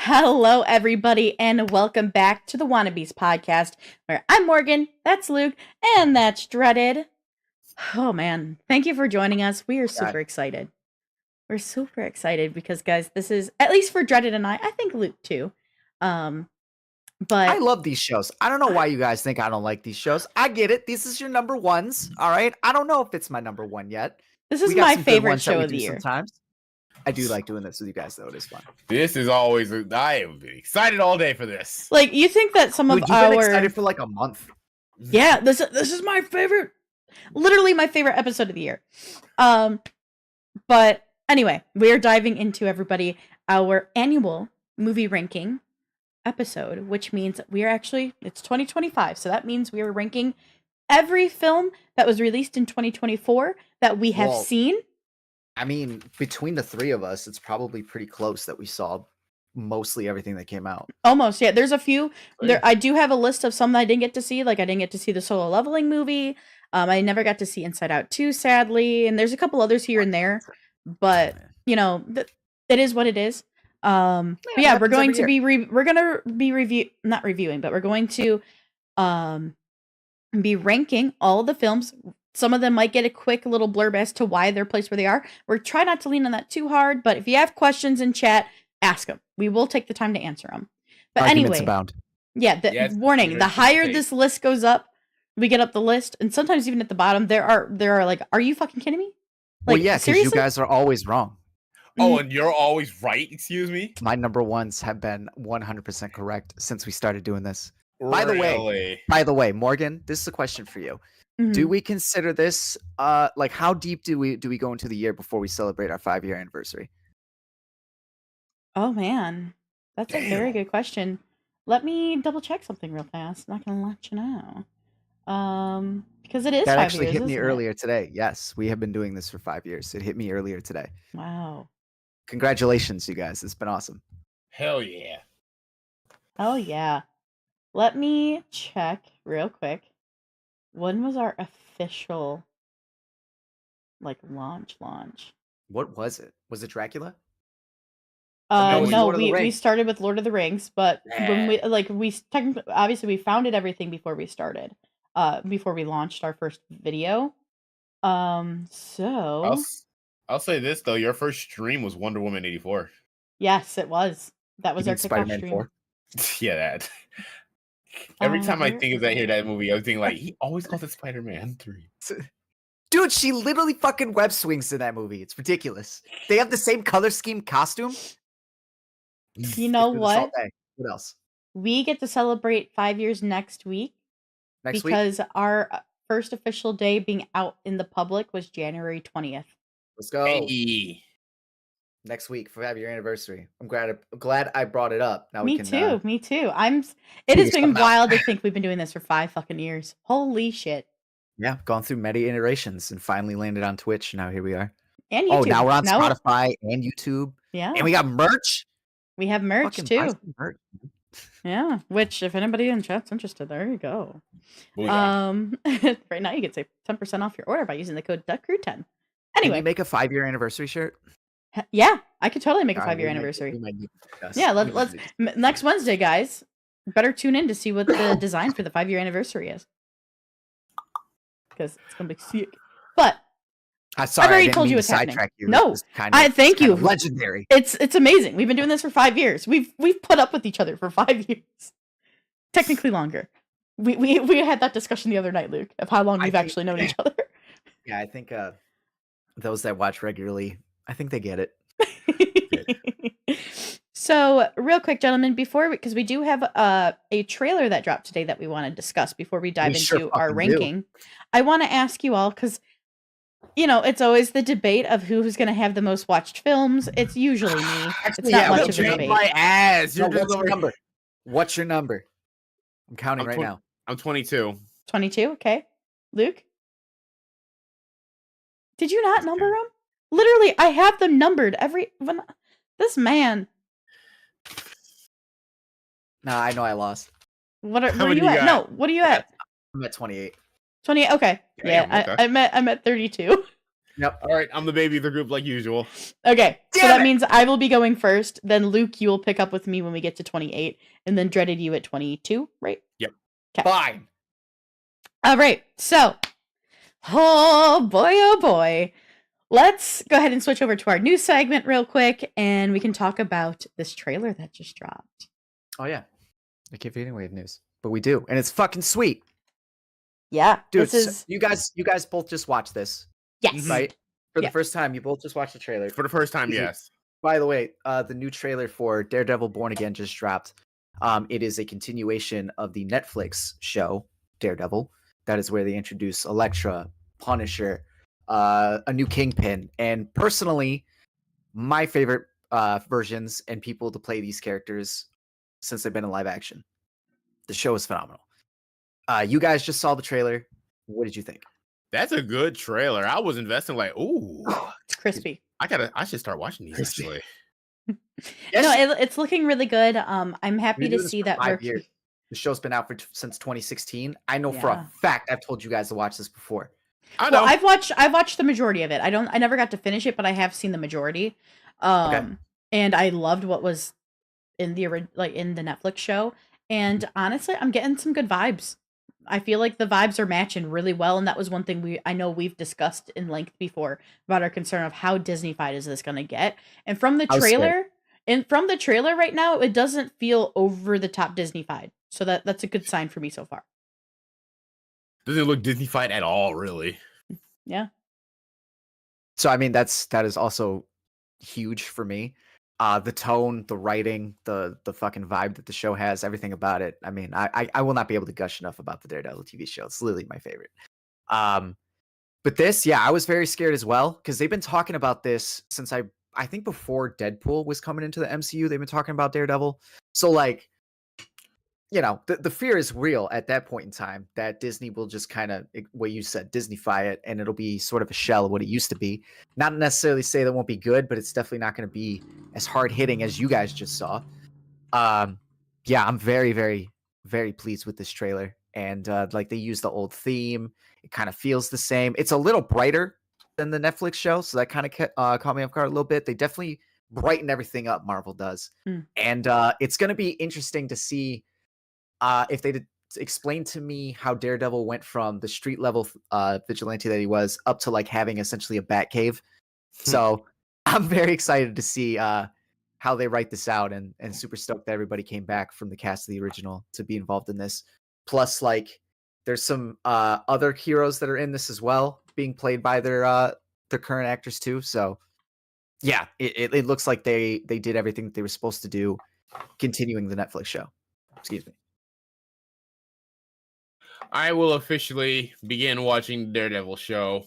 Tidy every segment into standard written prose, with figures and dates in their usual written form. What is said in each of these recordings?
Hello, everybody, and welcome back to the Wannabes podcast, where I'm Morgan, that's Luke, and that's Dreaded. Oh man, thank you for joining us. We are God. super excited. We're super excited because, guys, this is at least for Dreaded and I think Luke too. But I love these shows. I don't know why you guys think I don't like these shows. I get it. This is your number ones. All right. I don't know if it's my number one yet. this is We got my some good favorite ones that show we of the do year. sometimes. I do like doing this with you guys, though. It is fun. This is always. I am excited all day for this. Like, you think that some Dude, of you've our been excited for like a month. Yeah, this is my favorite, literally my favorite episode of the year. But anyway, we're diving into everybody our annual movie ranking episode, which means it's 2025, so that means we are ranking every film that was released in 2024 that we have seen. I mean, between the three of us, it's probably pretty close that we saw mostly everything that came out. Almost, yeah. There's a few. I do have a list of some that I didn't get to see. Like, I didn't get to see the Solo Leveling movie. I never got to see Inside Out 2, sadly, and there's a couple others here and there. But you know, it is what it is. But yeah, we're going to be not reviewing, but we're going to be ranking all the films. Some of them might get a quick little blurb as to why they're placed where they are. We're trying not to lean on that too hard, but if you have questions in chat, ask them. We will take the time to answer them. But Arguments anyway, abound. Yeah, warning, the higher this list goes up, we get up the list, and sometimes even at the bottom, there are like, are you fucking kidding me? Like, Well, yeah, because you guys are always wrong. Oh, and you're always right, excuse me? My number ones have been 100% correct since we started doing this. Really? By the way, Morgan, this is a question for you. Mhm. Do we consider this like how deep do we go into the year before we celebrate our 5-year anniversary? Oh man, that's a very good question. Let me double check something real fast. I'm not gonna let you know. Because it is That 5 actually years, hit me isn't it? earlier today. Yes, we have been doing this for 5 years. It hit me earlier today. Wow. Congratulations, you guys. It's been awesome. Hell yeah. Oh yeah. Let me check real quick. When was our official launch? What was it? Was it Dracula? No, it's No, Lord of the we Rings. started with Lord of the Rings, but when we technically, obviously, we founded everything before we started. Before we launched our first video. So I'll say this though, your first stream was Wonder Woman 84. yes, it was. That was You our mean kickoff Spider-Man stream. 4? Yeah, that. Every time I where think is of that it? here, that movie, I was thinking like he always calls it Spider-Man 3. Dude, she literally fucking web swings in that movie. It's ridiculous. They have the same color scheme costume. You know Do this all what? day. What else? We get to celebrate 5 years next week Next week? because our first official day being out in the public was January 20th. Let's go. Hey. Next week for 5-year anniversary. I'm glad I brought it up. Now Me we can. too. It figure has been something out. wild to think we've been doing this for 5 fucking years. Holy shit. Yeah, gone through many iterations and finally landed on Twitch. Now here we are. And YouTube. Oh, now we're on Spotify and YouTube. Yeah. And we got merch. We have merch Fucking buy too. some merch. Yeah, which if anybody in chat's interested, there you go. Booyah. Right now you can save 10% off your order by using the code DuckCrew10. Can Anyway, you make a 5-year anniversary shirt? yeah, I could totally make a All right, 5-year we might- anniversary. we might need to discuss. Yeah, We might let's need to- next Wednesday, guys. Better tune in to see what the design for the 5-year anniversary is, because it's gonna be sick. But Sorry, I've already I didn't told mean you to what's happening. sidetrack you. No, This is kind of, thank it's kind you. of legendary. It's amazing. We've been doing this for 5 years. We've put up with each other for 5 years, technically longer. We had that discussion the other night, Luke, of how long we've actually known each other. Yeah, I think those that watch regularly, I think they get it. So, real quick, gentlemen, because we do have a trailer that dropped today that we want to discuss before we dive We into sure our fucking do. ranking. I want to ask you all, because it's always the debate of who's going to have the most watched films. It's usually me. It's not much of a debate. My ass. No, You're just what's your over. number? What's your number? I'm counting right now. I'm 22. 22, okay. Luke? Did you not number them? Literally, I have them numbered this man. Nah, I know I lost. What How are many you you at? got? No, what are you at? I'm at 28. 28. Okay. Damn, Yeah, okay. I'm at 32. Yep. All right, I'm the baby of the group like usual. Okay, so Damn that it! means I will be going first. Then Luke, you will pick up with me when we get to 28, and then Dreaded you at 22, right? Fine. All right, so, oh boy. Let's go ahead and switch over to our news segment real quick, and we can talk about this trailer that just dropped. Oh yeah. I keep eating wave news, but we do, and it's fucking sweet, Yeah, dude. this is You guys both just watched this, yes. right? For Yeah. the first time, you both just watched the trailer. For the first time, Easy. yes. By the way, the new trailer for Daredevil Born Again just dropped. It is a continuation of the Netflix show Daredevil. That is where they introduce Elektra, Punisher, a new Kingpin, and personally, my favorite versions and people to play these characters since they've been in live action. The show is phenomenal. You guys just saw the trailer. What did you think? That's a good trailer. I was investing like, ooh, It's crispy. I should start watching these Crispy. actually. Yes. No, it's looking really good. I'm happy We've been to doing this see for that 5 we're years. The show's been out since 2016. I know for Yeah. a fact I've told you guys to watch this before. I know. Well, I've watched the majority of it. I never got to finish it, but I have seen the majority. And I loved what was in the in the Netflix show. And honestly, I'm getting some good vibes. I feel like the vibes are matching really well, and that was one thing I know we've discussed in length before about our concern of how Disney-fied is this going to get. And from the trailer, right now, it doesn't feel over the top Disney-fied. So that's a good sign for me so far. Doesn't look Disney-fied at all, really. Yeah. So I mean that is also huge for me. The tone, the writing, the fucking vibe that the show has, everything about it. I mean, I will not be able to gush enough about the Daredevil TV show. It's literally my favorite. But this, yeah, I was very scared as well because they've been talking about this since I think before Deadpool was coming into the MCU. They've been talking about Daredevil. So like, you know, the fear is real at that point in time that Disney will just kind of, what you said, Disney-fy it, and it'll be sort of a shell of what it used to be. Not necessarily say that won't be good, but it's definitely not going to be as hard-hitting as you guys just saw. Yeah, I'm very, very, very pleased with this trailer. And like they use the old theme. It kind of feels the same. It's a little brighter than the Netflix show, so that kind of caught me off guard a little bit. They definitely brighten everything up, Marvel does. And it's going to be interesting to see if they did explain to me how Daredevil went from the street level vigilante that he was up to like having essentially a bat cave. So I'm very excited to see how they write this out, and super stoked that everybody came back from the cast of the original to be involved in this. Plus, like, there's some other heroes that are in this as well, being played by their current actors too. So yeah, it looks like they did everything that they were supposed to do, continuing the Netflix show. Excuse me. I will officially begin watching the Daredevil show.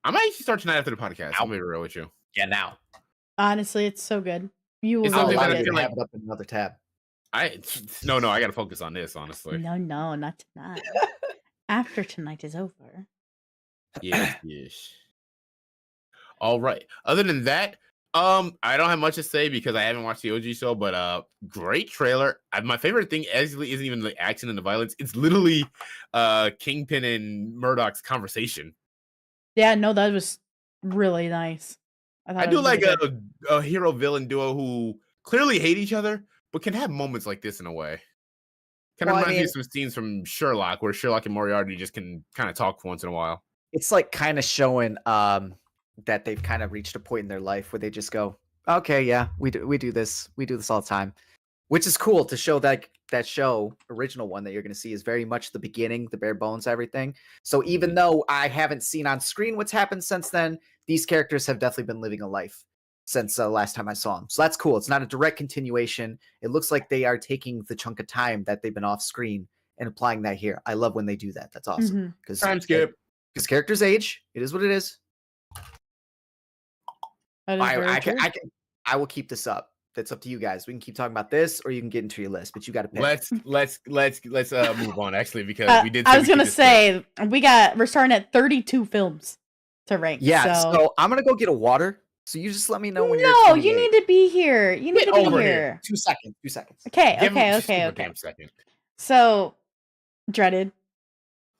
I might actually start tonight after the podcast. I'll be real with you. Yeah, now. Honestly, it's so good. You will It's really something that like I it. feel like- have it up in another tab. No, I got to focus on this, honestly. No, not tonight. After tonight is over. Yes. All right. Other than that, I don't have much to say because I haven't watched the OG show, but great trailer. My favorite thing actually isn't even the action and the violence. It's literally Kingpin and Murdoch's conversation. Yeah, no, that was really nice. I do like a hero villain duo who clearly hate each other, but can have moments like this in a way. Kind of reminds me of some scenes from Sherlock, where Sherlock and Moriarty just can kind of talk once in a while. It's like kind of showing that they've kind of reached a point in their life where they just go, okay, yeah, we do this all the time, which is cool to show that show original one that you're going to see is very much the beginning, the bare bones, everything. So even though I haven't seen on screen what's happened since then, these characters have definitely been living a life since last time I saw them. So that's cool. It's not a direct continuation. It looks like they are taking the chunk of time that they've been off screen and applying that here. I love when they do that. That's awesome. Because Time skip. Because characters age. It is what it is. That is very true. I will keep this up. That's up to you guys. We can keep talking about this, or you can get into your list. But you got to pick. Let's move on actually because we did. I was gonna say we're starting at 32 films to rank. Yeah, so I'm gonna go get a water. So you just let me know when you're. No, you need to be here. You need to be here. 2 seconds. 2 seconds. Okay. Damn second. So, Dreaded.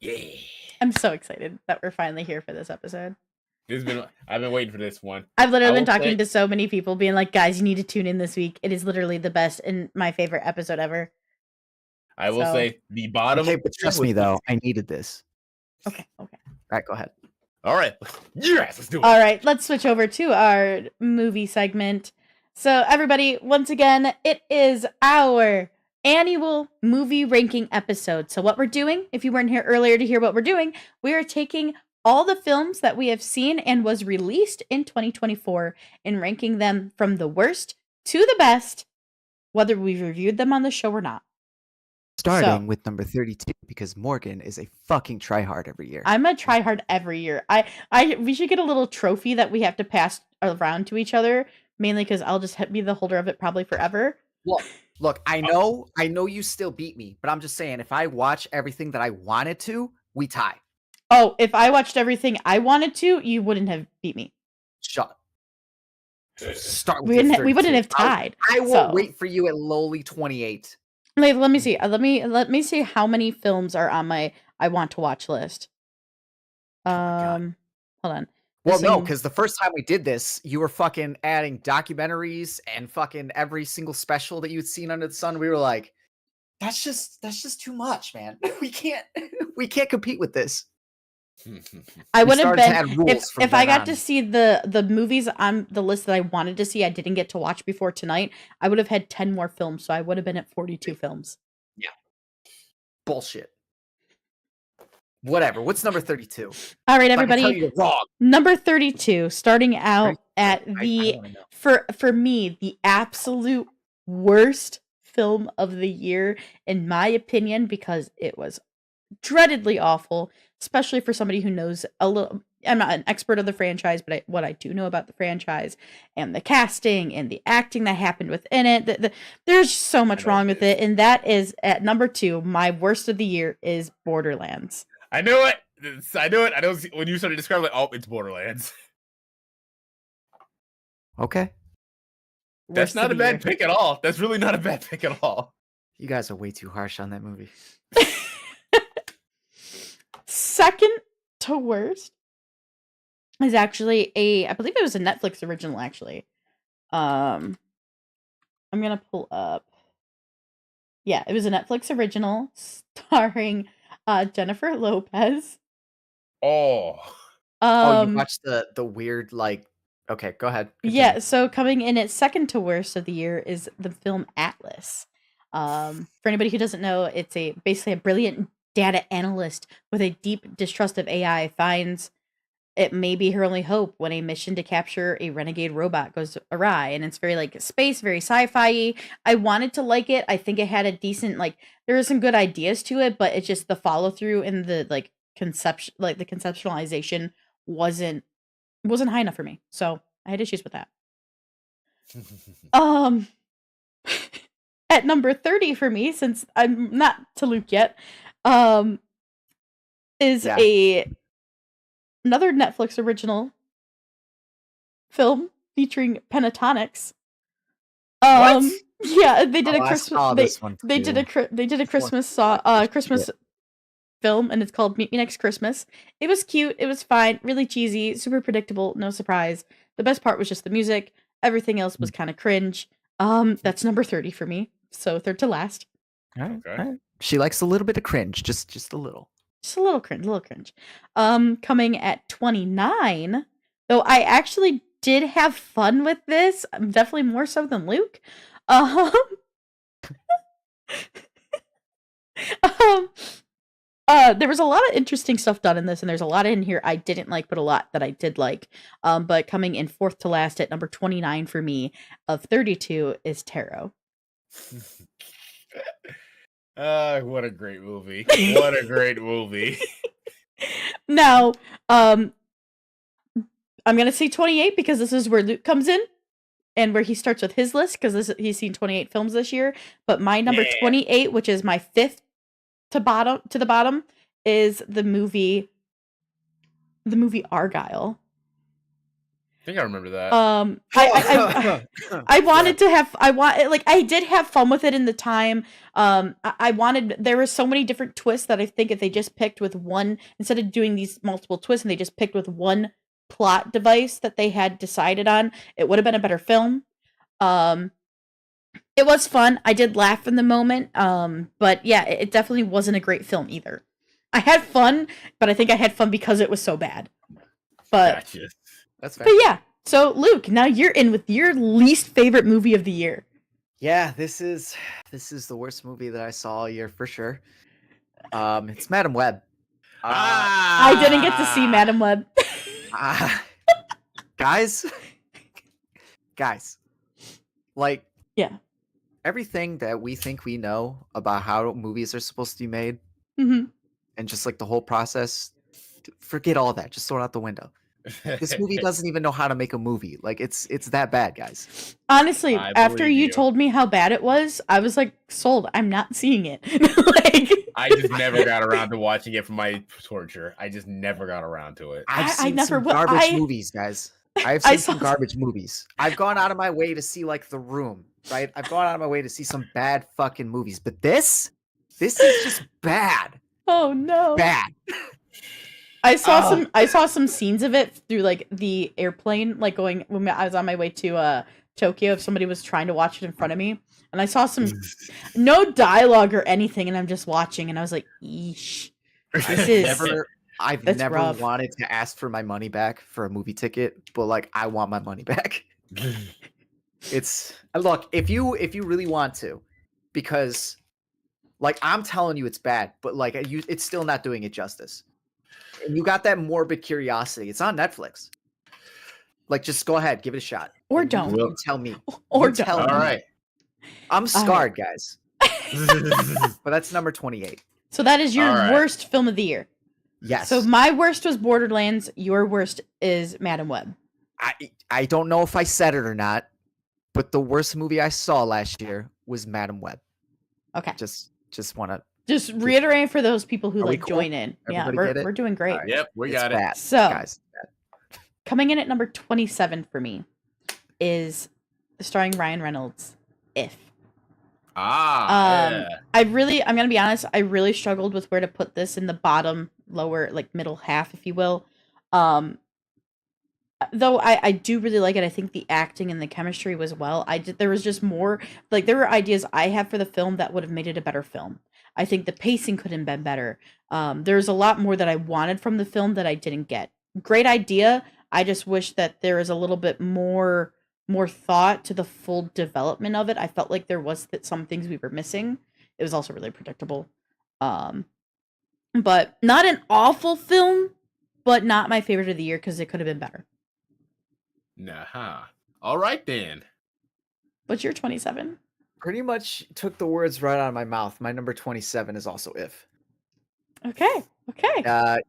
Yeah. I'm so excited that we're finally here for this episode. I've been waiting for this one. I've literally been will say- talking to so many people, being like, "Guys, you need to tune in this week. It is literally the best and my favorite episode ever." I will So- say the bottom. Okay, but trust me though, I needed this. Okay. All right, go ahead. All right. Yes, let's do it. All right, let's switch over to our movie segment. So, everybody, once again, it is our annual movie ranking episode. So, what we're doing, if you weren't here earlier to hear what we're doing, we are taking all the films that we have seen and was released in 2024 and ranking them from the worst to the best, whether we've reviewed them on the show or not. Starting with number 32 because Morgan is a fucking tryhard every year. I'm a try hard every year. We should get a little trophy that we have to pass around to each other, mainly because I'll just be the holder of it probably forever. Look, I know you still beat me, but I'm just saying if I watch everything that I wanted to, we tie. Oh, if I watched everything I wanted to, you wouldn't have beat me. Shut up. Start with We your wouldn't 32. have tied. I will so. wait for you at lowly 28. Let me see. Let me see how many films are on my I want to watch list. God. Hold on. Well, no, Missing- because the first time we did this, you were fucking adding documentaries and fucking every single special that you'd seen under the sun. We were like, that's just too much, man. We can't compete with this. I We would have started to been add rules from if I then got to on. see the movies on the list that I wanted to see. I didn't get to watch before tonight. I would have had 10 more films, so I would have been at 42 films. Bullshit. Whatever. What's number 32? All right, If I can tell everybody. you you're wrong. Number 32, starting out at I the wanna know. for me, the absolute worst film of the year, in my opinion, because it was dreadedly awful, especially for somebody who knows a little. I'm not an expert of the franchise, but what I do know about the franchise and the casting and the acting that happened within it, there's so much know wrong it with it. And that is at number 2. My worst of the year is Borderlands. I knew it. I knew it. I know when you started describing, like, oh, it's Borderlands. Okay. That's Worst not of a the bad year. pick at all. That's really not a bad pick at all. You guys are way too harsh on that movie. Second to worst is actually I believe it was a Netflix original actually. I'm gonna pull up. Yeah, it was a Netflix original starring Jennifer Lopez. Oh. Oh, you watched the weird like okay, go ahead. Yeah, so coming in at second to worst of the year is the film Atlas. For anybody who doesn't know, it's basically a brilliant data analyst with a deep distrust of AI finds it may be her only hope when a mission to capture a renegade robot goes awry. And it's very like space, very sci-fi. I wanted to like it. I think it had a decent there were some good ideas to it, but it's just the follow through and the the conceptualization wasn't high enough for me. So I had issues with that. At number 30 for me, since I'm not to Luke yet, is Yeah. another Netflix original film featuring Pentatonics. What? Yeah, they did Oh, a I Christmas. saw this one They did too. a Christmas Christmas shit. film, and it's called Meet Me Next Christmas. It was cute. It was fine. Really cheesy. Super predictable. No surprise. The best part was just the music. Everything else was kind of cringe. That's number 30 for me. So third to last. All right, Okay. all right. She likes a little bit of cringe, just a little. Just a little cringe. Coming at 29, though I actually did have fun with this. Definitely more so than Luke. There was a lot of interesting stuff done in this, and there's a lot in here I didn't like, but a lot that I did like. But coming in fourth to last at number 29 for me of 32 is Tarot. What a great movie. What a great movie. Now, I'm gonna say 28 because this is where Luke comes in and where he starts with his list because he's seen 28 films this year. But my number 28, which is my fifth to the bottom, is the movie Argyle. I think I remember that. I wanted to have I did have fun with it in the time. There were so many different twists that I think if they just picked with one instead of doing these multiple twists and they just picked with one plot device that they had decided on, it would have been a better film. It was fun. I did laugh in the moment. But yeah, it definitely wasn't a great film either. I had fun, but I think I had fun because it was so bad. But Gotcha. That's fair. but yeah. So Luke, now you're in with your least favorite movie of the year. Yeah, this is the worst movie that I saw all year for sure. It's Madam Web. I didn't get to see Madam Web. Guys, like, Yeah. everything that we think we know about how movies are supposed to be made, hmm and just like the whole process, forget all that. Just throw it out the window. This movie doesn't even know how to make a movie. Like, it's that bad, guys. Honestly, I after believe you you. told me how bad it was, I was like, sold. I'm not seeing it. Like, I just never got around to watching it for my torture. I just never got around to it. I've I seen never some will- garbage I- movies, guys. I've I seen some saw- garbage movies. I've gone out of my way to see like The Room, right? I've gone out of my way to see some bad fucking movies, but this is just bad. Oh no. Bad. I saw Oh. some scenes of it through like the airplane, like going when I was on my way to Tokyo. If somebody was trying to watch it in front of me, and I saw some no dialogue or anything, and I'm just watching, and I was like, "Eesh, this is I've That's never rough. wanted to ask for my money back for a movie ticket, but like I want my money back. It's look, if you really want to, because like I'm telling you it's bad, but like it's still not doing it justice. And you got that morbid curiosity. It's on Netflix. Like, just go ahead, give it a shot. Or And you- don't. you tell me. or You tell don't." All me. right. I'm scarred, guys. But that's number 28. So that is your All right. worst film of the year. Yes. So my worst was Borderlands. Your worst is Madam Web. I don't know if I said it or not, but the worst movie I saw last year was Madam Web. Okay. Just want to. Just reiterating for those people who Are we like cool? join in. Everybody Yeah, get it? we're doing great. All right. Yep, we It's got it. bad, So guys. coming in at number 27 for me is starring Ryan Reynolds. If Yeah. I'm gonna be honest, I really struggled with where to put this in the bottom, lower, like middle half, if you will. Though I do really like it. I think the acting and the chemistry was well. There was just more, like there were ideas I have for the film that would have made it a better film. I think the pacing could have been better. There's a lot more that I wanted from the film that I didn't get. Great idea. I just wish that there was a little bit more thought to the full development of it. I felt like there was some things we were missing. It was also really predictable. But not an awful film, but not my favorite of the year because it could have been better. Nah. All right then. What's your 27? Pretty much took the words right out of my mouth. My number 27 is also If. Okay.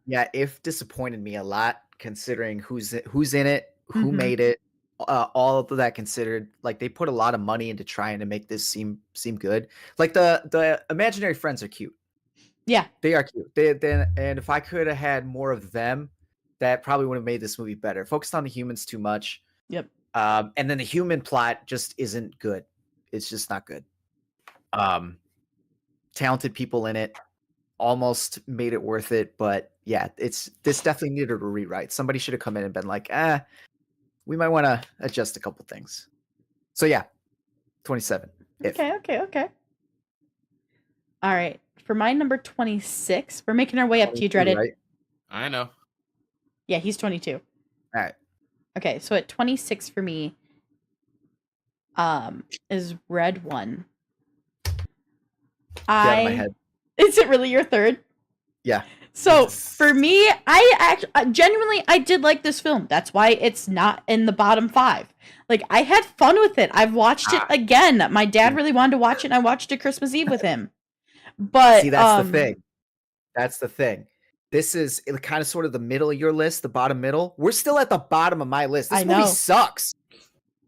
Yeah, If disappointed me a lot considering who's in it, who Mhm. made it, all of that considered. Like they put a lot of money into trying to make this seem good. Like the imaginary friends are cute. Yeah. They are cute. And if I could have had more of them, that probably would have made this movie better. Focused on the humans too much. Yep. And then the human plot just isn't good. It's just not good. Talented people in it almost made it worth it, but yeah, this definitely needed a rewrite. Somebody should have come in and been like, we might want to adjust a couple things. So yeah, 27. If. Okay. All right. For my number 26, we're making our way up to you, Dreaded. Right? I know. Yeah, he's 22. All right. Okay, so at 26 for me, is Red One. Get out of my head. Is it really your third? Yeah. So for me, genuinely I did like this film. That's why it's not in the bottom 5. Like I had fun with it. I've watched it again. My dad really wanted to watch it, and I watched it Christmas Eve with him. But See, that's the thing. That's the thing. This is kind of sort of the middle of your list, the bottom middle. We're still at the bottom of my list. This I movie know. sucks.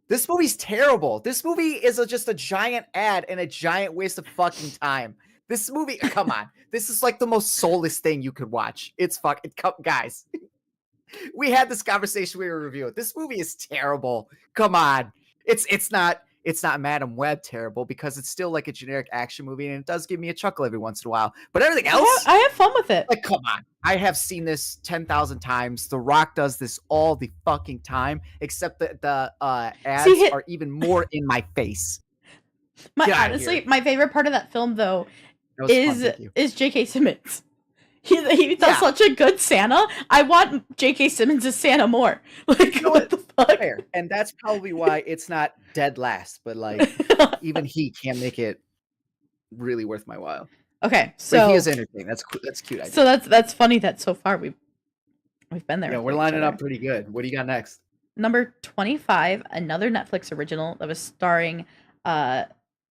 This movie's terrible. This movie is just a giant ad and a giant waste of fucking time. This movie, come on. This is like the most soulless thing you could watch. It's guys. We had this conversation we were reviewing. This movie is terrible. Come on. It's not it's not Madam Web terrible because it's still like a generic action movie and it does give me a chuckle every once in a while. But everything else, I have fun with it. like, come on. I have seen this 10,000 times. The Rock does this all the fucking time, except that the ads are even more in my face. Honestly, my favorite part of that film, though, is J.K. Simmons. He does such a good Santa. I want J.K. Simmons as Santa more. Like, you know what the fuck? Fair. And that's probably why it's not dead last, but like even he can't make it really worth my while. Okay, so but he is entertaining. That's cute. So that's funny that so far we've been there. Yeah, we're lining up pretty good. What do you got next? Number 25, another Netflix original that was starring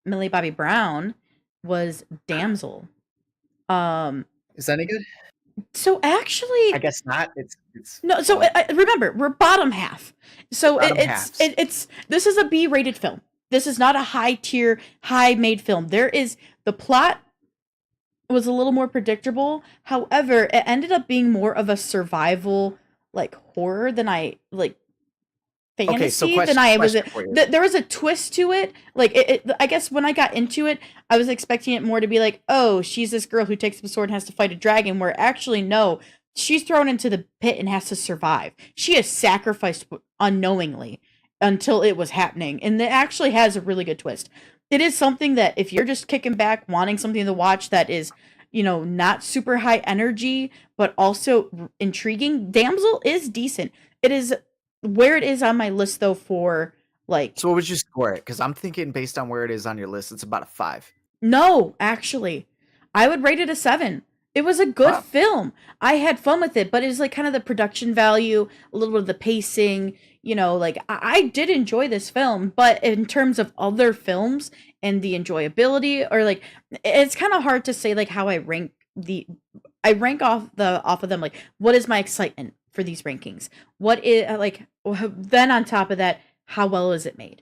Millie Bobby Brown, was Damsel. Is that any good? So actually, I guess not. It's no. So remember, we're bottom half. So it's this is a B-rated film. This is not a high tier, high made film. The plot was a little more predictable. However, it ended up being more of a survival like horror than I like fantasy than I was. There was a twist to it. Like I guess when I got into it, I was expecting it more to be like, oh, she's this girl who takes up a sword and has to fight a dragon. Where actually, no, she's thrown into the pit and has to survive. She is sacrificed unknowingly until it was happening, and it actually has a really good twist. It is something that if you're just kicking back, wanting something to watch that is, not super high energy, but also intriguing, Damsel is decent. It is where it is on my list, though, for like... So what would you score it? Because I'm thinking based on where it is on your list, it's about a 5. No, actually. I would rate it a 7. It was a good film. I had fun with it, but it was like kind of the production value, a little bit of the pacing, like I did enjoy this film, but in terms of other films and the enjoyability, or like, it's kind of hard to say like how I rank off of them. Like, what is my excitement for these rankings? What is like, then on top of that, how well is it made?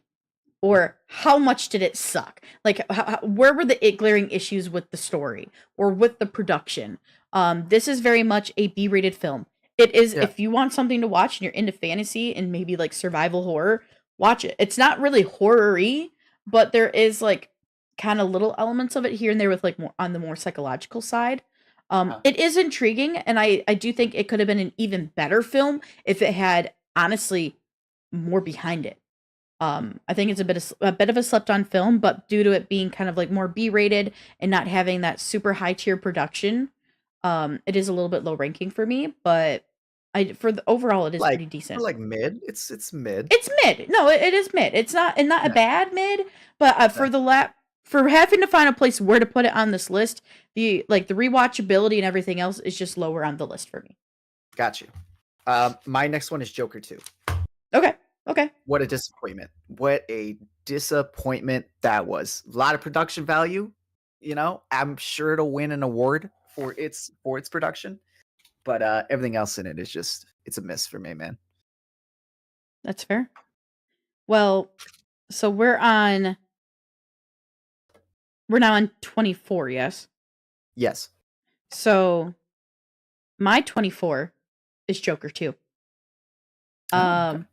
Or how much did it suck? Like, where were the glaring issues with the story or with the production? This is very much a B-rated film. It is, if you want something to watch and you're into fantasy and maybe like survival horror, watch it. It's not really horror-y, but there is like kind of little elements of it here and there with like more on the more psychological side. It is intriguing, and I do think it could have been an even better film if it had honestly more behind it. I think it's a bit of a slept on film, but due to it being kind of like more B-rated and not having that super high tier production, it is a little bit low ranking for me. But overall, it is pretty decent. Like mid, it's mid. It's mid. No, it is mid. It's not a bad mid, but for having to find a place where to put it on this list, the rewatchability and everything else is just lower on the list for me. Got you. My next one is Joker 2. Okay. What a disappointment. What a disappointment that was. A lot of production value, I'm sure it'll win an award for its production, but everything else in it is just, it's a miss for me, man. That's fair. Well, so we're now on 24, yes? Yes. So my 24 is Joker 2. Okay.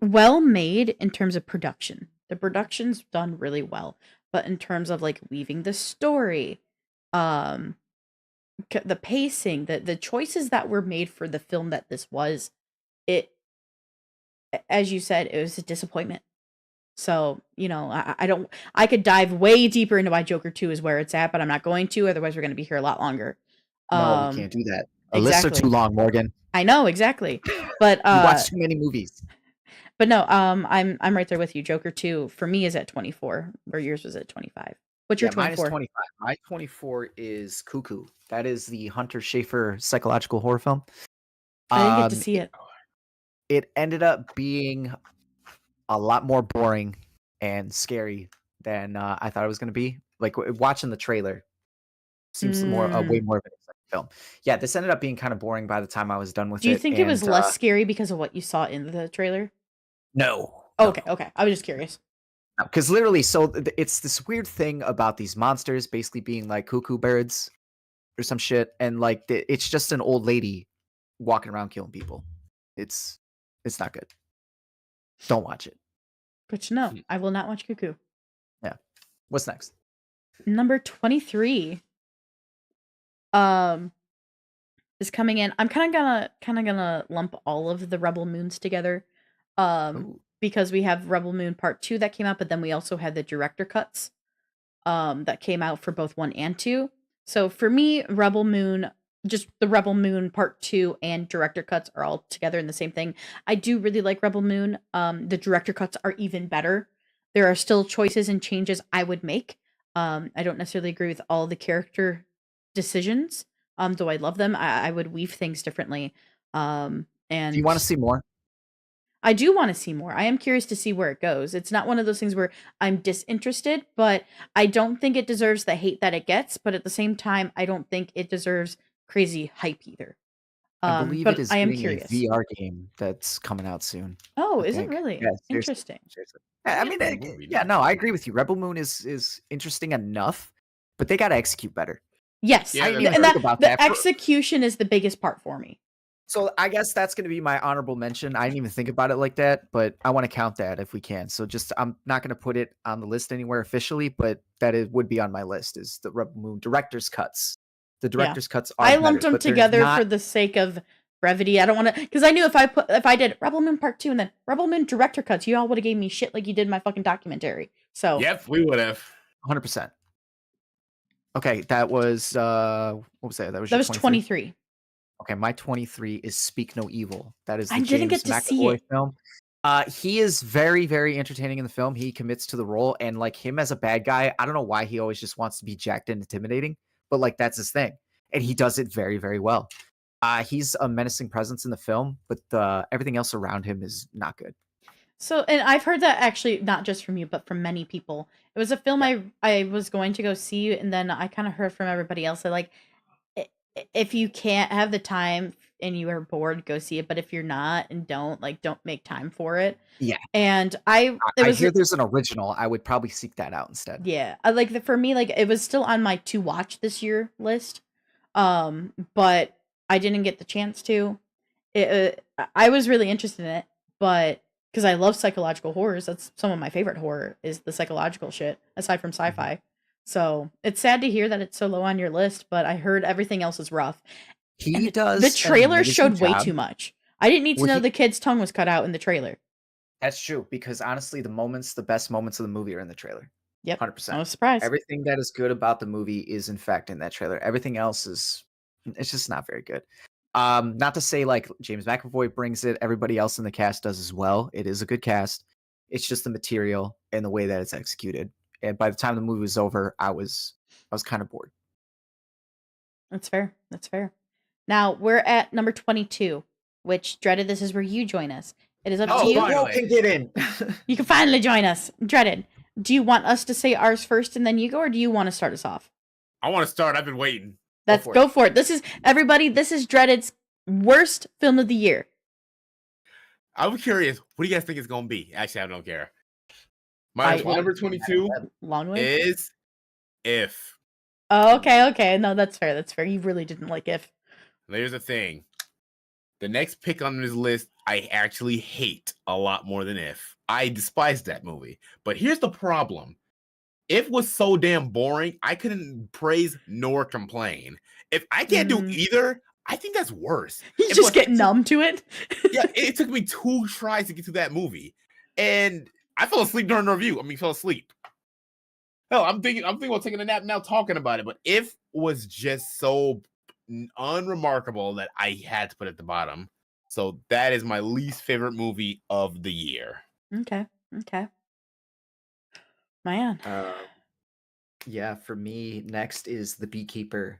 Well made in terms of production. The production's done really well, but in terms of like weaving the story, the pacing, the choices that were made for the film that this was, it, as you said, it was a disappointment. So, I could dive way deeper into why Joker 2 is where it's at, but I'm not going to, otherwise we're going to be here a lot longer. No, we can't do that. Our lists are too long, Morgan. I know, exactly. But you watch too many movies. But no, I'm right there with you. Joker 2 for me is at 24, where yours was at 25. What's your 24? Mine is 25. My 24 is Cuckoo. That is the Hunter Schafer psychological horror film. I didn't get to see it. It ended up being a lot more boring and scary than I thought it was going to be. Like watching the trailer seems way more of an exciting film. Yeah, this ended up being kind of boring by the time I was done with it. Do you think it was less scary because of what you saw in the trailer? No. Okay. I was just curious. Because literally, so it's this weird thing about these monsters basically being like cuckoo birds or some shit, and like it's just an old lady walking around killing people. It's not good. Don't watch it. Good to know. I will not watch Cuckoo. What's next? Number 23 is coming in. I'm kind of gonna lump all of the Rebel Moons together. Ooh. Because we have Rebel Moon Part 2 that came out, but then we also had the director cuts that came out for both 1 and 2. So for me, Rebel Moon, just the Rebel Moon Part 2 and director cuts are all together in the same thing. I do really like Rebel Moon. The director cuts are even better. There are still choices and changes I would make. I don't necessarily agree with all the character decisions. Though I love them, I would weave things differently. And Do you want to see more? I do want to see more. I am curious to see where it goes. It's not one of those things where I'm disinterested, but I don't think it deserves the hate that it gets. But at the same time, I don't think it deserves crazy hype either. I believe But it is I am getting curious. a VR game that's coming out soon. Oh, I is it think. really? Yeah, seriously, Interesting. seriously. I mean, Yeah, movie, yeah, no. no, I agree with you. Rebel Moon is interesting enough, but they got to execute better. Yes, Yeah, I didn't that's even and think that about the that. execution is the biggest part for me. So I guess that's going to be my honorable mention. I didn't even think about it like that, but I want to count that if we can. So just I'm not going to put it on the list anywhere officially, but that it would be on my list is the Rebel Moon director's cuts. The director's cuts are I better, lumped them but they're together not- for the sake of brevity. I don't want to, because I knew if I did Rebel Moon Part 2 and then Rebel Moon director cuts, you all would have gave me shit like you did in my fucking documentary. So Yep, we would have. 100%. Okay, that was what was that? That was that your was 23. Okay, my 23 is Speak No Evil. That is the I didn't James get to see McAvoy it. film. He is very, very entertaining in the film. He commits to the role, and like him as a bad guy, I don't know why he always just wants to be jacked and intimidating, but like that's his thing, and he does it very, very well. He's a menacing presence in the film, but everything else around him is not good. So, and I've heard that actually not just from you, but from many people. It was a film I was going to go see, and then I kind of heard from everybody else that like, if you can't have the time and you are bored, go see it. But if you're not and don't make time for it. Yeah. And I hear there's an original. I would probably seek that out instead. Yeah, for me, like it was still on my to watch this year list, but I didn't get the chance to. I was really interested in it, but because I love psychological horrors, that's some of my favorite horror is the psychological shit, aside from sci-fi. So it's sad to hear that it's so low on your list, but I heard everything else is rough. He does. The trailer amazing showed way job. too much. I didn't need to Well, know he- the kid's tongue was cut out in the trailer. That's true because honestly, the best moments of the movie are in the trailer. Yep, 100%. I was surprised. Everything that is good about the movie is in fact in that trailer. Everything else it's just not very good. Not to say like James McAvoy brings it, everybody else in the cast does as well. It is a good cast. It's just the material and the way that it's executed. And by the time the movie was over, I was kind of bored. That's fair. That's fair. Now we're at number 22, which Dreaded, this is where you join us. It is up Oh, to you. finally. can get in. You can finally join us. Dreaded, do you want us to say ours first and then you go, or do you want to start us off? I want to start. I've been waiting. Go for it. This is everybody. This is Dreaded's worst film of the year. I'm curious. What do you guys think it's gonna be? Actually, I don't care. I- My number 22 Long way. is If. Oh, okay. No, that's fair. That's fair. You really didn't like If. There's the thing. The next pick on this list, I actually hate a lot more than If. I despise that movie. But here's the problem. If was so damn boring, I couldn't praise nor complain. If I can't do either, I think that's worse. You If just was- get numb to it. Yeah, it took me 2 tries to get to that movie. And I fell asleep during the review. Fell asleep. Hell, I'm thinking about taking a nap now talking about it. But If was just so unremarkable that I had to put it at the bottom. So that is my least favorite movie of the year. Okay. Man, Yeah, for me, next is The Beekeeper.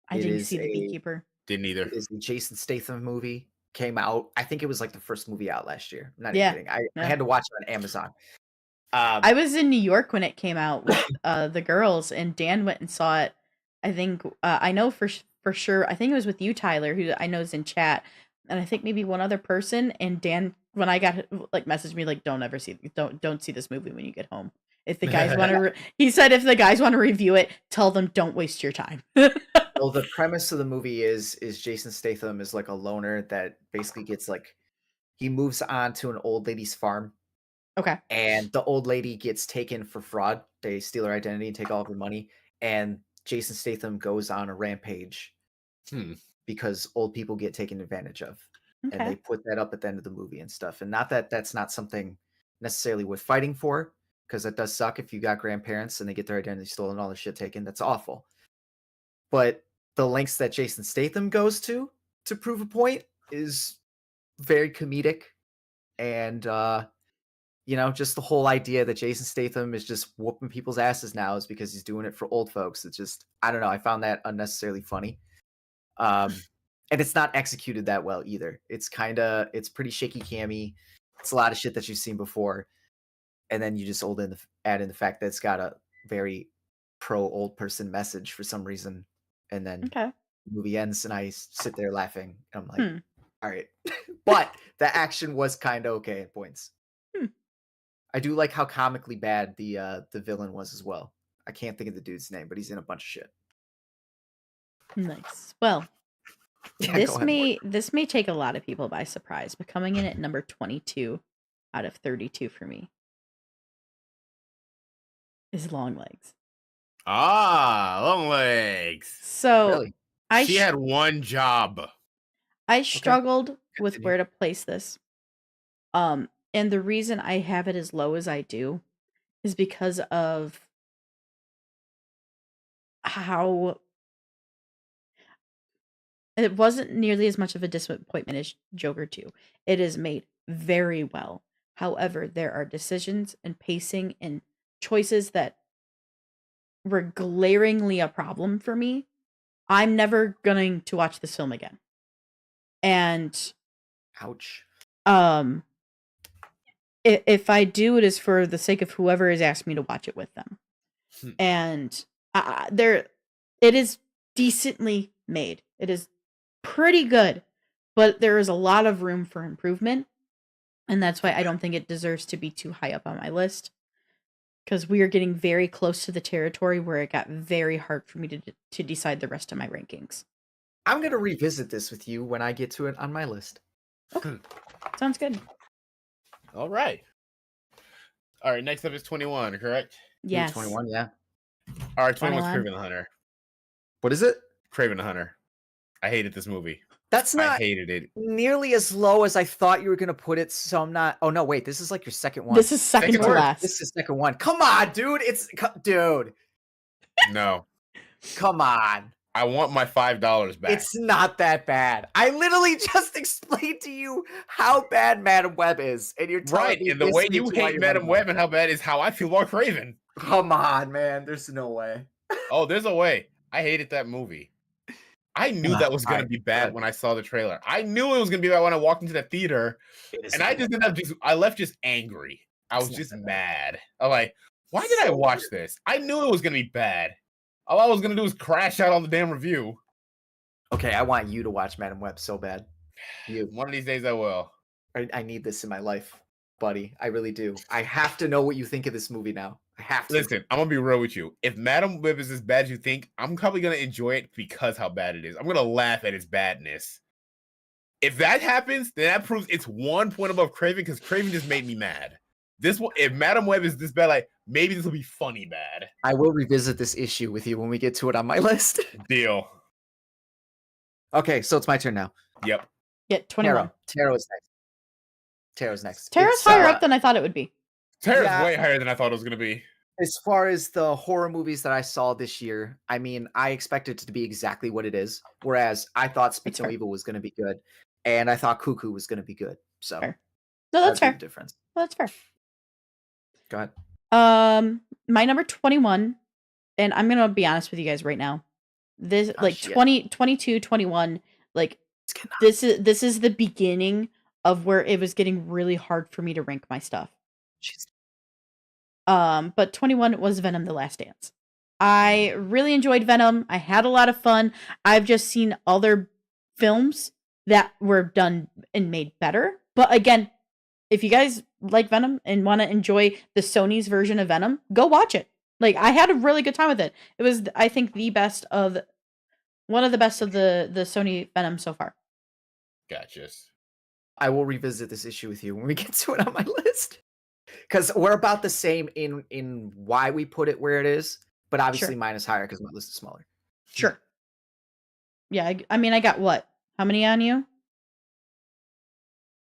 I it didn't is see The a- Beekeeper. Didn't either. It is the Jason Statham movie. Came out. I think it was like the first movie out last year. I'm not Yeah, even kidding. I yeah. had to watch it on Amazon. I was in New York when it came out with the girls, and Dan went and saw it. I think I know for sure. I think it was with you, Tyler, who I know is in chat, and I think maybe one other person. And Dan, when I got messaged me like, don't see this movie when you get home. If the guys want to, he said, if the guys want to review it, tell them don't waste your time. Well, the premise of the movie is Jason Statham is like a loner that basically gets he moves on to an old lady's farm, Okay. and the old lady gets taken for fraud. They steal her identity and take all of her money, and Jason Statham goes on a rampage Hmm. because old people get taken advantage of. And Okay. they put that up at the end of the movie and stuff. And not that that's not something necessarily worth fighting for, because that does suck if you got grandparents and they get their identity stolen and all their shit taken. That's awful. But the lengths that Jason Statham goes to prove a point is very comedic. And just the whole idea that Jason Statham is just whooping people's asses now is because he's doing it for old folks. It's just, I don't know, I found that unnecessarily funny. And it's not executed that well either. It's it's pretty shaky cammy. It's a lot of shit that you've seen before. And then you just add in the fact that it's got a very pro old person message for some reason. And then Okay. the movie ends and I sit there laughing. And I'm like, Hmm. all right. But the action was kind of okay at points. Hmm. I do like how comically bad the villain was as well. I can't think of the dude's name, but he's in a bunch of shit. Nice. Well, Yeah, this go ahead, Morgan. may take a lot of people by surprise, but coming in at number 22 out of 32 for me is Long Legs. Ah, Long Legs. So Really? She had one job. I struggled with Continue. where to place this. And the reason I have it as low as I do is because of how it wasn't nearly as much of a disappointment as Joker 2. It is made very well. However, there are decisions and pacing and choices that were glaringly a problem for me. I'm never going to watch this film again. And Ouch. if I do, it is for the sake of whoever has asked me to watch it with them. And it is decently made. It is pretty good, but there is a lot of room for improvement. And that's why I don't think it deserves to be too high up on my list. Because we are getting very close to the territory where it got very hard for me to decide the rest of my rankings. I'm going to revisit this with you when I get to it on my list. Sounds good. All right. All right, next up is 21, correct? Yes. 21, yeah. All right, 21 is 21. Craven the Hunter. What is it? Craven the Hunter. I hated this movie. That's I not hated it. nearly as low as I thought you were going to put it, so I'm not... Oh, no, wait, this is like your second one. This is second Second to worst. last. This is second one. Come on, dude. Dude, No. come on. I want my $5 back. It's not that bad. I literally just explained to you how bad Madam Web is, and you're telling right, me and the this way makes you want hate your Madam money Web back. and how bad is how I feel about Craven. Come on, man. There's no way. Oh, there's a way. I hated that movie. I knew that was going to be bad when I saw the trailer. I knew it was going to be bad when I walked into the theater, and I just I left just angry. I was just mad. I'm like, why did I watch this? I knew it was going to be bad. All I was going to do was crash out on the damn review. Okay, I want you to watch Madam Web so bad. One of these days I will. I need this in my life, buddy. I really do. I have to know what you think of this movie now. I have to. Listen, I'm gonna be real with you. If Madam Web is as bad as you think, I'm probably gonna enjoy it because how bad it is. I'm gonna laugh at its badness. If that happens, then that proves it's 1 point above Craven because Craven just made me mad. If Madam Web is this bad, like maybe this will be funny bad. I will revisit this issue with you when we get to it on my list. Deal. Okay, so it's my turn now. Yep. Yeah, 21. Tara's next. Tara's next. Tara's It's, higher up than I thought it would be. Tara's way higher than I thought it was gonna be. As far as the horror movies that I saw this year, I mean, I expected it to be exactly what it is. Whereas I thought Speak No Evil was going to be good, and I thought Cuckoo was going to be good. So, fair. No, that's fair. The difference. Well, that's fair. Go ahead. My number 21, and I'm gonna be honest with you guys right now. This 20, 22, 21, like this is the beginning of where it was getting really hard for me to rank my stuff. But 21 was Venom: The Last Dance. I really enjoyed Venom. I had a lot of fun. I've just seen other films that were done and made better. But again, if you guys like Venom and want to enjoy the Sony's version of Venom, go watch it. Like, I had a really good time with it. It was, I think, one of the best of the Sony Venom so far. Gotcha. I will revisit this issue with you when we get to it on my list. Because we're about the same in why we put it where it is, but obviously Sure. mine is higher because my list is smaller. Sure. Yeah, I mean, I got what? How many on you?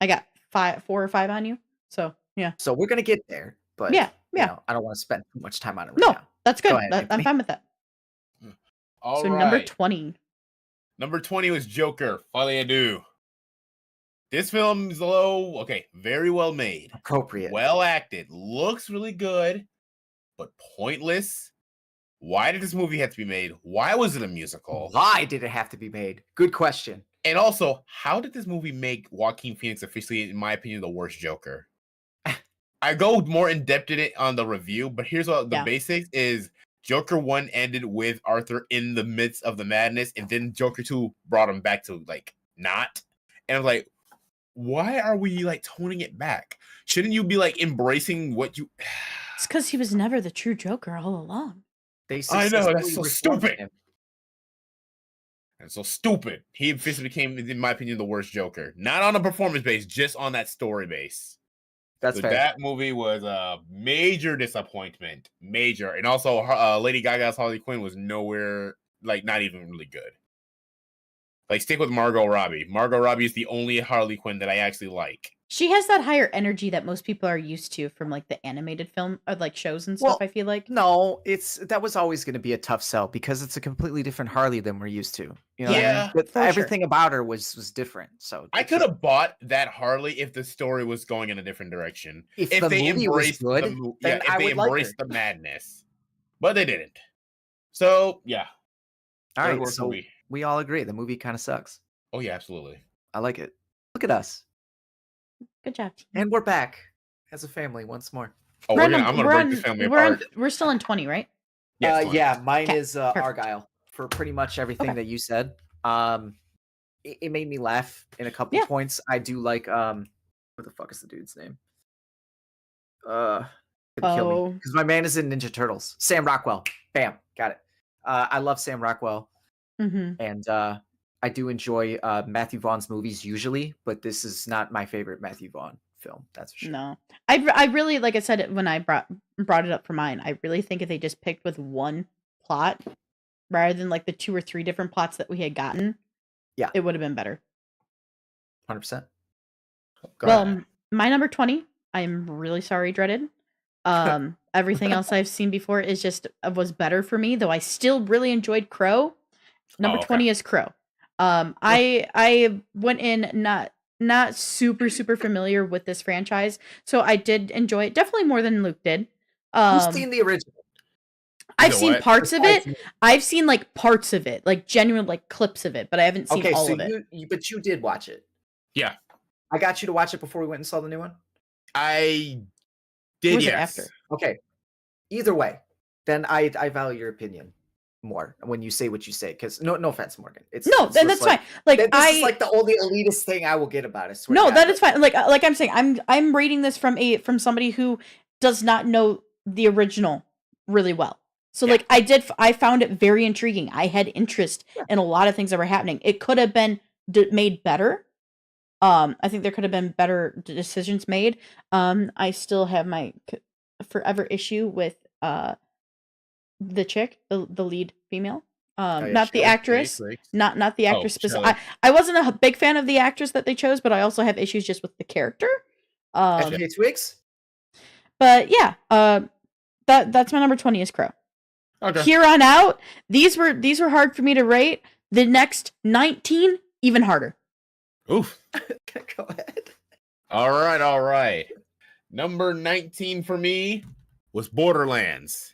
I got 4 or 5 on you. So yeah, So we're gonna get there, but yeah, you yeah. know, I don't want to spend too much time on it right No, now. that's Go good. ahead, I'm Anthony. fine with that. All So right. number 20. Number 20 was Joker, Folie à Deux. This film is very well made, Appropriate. well acted, looks really good, but pointless. Why did this movie have to be made? Why was it a musical? Why did it have to be made? Good question. And also, how did this movie make Joaquin Phoenix officially, in my opinion, the worst Joker? I go more in depth in it on the review, but here's what the basics is. Joker 1 ended with Arthur in the midst of the madness, and then Joker 2 brought him back to like not. And I was like, why are we like toning it back? Shouldn't you be like embracing what you? It's because he was never the true Joker all along. They I know, that's successfully so reformed stupid. him. That's so stupid. He officially became, in my opinion, the worst Joker. Not on a performance base, just on that story base. That's So fair. that movie was a major disappointment. Major. And also, Lady Gaga's Harley Quinn was nowhere, like, not even really good. Like, stick with Margot Robbie. Margot Robbie is the only Harley Quinn that I actually like. She has that higher energy that most people are used to from like the animated film or like shows and stuff. Well, I feel like No, that was always going to be a tough sell because it's a completely different Harley than we're used to. You know what I Yeah, mean? But for sure. everything about her was different. So I could have bought that Harley if the story was going in a different direction. If the they movie was embraced good, then if I they would like embraced her. the madness. But they didn't. So, yeah. All Third right, worst so movie. we all agree the movie kind of sucks. Oh, yeah, absolutely. I like it. Look at us. good job, team. And we're back as a family once more. Oh, I'm gonna break this family apart. We're still in 20, right? Yes, 20. Yeah, mine Okay, is Argyle for pretty much everything Okay. that you said. It made me laugh in a couple Yeah. points. I do like what the fuck is the dude's name? Gonna kill me Oh, because my man is in Ninja Turtles. Sam Rockwell. Bam, got it. I love Sam Rockwell, mm-hmm. and I do enjoy Matthew Vaughn's movies usually, but this is not my favorite Matthew Vaughn film. That's for sure. No, I really, like I said when I brought it up for mine, I really think if they just picked with one plot rather than like the 2 or 3 different plots that we had gotten, Yeah. it would have been better. 100%. Well, my number 20, I'm really sorry, Dreaded. Everything else I've seen before is just was better for me, though I still really enjoyed Crow. Number 20 is Crow. I went in not super familiar with this franchise, so I did enjoy it definitely more than Luke did. Who's seen the original? I've seen parts of it. I've seen like parts of it, like genuine like clips of it, but I haven't seen all of it. But you did watch it. Yeah. I got you to watch it before we went and saw the new one. I did, Was it yes. after? Okay. Either way, then I value your opinion more when you say what you say. Because no offense, Morgan. It's then that's fine. Like this is like the only elitist thing I will get about it. No, that is fine. Like I'm saying, I'm rating this from somebody who does not know the original really well. So like I found it very intriguing. I had interest in a lot of things that were happening. It could have been made better. I think there could have been better decisions made. I still have my forever issue with the chick, the lead female. Not the actress, not the actress specific. I wasn't a big fan of the actress that they chose, but I also have issues just with the character. FJ Twigs. But yeah, that's my number 20 is Crow. Okay. Here on out, these were hard for me to rate. The next 19, even harder. Oof. Go ahead. All right. Number 19 for me was Borderlands.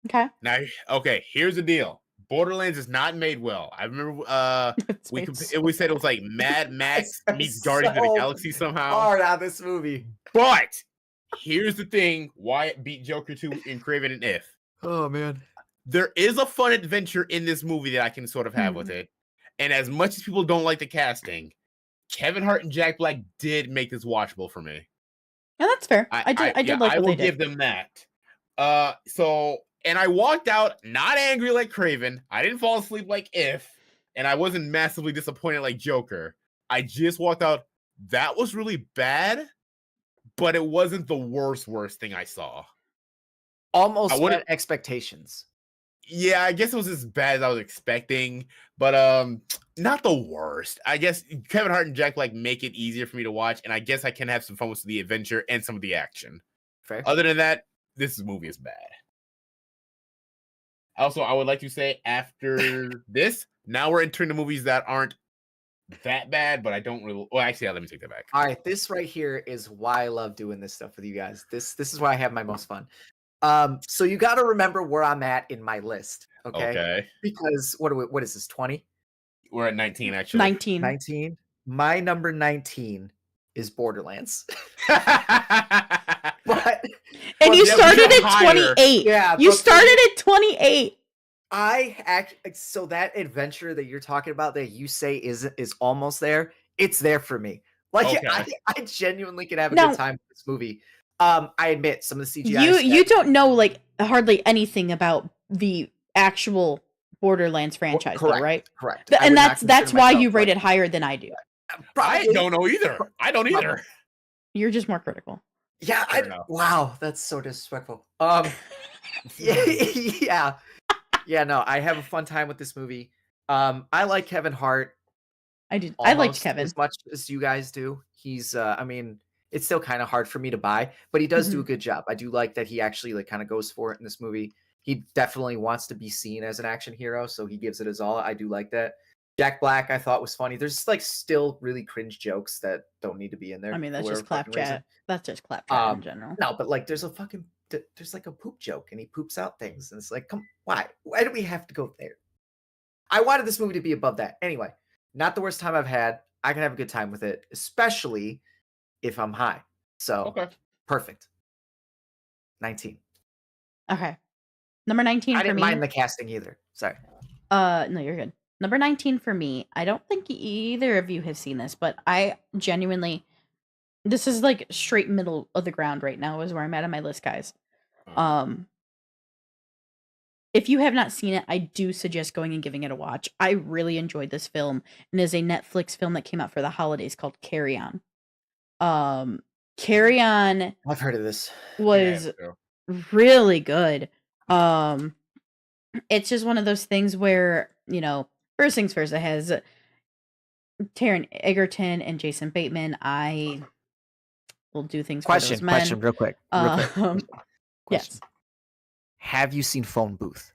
Okay. Now, okay, here's the deal. Borderlands is not made well. I remember we said it was like Mad Max meets Guardians of the Galaxy somehow. Hard on this movie. But here's the thing why it beat Joker 2 in Craven and If. Oh man. There is a fun adventure in this movie that I can sort of have with it. And as much as people don't like the casting, Kevin Hart and Jack Black did make this watchable for me. Yeah, that's fair. I did like what they did. I will give them that. And I walked out not angry like Craven. I didn't fall asleep like If, and I wasn't massively disappointed like Joker. I just walked out. That was really bad, but it wasn't the worst thing I saw. Almost I wouldn't- met expectations. Yeah, I guess it was as bad as I was expecting, but not the worst. I guess Kevin Hart and Jack Black make it easier for me to watch, and I guess I can have some fun with the adventure and some of the action. Fair. Other than that, this movie is bad. Also, I would like to say after this, now we're entering the movies that aren't that bad, but I don't really. Well, actually, let me take that back. All right, this right here is why I love doing this stuff with you guys. This is why I have my most fun. So you got to remember where I'm at in my list, okay? Because what is this, 20? We're at 19 actually. 19. 19. My number 19 is Borderlands. But And you yeah, started we got at higher. 28. yeah, You but started at 28. so that adventure that you're talking about that you say is almost there. It's there for me. Like Okay. I genuinely can have a Now- good time with this movie. I admit some of the CGI. You don't know like hardly anything about the actual Borderlands franchise, though, right? Correct. And I would not that's consider why myself, you rate like, it higher than I do. I probably- don't know either. I don't Probably. either. You're just more critical. Yeah, Fair enough. wow, that's so disrespectful. Yeah. No, I have a fun time with this movie. I like Kevin Hart I did. I liked almost Kevin. as much as you guys do. He's I mean, it's still kind of hard for me to buy, but he does Mm-hmm. do a good job. I do like that he actually like kind of goes for it in this movie. He definitely wants to be seen as an action hero, so he gives it his all. I do like that. Jack Black, I thought was funny. There's like still really cringe jokes that don't need to be in there. I mean, that's for just whatever fucking reason. clapchat. That's just clapchat in Um, general. No, but like there's like a poop joke and he poops out things. And it's like, why do we have to go there? I wanted this movie to be above that. Anyway, not the worst time I've had. I can have a good time with it, especially if I'm high. So Okay. perfect. 19. Okay. Number 19 I for didn't me. mind the casting either. Sorry. No, you're good. Number 19 for me. I don't think either of you have seen this, but I genuinely, this is like straight middle of the ground right now is where I'm at on my list, guys. If you have not seen it, I do suggest going and giving it a watch. I really enjoyed this film, and it is a Netflix film that came out for the holidays called Carry On. Carry On I've heard of this. was Yeah, so- really good. It's just one of those things where, first things first, it has Taron Egerton and Jason Bateman. I will do things for those men. Question, real quick. Yes. Question. Have you seen Phone Booth?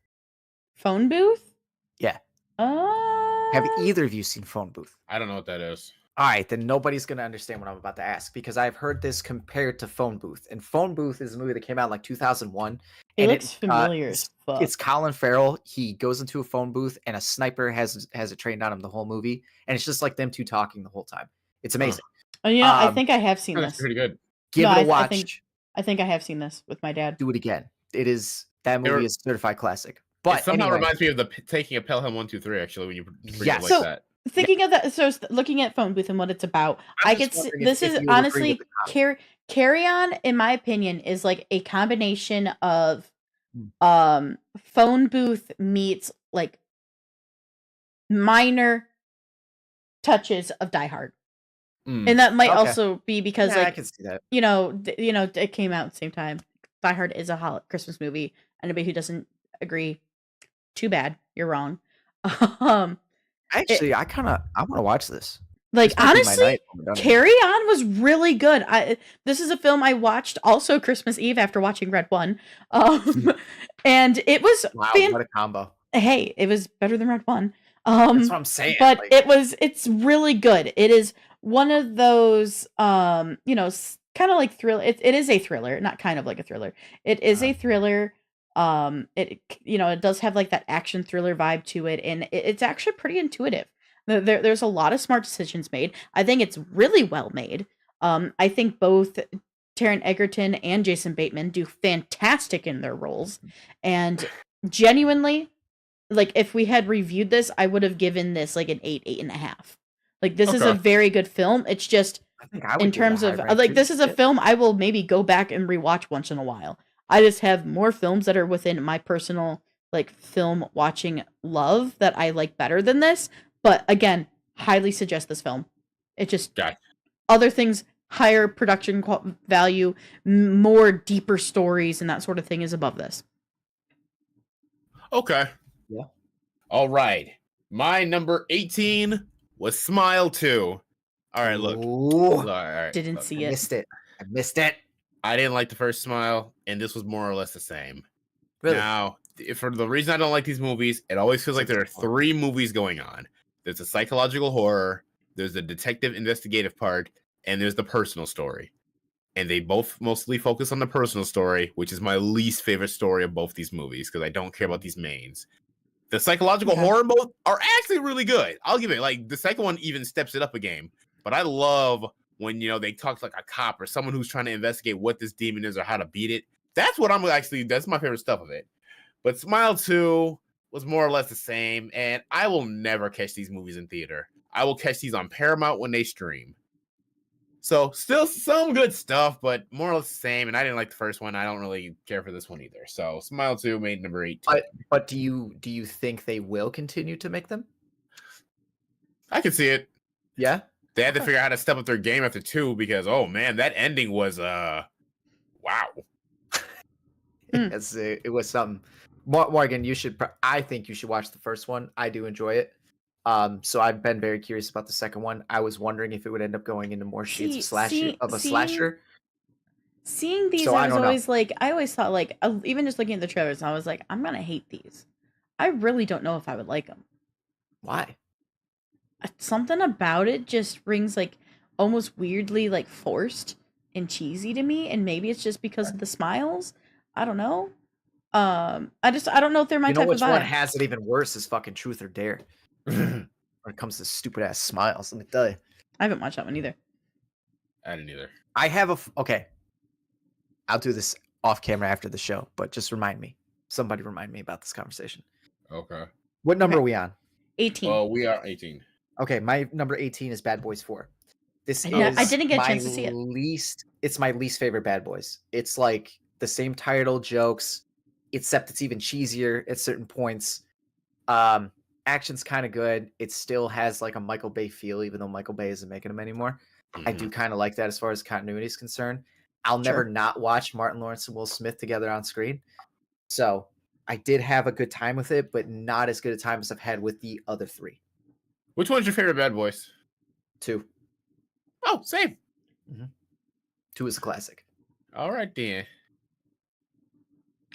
Phone Booth? Yeah. Have Uh, either of you seen Phone Booth? I don't know what that is. All right, then nobody's going to understand what I'm about to ask because I've heard this compared to Phone Booth. And Phone Booth is a movie that came out in like 2001. It and looks familiar as fuck. It's Colin Farrell. He goes into a phone booth and a sniper has it trained on him the whole movie. And it's just like them two talking the whole time. It's amazing. Oh, yeah, I um, think I have seen That's this. pretty good. Give No, it a I watch. think I have seen this with my dad. Do it again. That There- movie is certified classic. But But it somehow anyway, reminds me of the taking a Pelham 1, 2, 3. Actually, when you bring Yes. it like So- that. Thinking of that, so looking at Phone Booth and what it's about, I'm I just could see wondering this if is you agree honestly with the comment. Carry On, in my opinion, is like a combination of Hmm. Phone Booth meets like minor touches of Die Hard. Mm. And that might Okay. also be because yeah, I like can see that. it came out at the same time. Die Hard is a Christmas movie. Anybody who doesn't agree, too bad. You're wrong. Actually, I want to watch this. Like This might be my honestly, night when we're done. Carry On was really good. This is a film I watched also Christmas Eve after watching Red One. And it was Wow, what a combo. hey, it was better than Red One. That's what I'm saying. But like, it's really good. It is one of those kind of like thriller. It is a thriller, not kind of like a thriller. It is a thriller. It does have like that action thriller vibe to it, and it's actually pretty intuitive. There's a lot of smart decisions made. I think it's really well made. I think both Taron Egerton and Jason Bateman do fantastic in their roles, and genuinely, like if we had reviewed this, I would have given this like an 8.5. Like this is a Okay. very good film. It's just I think I would in give it a terms high of rank like too. this is a Shit. film I will maybe go back and rewatch once in a while. I just have more films that are within my personal like film watching love that I like better than this. But again, highly suggest this film. It just Gotcha. other things higher production value, more deeper stories, and that sort of thing is above this. Okay. Yeah. All right. My number 18 was Smile 2. All right, look. Ooh, All right, Didn't look. see I it. missed it. I missed it. I didn't like the first Smile, and this was more or less the same. Really? Now, for the reason I don't like these movies, it always feels like there are Simple. 3 movies going on. There's a psychological horror, there's the detective investigative part, and there's the personal story. And they both mostly focus on the personal story, which is my least favorite story of both these movies because I don't care about these mains. The psychological Okay. horror both are actually really good. I'll give it. Like the second one even steps it up a game. But I love when they talk like a cop or someone who's trying to investigate what this demon is or how to beat it. That's what that's my favorite stuff of it. But Smile 2 was more or less the same, and I will never catch these movies in theater. I will catch these on Paramount when they stream. So still some good stuff, but more or less the same. And I didn't like the first one. I don't really care for this one either. So Smile 2 made number 18. But do you think they will continue to make them? I can see it. Yeah. They had to figure out how to step up their game after 2 because oh man, that ending was wow. It was something. Morgan, I think you should watch the first one. I do enjoy it. So I've been very curious about the second one. I was wondering if it would end up going into more shades of slasher. Seeing these, So I I was don't know. always like, I always thought like, even just looking at the trailers, I was like, I'm gonna hate these. I really don't know if I would like them. Why? Something about it just rings like almost weirdly like forced and cheesy to me, and maybe it's just because of the smiles. I don't know. I don't know if they're my You know type which of one vibe. has it even worse is fucking Truth or Dare. When it comes to stupid ass smiles, let me tell you. I haven't watched that one either. I didn't either. I have okay. I'll do this off camera after the show, but just remind me. Somebody remind me about this conversation. Okay. What number Okay. are we on? 18. Well, we are 18. Okay, my number 18 is Bad Boys 4. This I is didn't get a my chance to see it. It's my least favorite Bad Boys. It's like the same title, jokes, except it's even cheesier at certain points. Action's kind of good. It still has like a Michael Bay feel, even though Michael Bay isn't making them anymore. I do kind of like that as far as continuity is concerned. I'll never not watch Martin Lawrence and Will Smith together on screen. So I did have a good time with it, but not as good a time as I've had with the other 3. Which one's your favorite Bad Boys? 2. Oh, same. 2 is a classic. All right, then.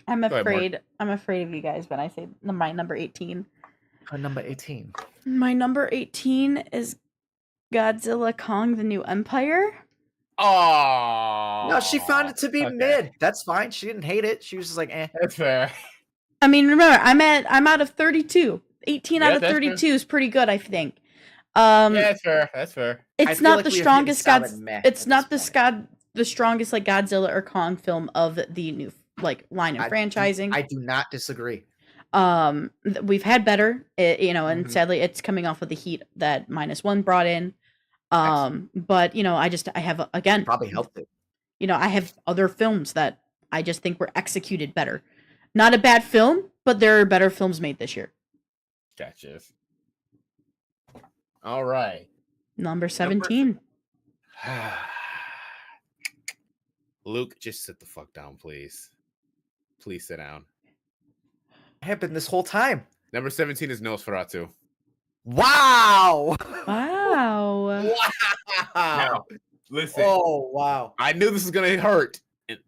I'm Go ahead, Mark. afraid. I'm afraid of you guys when I say my number 18. Number 18. My number 18 is Godzilla Kong: The New Empire. Oh. No, she found it to be okay. mid. That's fine. She didn't hate it. She was just like, eh. That's fair. I mean, remember, I'm out of 32. 18 out Yeah, of that's 32 fair. is pretty good, I think. Yeah, that's fair. That's fair. I It's feel not like the we are strongest hitting solid meh It's at not this the strongest like Godzilla or Kong film of the new like line of franchising. I do not disagree. We've had better, and Mhm. sadly it's coming off of the heat that -1 brought in. But I have again Probably helped it. I have other films that I just think were executed better. Not a bad film, but there are better films made this year. Gotcha. All right. Number 17. Luke, just sit the fuck down, please. Please sit down. Happened this whole time. Number 17 is Nosferatu. Wow. Wow. Now, listen. Oh wow. I knew this was gonna hurt.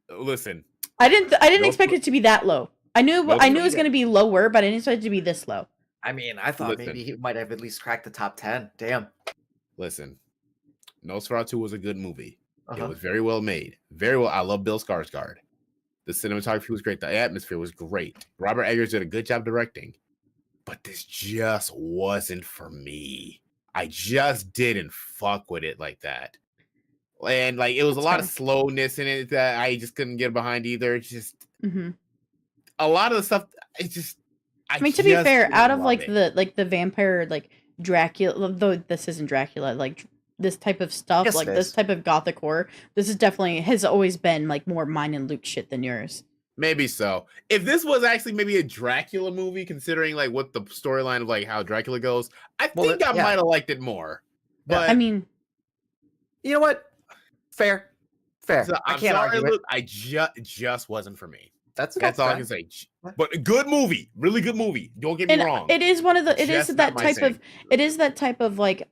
Listen, I didn't Nope. expect it to be that low. I knew Nope. it was going to be lower, but I didn't expect it to be this low. I mean, I thought Listen. maybe he might have at least cracked the top 10. Damn. listen. Nosferatu was a good movie. It Uh-huh. was very well made. Very well. I love Bill Skarsgård. The cinematography was great. The atmosphere was great. Robert Eggers did a good job directing. But this just wasn't for me. I just didn't fuck with it like that. And like it was a lot of slowness in it that I just couldn't get behind either. It's just a lot of the stuff. It's just. I mean, to be just fair, didn't out of love like it. the vampire like Dracula, though this isn't Dracula, like this type of stuff, Yes, like it this is. type of gothic horror, this is definitely has always been like more mine and Luke shit than yours. Maybe so. If this was actually maybe a Dracula movie, considering like what the storyline of like how Dracula goes, I think I yeah. might have liked it more. But I mean, You know what? Fair. So, I I'm can't sorry, argue it. Luke. I just wasn't for me. That's That's all I fair. can say. What? But good movie, really good movie. Don't get me And wrong. it is one of the it is Just not that my type thing. of it is that type of like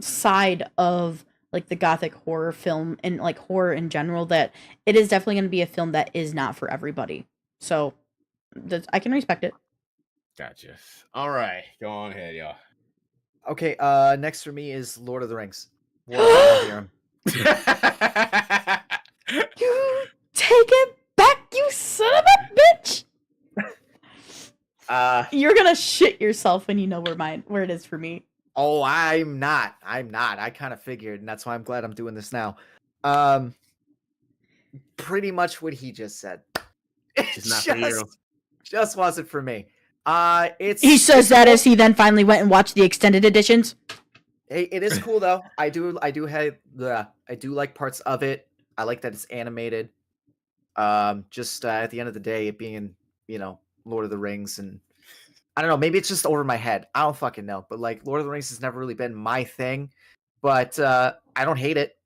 side of like the gothic horror film and like horror in general that it is definitely going to be a film that is not for everybody. So I can respect it. Gotcha. All right, go on ahead, y'all. Okay, next for me is Lord of the Rings. War of the Rohirrim. You take it back, you son of a bitch. You're gonna shit yourself when you know where it is for me. Oh, I'm not. I kind of figured, and that's why I'm glad I'm doing this now. Pretty much what he just said. Just not for you. Just wasn't for me. He says that as he then finally went and watched the extended editions. Hey, it is cool though. I do like parts of it. I like that it's animated. Just at the end of the day, it being, Lord of the Rings, and I don't know, maybe it's just over my head. I don't fucking know. But like Lord of the Rings has never really been my thing. But I don't hate it.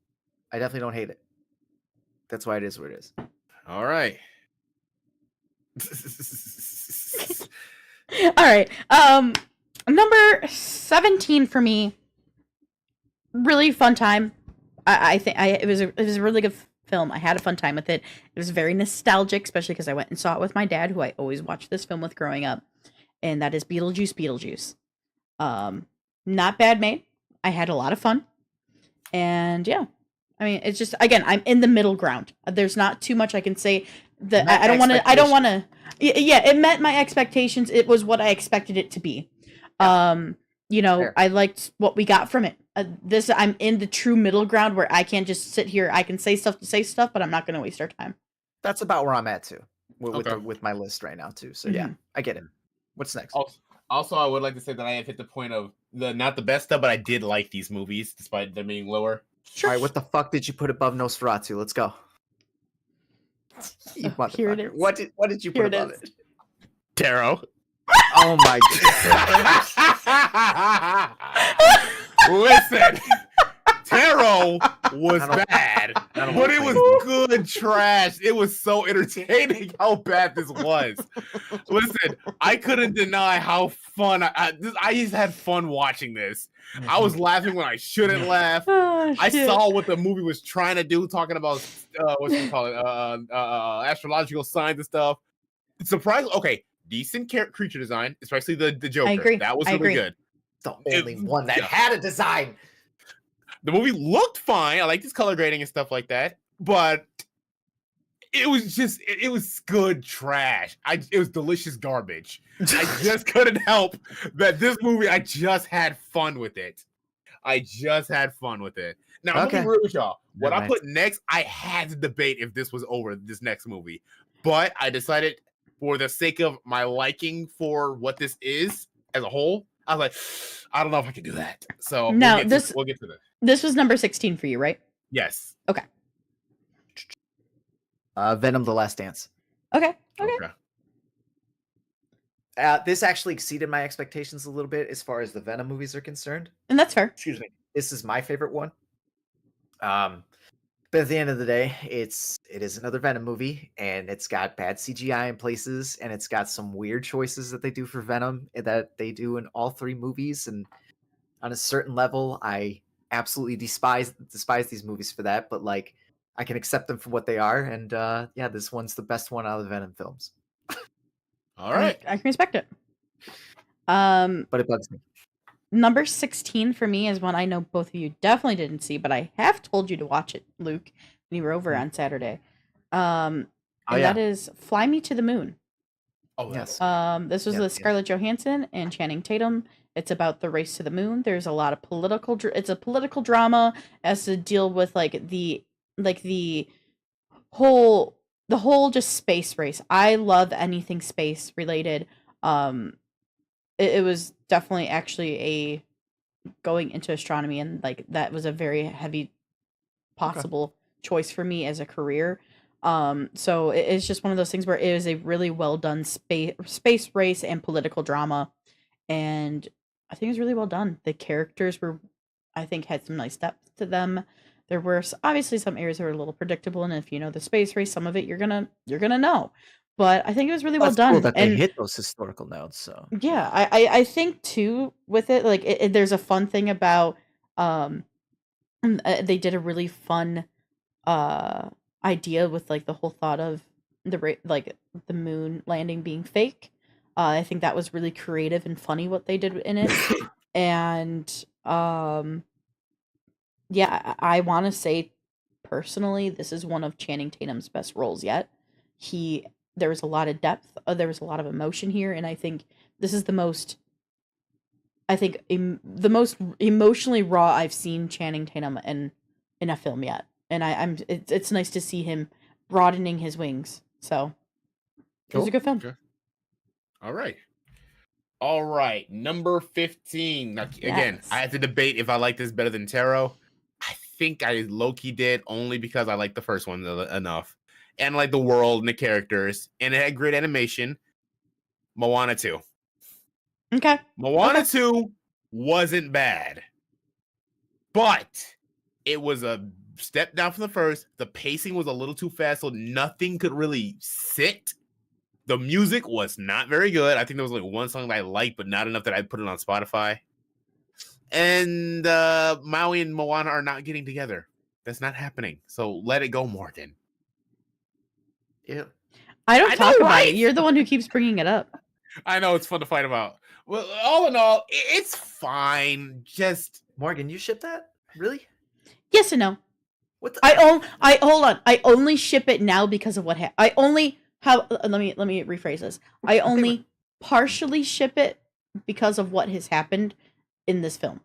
I definitely don't hate it. That's why it is what it is. All right. All right. Number 17 for me. Really fun time. I think it was a really good film. I had a fun time with it. It was very nostalgic, especially because I went and saw it with my dad, who I always watched this film with growing up, and that is Beetlejuice. Not bad made. I had a lot of fun, and yeah, I mean, it's just, again, I'm in the middle ground. There's not too much I can say. That I don't want to. Yeah, it met my expectations. It was what I expected it to be. Fair. I liked what we got from it. I'm in the true middle ground where I can't just sit here. I can say stuff to say stuff, but I'm not going to waste our time. That's about where I'm at too, Okay. with my list right now too. So yeah, I get it. What's next? Also, I would like to say that I have hit the point of not the best stuff, but I did like these movies despite them being lower. Sure. All right, what the fuck did you put above Nosferatu? Let's go. Here it is. What did you put above it? Tarot. Oh my god. Listen, Tarot was bad, but it was good trash. It was so entertaining how bad this was. Listen, I couldn't deny how fun I just had fun watching this. I was laughing when I shouldn't laugh. I saw what the movie was trying to do, talking about astrological signs and stuff. Surprisingly, okay, decent creature design, especially the Joker. I agree. That was really good. The only one that had a design. The movie looked fine. I like this color grading and stuff like that, but it was good trash. It was delicious garbage. I just couldn't help that this movie, I just had fun with it. Now, I'm gonna be real with y'all. What I put next, I had to debate if this was over this next movie, but I decided, for the sake of my liking for what this is as a whole, I was like, I don't know if I can do that. So no, we'll get to this. This was number 16 for you, right? Yes. Okay. Venom: The Last Dance. Okay. This actually exceeded my expectations a little bit as far as the Venom movies are concerned. And that's fair. Excuse me. This is my favorite one. But at the end of the day, it is another Venom movie, and it's got bad CGI in places, and it's got some weird choices that they do for Venom that they do in all three movies. And on a certain level, I absolutely despise these movies for that, but like, I can accept them for what they are. And yeah, this one's the best one out of the Venom films. All right, I can respect it. But it bugs me. Number 16 for me is one I know both of you definitely didn't see, but I have told you to watch it, Luke, when you were over on Saturday. That is Fly Me to the Moon. Oh, yes. This was with Scarlett Johansson and Channing Tatum. It's about the race to the moon. There's a lot of it's a political drama. It has to deal with the whole just space race. I love anything space related. It was definitely actually going into astronomy, and like that was a very heavy possible choice for me as a career. So it's just one of those things where it is a really well done space race and political drama, and I think it was really well done. The characters I think had some nice depth to them. There were obviously some areas that were a little predictable, and if you know the space race, some of it you're gonna know. But I think it was really well That's cool done, that they and hit those historical notes. So yeah, I think too with it, like there's a fun thing about um they did a really fun uh idea with like the whole thought of like the moon landing being fake. I think that was really creative and funny what they did in it. And yeah, I want to say personally, this is one of Channing Tatum's best roles yet. He There was a lot of depth, there was a lot of emotion here, and I think this is the most the most emotionally raw I've seen Channing Tatum in a film yet. And it's nice to see him broadening his wings. So it was a good film. Okay. All right. All right. Number 15. Now, again, Yes. I have to debate if I like this better than Taro. I think I low-key did only because I like the first one enough. And like the world and the characters. And it had great animation. Moana 2. Okay. Moana Okay. 2 wasn't bad. But it was a step down from the first. The pacing was a little too fast, so nothing could really sit. The music was not very good. I think there was like one song that I liked, but not enough that I'd put it on Spotify. And Maui and Moana are not getting together. That's not happening. So let it go, Morgan. yeah, I don't I talk know, about right? it. You're the one who keeps bringing it up. I know it's fun to fight about. Well, all in all, it's fine. Just Morgan, you ship that? Really? Yes and no. What? The- I hold on. I only ship it now because of what I only have. Let me rephrase this. I only partially ship it because of what has happened in this film.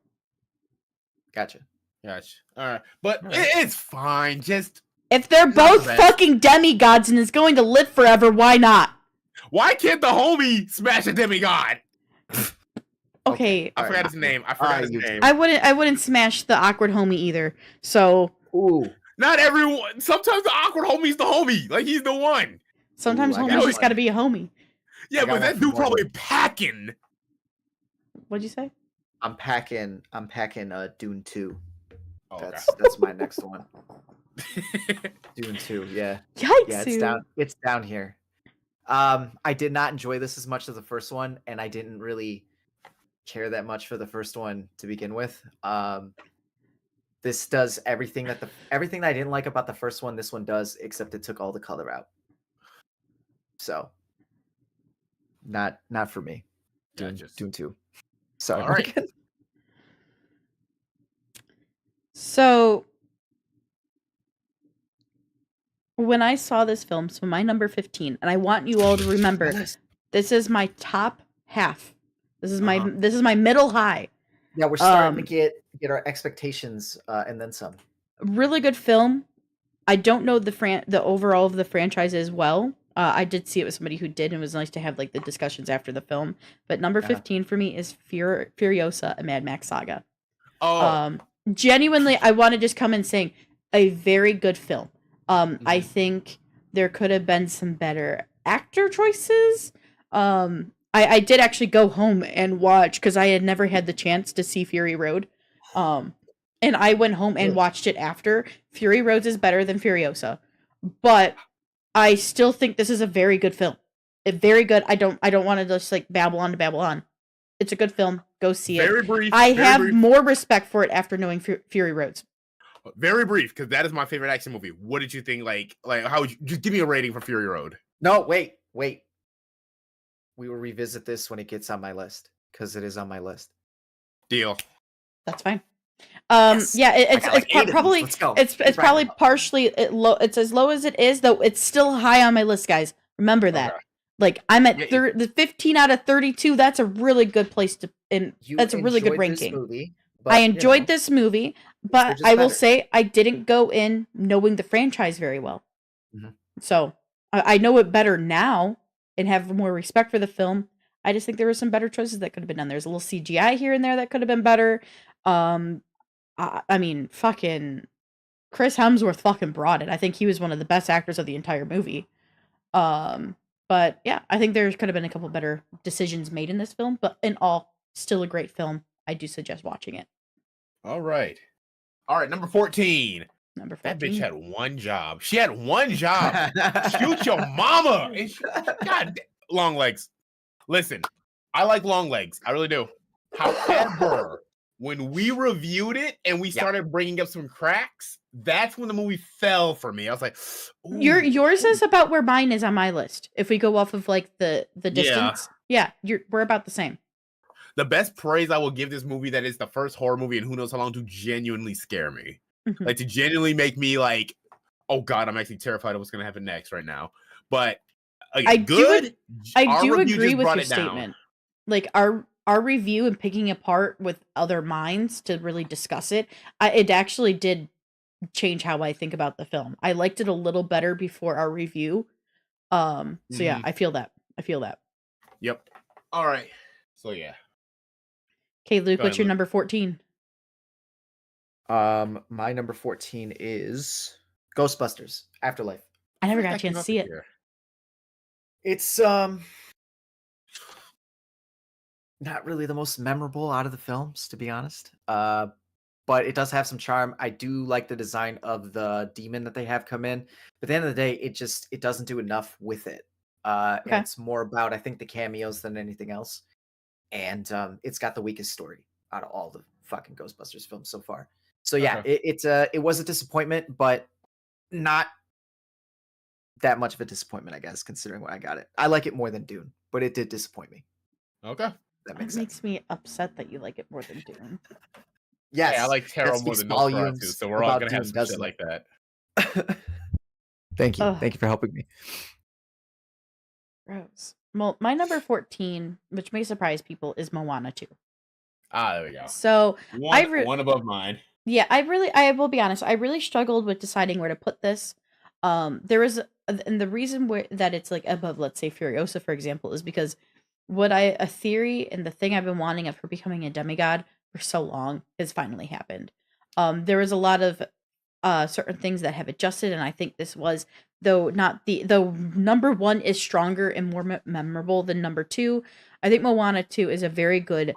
Gotcha. all right, but All right. it's fine. Just If they're Not both the best. fucking demigods and is going to live forever, why not? why can't the homie smash a demigod? Okay, I All forgot right. his name. I forgot his you- name. I wouldn't smash the awkward homie either. So Ooh. Not everyone. Sometimes the awkward homie's the homie. Like he's the one. sometimes Ooh, I homies got just one. got to be a homie. Yeah, I got but one that for dude Morgan. probably packing. What'd you say? I'm packing Dune 2. Oh, That's my next one. Dune 2, yeah. Yikes! Yeah, it's down here. I did not enjoy this as much as the first one, and I didn't really care that much for the first one to begin with. This does everything that I didn't like about the first one, this one does, except it took all the color out. So not for me. Dune 2. Sorry, All right. Morgan. So when I saw this film, so my number 15, and I want you all to remember, this is my top half. This is my middle high. Yeah, we're starting to get our expectations and then some. Really good film. I don't know the overall of the franchise as well. I did see it with somebody who did, and it was nice to have like the discussions after the film. But number 15 for me is Furiosa: A Mad Max Saga. Oh, Genuinely, I want to just come in saying a very good film. I think there could have been some better actor choices. I did actually go home and watch because I had never had the chance to see Fury Road. And I went home and watched it after. Fury Road is better than Furiosa, but I still think this is a very good film. Very good. I don't want to just like babble on. It's a good film. Go see it. very brief. I very have brief, more respect for it after knowing Fury Roads. very brief because that is my favorite action movie. What did you think? Like how would you just give me a rating for Fury Road? No, wait. We will revisit this when it gets on my list because it is on my list. Deal. That's fine. Yes. Yeah, I got like 8 of these. probably Let's go. it's Keep probably racking. partially low. It's as low as it is, though. It's still high on my list, guys. Remember that. Okay. Like I'm at Yeah, the 15 out of 32. That's a really good place to. That's a really good enjoyed this ranking. movie, but, I you enjoyed know, this movie, but just I will better. say I didn't go in knowing the franchise very well. Mhm. So I know it better now and have more respect for the film. I just think there were some better choices that could have been done. There's a little CGI here and there that could have been better. I mean, fucking Chris Hemsworth fucking brought it. I think he was one of the best actors of the entire movie. But yeah, I think there could have been a couple better decisions made in this film, but in all, still a great film. I do suggest watching it. All right. Number 14. Number That 14. bitch had one job. She had one job. Shoot your mama. And God, long legs. Listen, I like long legs. I really do. However, when we reviewed it and we started bringing up some cracks, that's when the movie fell for me. I was like, ooh, yours is about where mine is on my list. If we go off of like the distance, we're about the same. The best praise I will give this movie that is the first horror movie in who knows how long to genuinely scare me. Mhm. Like to genuinely make me like, oh God, I'm actually terrified of what's gonna happen next right now. But I do agree with your it down. statement. Like our review and picking apart with other minds to really discuss it, it actually did change how I think about the film. I liked it a little better before our review. So yeah, I feel that. Yep. All right. So yeah. Okay, Luke, Go what's ahead, your Luke. number 14? My number 14 is Ghostbusters Afterlife. I never First got a came chance to up see it. here. It's not really the most memorable out of the films, to be honest. But it does have some charm. I do like the design of the demon that they have come in. But at the end of the day, it doesn't do enough with it. And Okay. it's more about, I think, the cameos than anything else. And it's got the weakest story out of all the fucking Ghostbusters films so far. So yeah, Okay. it was a disappointment, but not that much of a disappointment, I guess, considering when I got it. I like it more than Dune, but it did disappoint me. Okay. That It makes makes sense. me upset that you like it more than Dune. Yes, Hey, I like tarot more speaks than Nosferatu, volumes so we're all about gonna have Dune, some doesn't shit like that. Thank you. Ugh. Thank you for helping me. Gross. Well, my number 14, which may surprise people, is Moana 2. Ah, there we go. So One above mine. yeah, I will be honest, I really struggled with deciding where to put this. And the reason that it's like above, let's say, Furiosa, for example, is because a theory and the thing I've been wanting of her becoming a demigod for so long has finally happened. There was a lot of certain things that have adjusted, and I think this was, though number 1 is stronger and more memorable than number 2. I think Moana 2 is a very good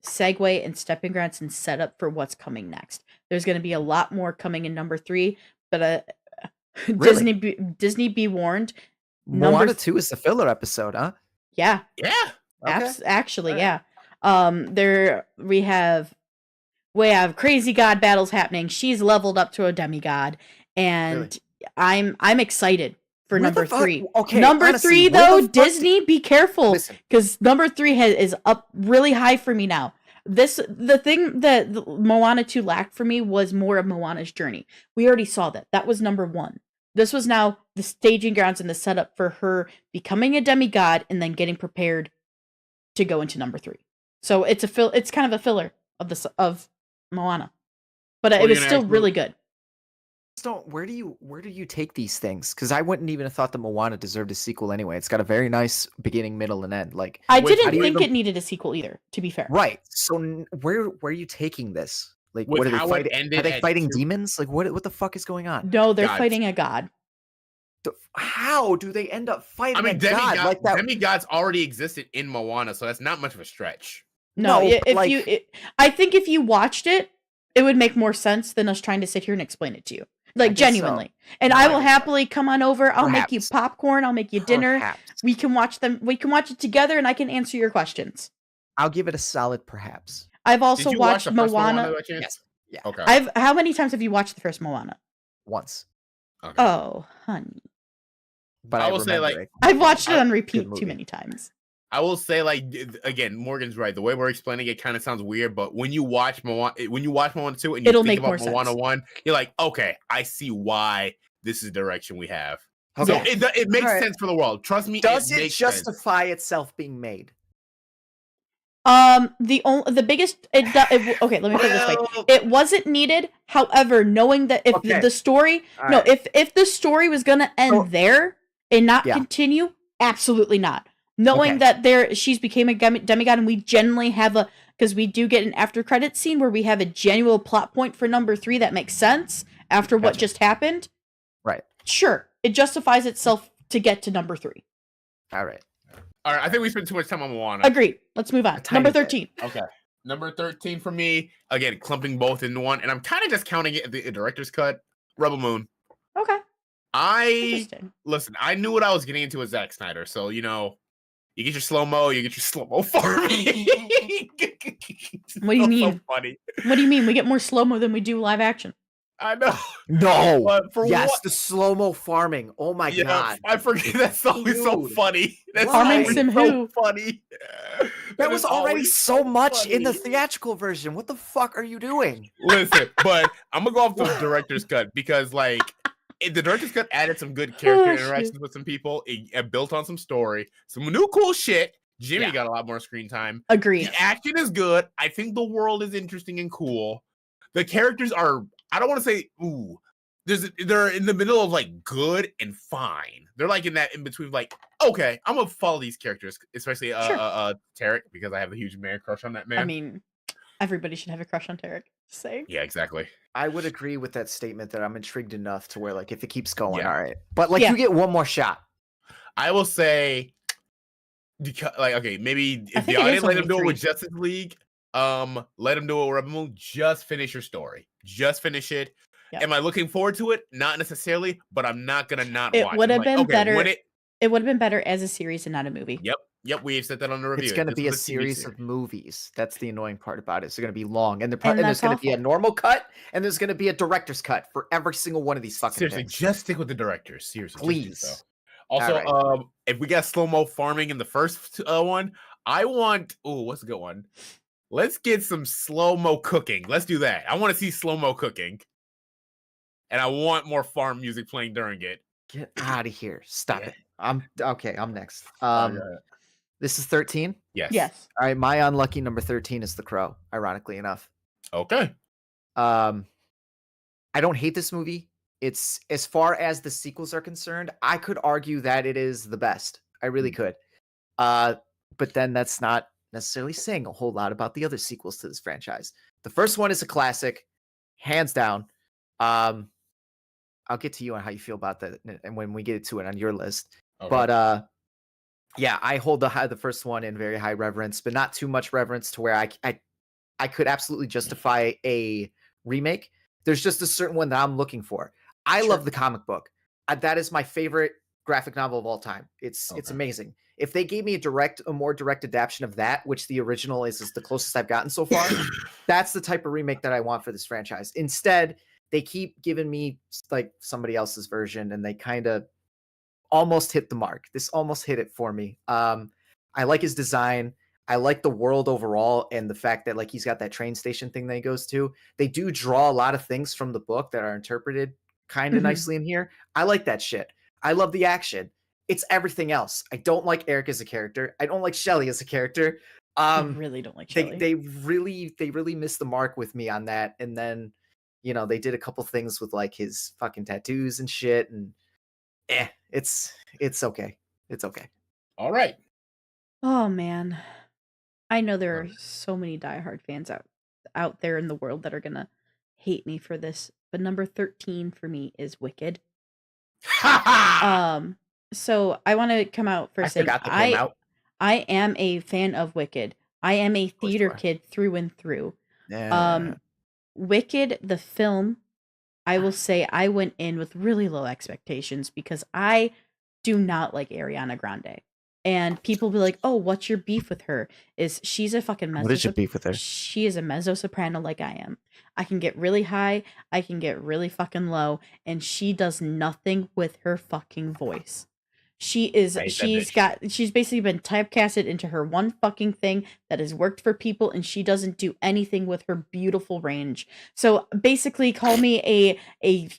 segue and stepping grounds and setup for what's coming next. There's going to be a lot more coming in number 3, but Really? Disney be warned. Moana 2 is the filler episode, huh? Yeah, Yeah. Okay. actually, Alright. yeah. There we have crazy god battles happening. She's leveled up to a demigod, and Really? I'm excited for Where the number fuck- 3. okay, number honestly, 3 where though, the fuck did- Disney, be careful, Listen. because number 3 is up really high for me now. The thing that Moana 2 lacked for me was more of Moana's journey. We already saw that. That was number 1. This was now the staging grounds and the setup for her becoming a demigod and then getting prepared to go into number 3. So it's kind of a filler of Moana, but it was still really good. Where do you take these things? Because I wouldn't even have thought that Moana deserved a sequel anyway. It's got a very nice beginning, middle, and end. Like I How didn't do you think even- it needed a sequel either, to be fair. right. So where are you taking this? Like, With what are they how it fighting? ended Are they at fighting 2? demons? Like, what the fuck is going on? No, they're Gods. fighting a god. How do they end up fighting I mean, a god like that? demigods already existed in Moana, so that's not much of a stretch. No, No, but, I think if you watched it, it would make more sense than us trying to sit here and explain it to you. Like, guess so. genuinely. And No, I I will guess so. happily come on over. I'll make you Perhaps. popcorn. I'll make you dinner. Perhaps. We can watch it together, and I can answer your questions. I'll give it a solid perhaps. I've also Did you watch watched the first Moana. by chance? Yes. Yeah. Okay. How many times have you watched the first Moana? Once. Okay. Oh, honey. But I I will say, remember like, it. I've watched it on Good repeat movie. too many times. I will say, like, again, Morgan's right. The way we're explaining it kind of sounds weird, but when you watch Moana 2 and you It'll think make about more Moana sense. 1, you're like, okay, I see why this is the direction we have. Okay. So it makes Alright. sense for the world. Trust me. Does it makes sense. justify itself being made? The biggest okay, let me put it this way. Well- It wasn't needed. However, knowing that if Okay. the story Alright. if the story was gonna end So- there and not Yeah. continue, absolutely not. Knowing Okay. that she's became a demigod, and we generally have because we do get an after credit scene where we have a genuine plot point for number 3 that makes sense after what Gotcha. just happened. Right. Sure, it justifies itself to get to number 3. All right. All right, I think we spent too much time on Moana. Agreed. Let's move on. tiny Number bit. 13. Okay. Number 13 for me, again, clumping both into one, and I'm kind of just counting it the director's cut. Rebel Moon. Okay. I Interesting. listen. I knew what I was getting into with Zack Snyder, so you get your slow mo, you get your slow mo farming. What do you mean? So funny. What do you mean? We get more slow-mo than we do live action. I know. No. But for Yes, what? the slow-mo farming. Oh my Yeah, god. I forget. That's always so Dude. funny. That's Farming always Sim so who? funny. That was is already always so much in the funny. theatrical version. What the fuck are you doing? Listen, but I'm gonna go off the director's cut because, like, the director's cut added some good character Oh, shit. interactions with some people. It built on some story, some new cool shit. Jimmy Yeah. got a lot more screen time. Agreed. The action is good. I think the world is interesting and cool. The characters are, I don't want to say, ooh. They're in the middle of like good and fine. They're like in between, like, okay, I'm gonna follow these characters, especially Sure. Tarek, because I have a huge man crush on that man. I mean, everybody should have a crush on Tarek. Just saying. Yeah, exactly. I would agree with that statement that I'm intrigued enough to where, like, if it keeps going, Yeah. all right. But like, Yeah. you get one more shot. I will say, like, okay, maybe I if think the it is audience let only him do it with 3. Justice League, let him do it with Rebel Moon. Just finish your story. Just finish it. Yep. Am I looking forward to it? Not necessarily, but I'm not gonna not It watch. would I'm have like, been okay, better. when It would have been better as a series and not a movie. Yep, we have said that on the review. It's going to This be a was TV series of movies. That's the annoying part about it. It's going to be long, and, And there's that's going to be a awful. normal cut, and there's going to be a director's cut for every single one of these fucking Seriously, things. just stick with the directors. Seriously, Please. Just do so. Also, Alright. if we got slow mo farming in the first one, I want. Oh, what's a good one? Let's get some slow mo cooking. Let's do that. I want to see slow mo cooking, and I want more farm music playing during it. Get out of here! Stop Yeah. it. I'm next. Okay. This is 13. Yes. Yes. All right, my unlucky number 13 is The Crow. Ironically enough, Okay. I don't hate this movie. It's, as far as the sequels are concerned, I could argue that it is the best. I really could. But then that's not necessarily saying a whole lot about the other sequels to this franchise. The first one is a classic, hands down. I'll get to you on how you feel about that, and when we get to it on your list. Okay. But yeah, I hold the first one in very high reverence, but not too much reverence to where I could absolutely justify a remake. There's just a certain one that I'm looking for. I Sure. love the comic book. That is my favorite graphic novel of all time. It's Okay. amazing. If they gave me a more direct adaptation of that, which the original is the closest I've gotten so far, that's the type of remake that I want for this franchise. Instead, they keep giving me like somebody else's version, and they kind of almost hit the mark. This almost hit it for me. I like his design. I like the world overall, and the fact that like he's got that train station thing that he goes to. They do draw a lot of things from the book that are interpreted kind of Mhm. nicely in here. I like that shit. I love the action. It's everything else. I don't like Eric as a character. I don't like Shelly as a character. I really don't like Shelly. They really missed the mark with me on that. And then, they did a couple things with like his fucking tattoos and shit, and it's okay. It's okay. All right. Oh man, I know there are so many diehard fans out there in the world that are gonna hate me for this, but number 13 for me is Wicked. So I want to come out for I saying forgot that came out. I am a fan of Wicked. I am a course you theater are. kid through and through. Yeah. Wicked, the film, I will say I went in with really low expectations because I do not like Ariana Grande. And people be like, "Oh, what's your beef with her?" Is she's a fucking mezzo? What is your beef with her? She is a mezzo soprano like I am. I can get really high, I can get really fucking low, and she does nothing with her fucking voice. She's basically been typecasted into her one fucking thing that has worked for people, and she doesn't do anything with her beautiful range. So basically call me a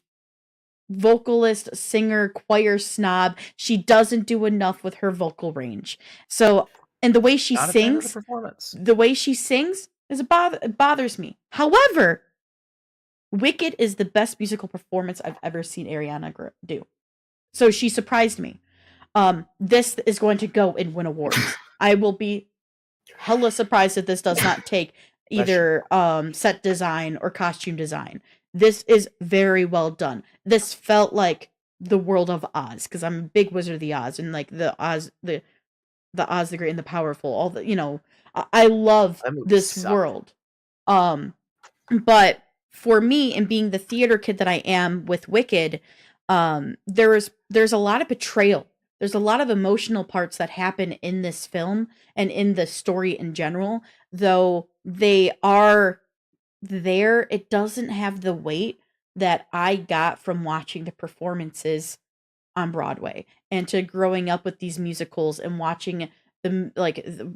vocalist, singer, choir snob. She doesn't do enough with her vocal range. So, and the way she Not a fan of the sings, performance. it bothers me. However, Wicked is the best musical performance I've ever seen Ariana do. So she surprised me. This is going to go and win awards. I will be hella surprised if this does not take either set design or costume design. This is very well done. This felt like the world of Oz, because I'm a big Wizard of the Oz, and like the Oz, the Oz the Great and the Powerful. All the I love That movie this sucked. world. But for me, and being the theater kid that I am with Wicked, there's a lot of betrayal. There's a lot of emotional parts that happen in this film and in the story in general, though they are there, it doesn't have the weight that I got from watching the performances on Broadway and to growing up with these musicals and watching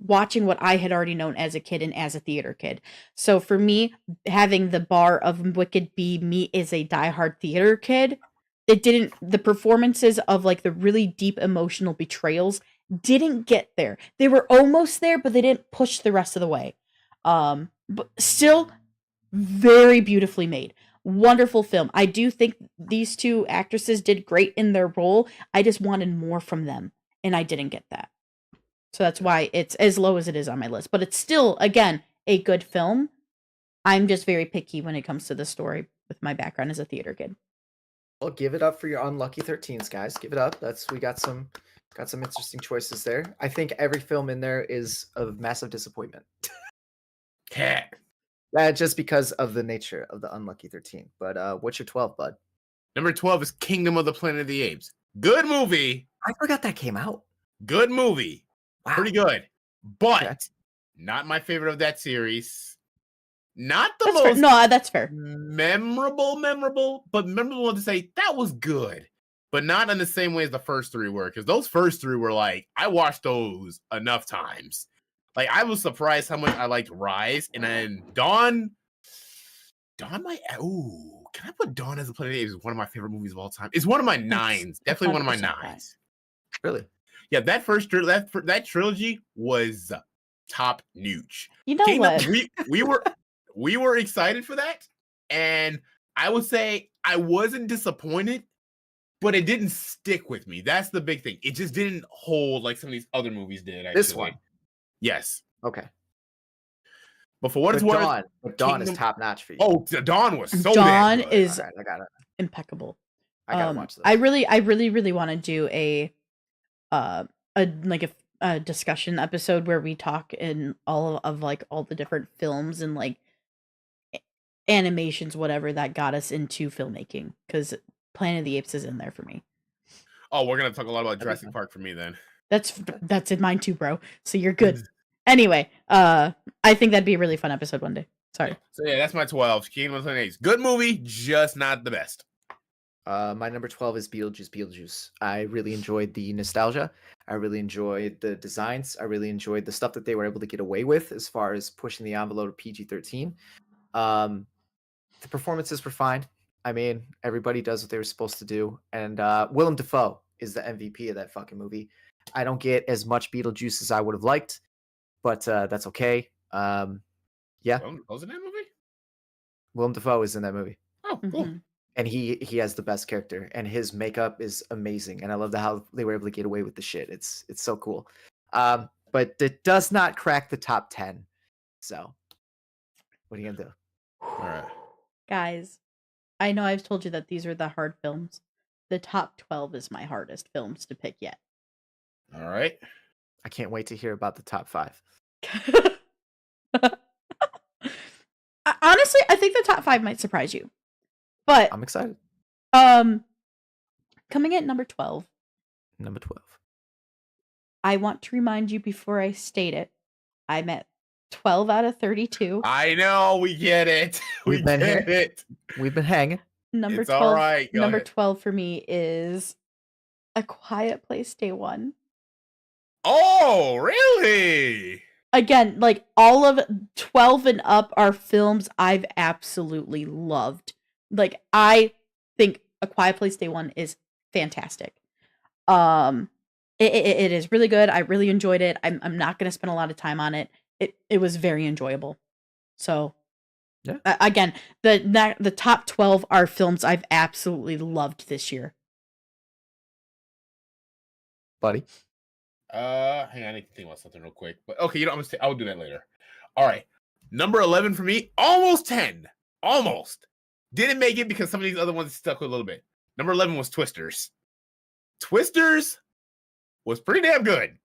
watching what I had already known as a kid and as a theater kid. So for me, having the bar of Wicked be me as a diehard theater kid, it didn't the performances of like the really deep emotional betrayals didn't get there. They were almost there, but they didn't push the rest of the way. But still very beautifully made. Wonderful film. I do think these two actresses did great in their role. I just wanted more from them, and I didn't get that. So that's why it's as low as it is on my list. But it's still, again, a good film. I'm just very picky when it comes to the story with my background as a theater kid. Well, give it up for your unlucky 13s, guys. Give it up. We got some interesting choices there. I think every film in there is a massive disappointment. Cat. Just because of the nature of the unlucky 13. But what's your 12, bud? Number 12 is Kingdom of the Planet of the Apes. Good movie. I forgot that came out. Good movie. Wow. Pretty good. But Okay. not my favorite of that series. Not the That's fair. most No, that's fair. memorable, but memorable to say that was good. But not in the same way as the first three were. Because those first three were like, I watched those enough times. Like, I was surprised how much I liked Rise. And then Dawn might... Ooh, can I put Dawn as a Planet of the Apes as one of my favorite movies of all time? It's one of my nines. Definitely one of my 100% nines. Really? Yeah, that trilogy was top notch. You know what? We were excited for that, and I would say I wasn't disappointed, but it didn't stick with me. That's the big thing. It just didn't hold like some of these other movies did. Actually. This one. Yes. Okay. But for what it's worth, Dawn is top notch for you. Oh, Dawn was so Dawn damn good. is All right, I got it. impeccable. I gotta watch this. I really want to do a discussion episode where we talk in all of like all the different films and like animations, whatever that got us into filmmaking, because Planet of the Apes is in there for me. Oh, we're gonna talk a lot about Jurassic Park for me then. That's in mine too, bro. So you're good. Anyway, I think that'd be a really fun episode one day. Sorry. So yeah, that's my 12. Kingdom of the Planet of the Apes. Good movie, just not the best. My number 12 is Beetlejuice. I really enjoyed the nostalgia. I really enjoyed the designs. I really enjoyed the stuff that they were able to get away with as far as pushing the envelope of PG-13. The performances were fine. I mean, everybody does what they were supposed to do. And Willem Dafoe is the MVP of that fucking movie. I don't get as much Beetlejuice as I would have liked, but that's okay. Yeah. Was in that movie? Willem Dafoe is in that movie. Oh, cool. Mhm. And he has the best character, and his makeup is amazing, and I love how they were able to get away with the shit. It's so cool. But it does not crack the top 10. So what are you gonna do? All right. Guys, I know I've told you that these are the hard films. The top 12 is my hardest films to pick yet. All right. I can't wait to hear about the top 5. Honestly, I think the top 5 might surprise you. But I'm excited. coming in at number 12. Number 12. I want to remind you before I state it, I'm at 12 out of 32. I know, we get it. We've been here. We've been hanging. Number It's 12. all right. Go Number ahead. 12 for me is A Quiet Place Day 1. Oh, really? Again, like all of 12 and up are films I've absolutely loved. Like I think A Quiet Place Day 1 is fantastic. It is really good. I really enjoyed it. I'm not going to spend a lot of time on it. It was very enjoyable. So yeah. Again, the top 12 are films I've absolutely loved this year. Buddy. Hang on, I need to think about something real quick. But okay, I will do that later. All right. Number 11 for me, almost 10. Almost. Didn't make it because some of these other ones stuck with a little bit. Number 11 was Twisters. Twisters was pretty damn good.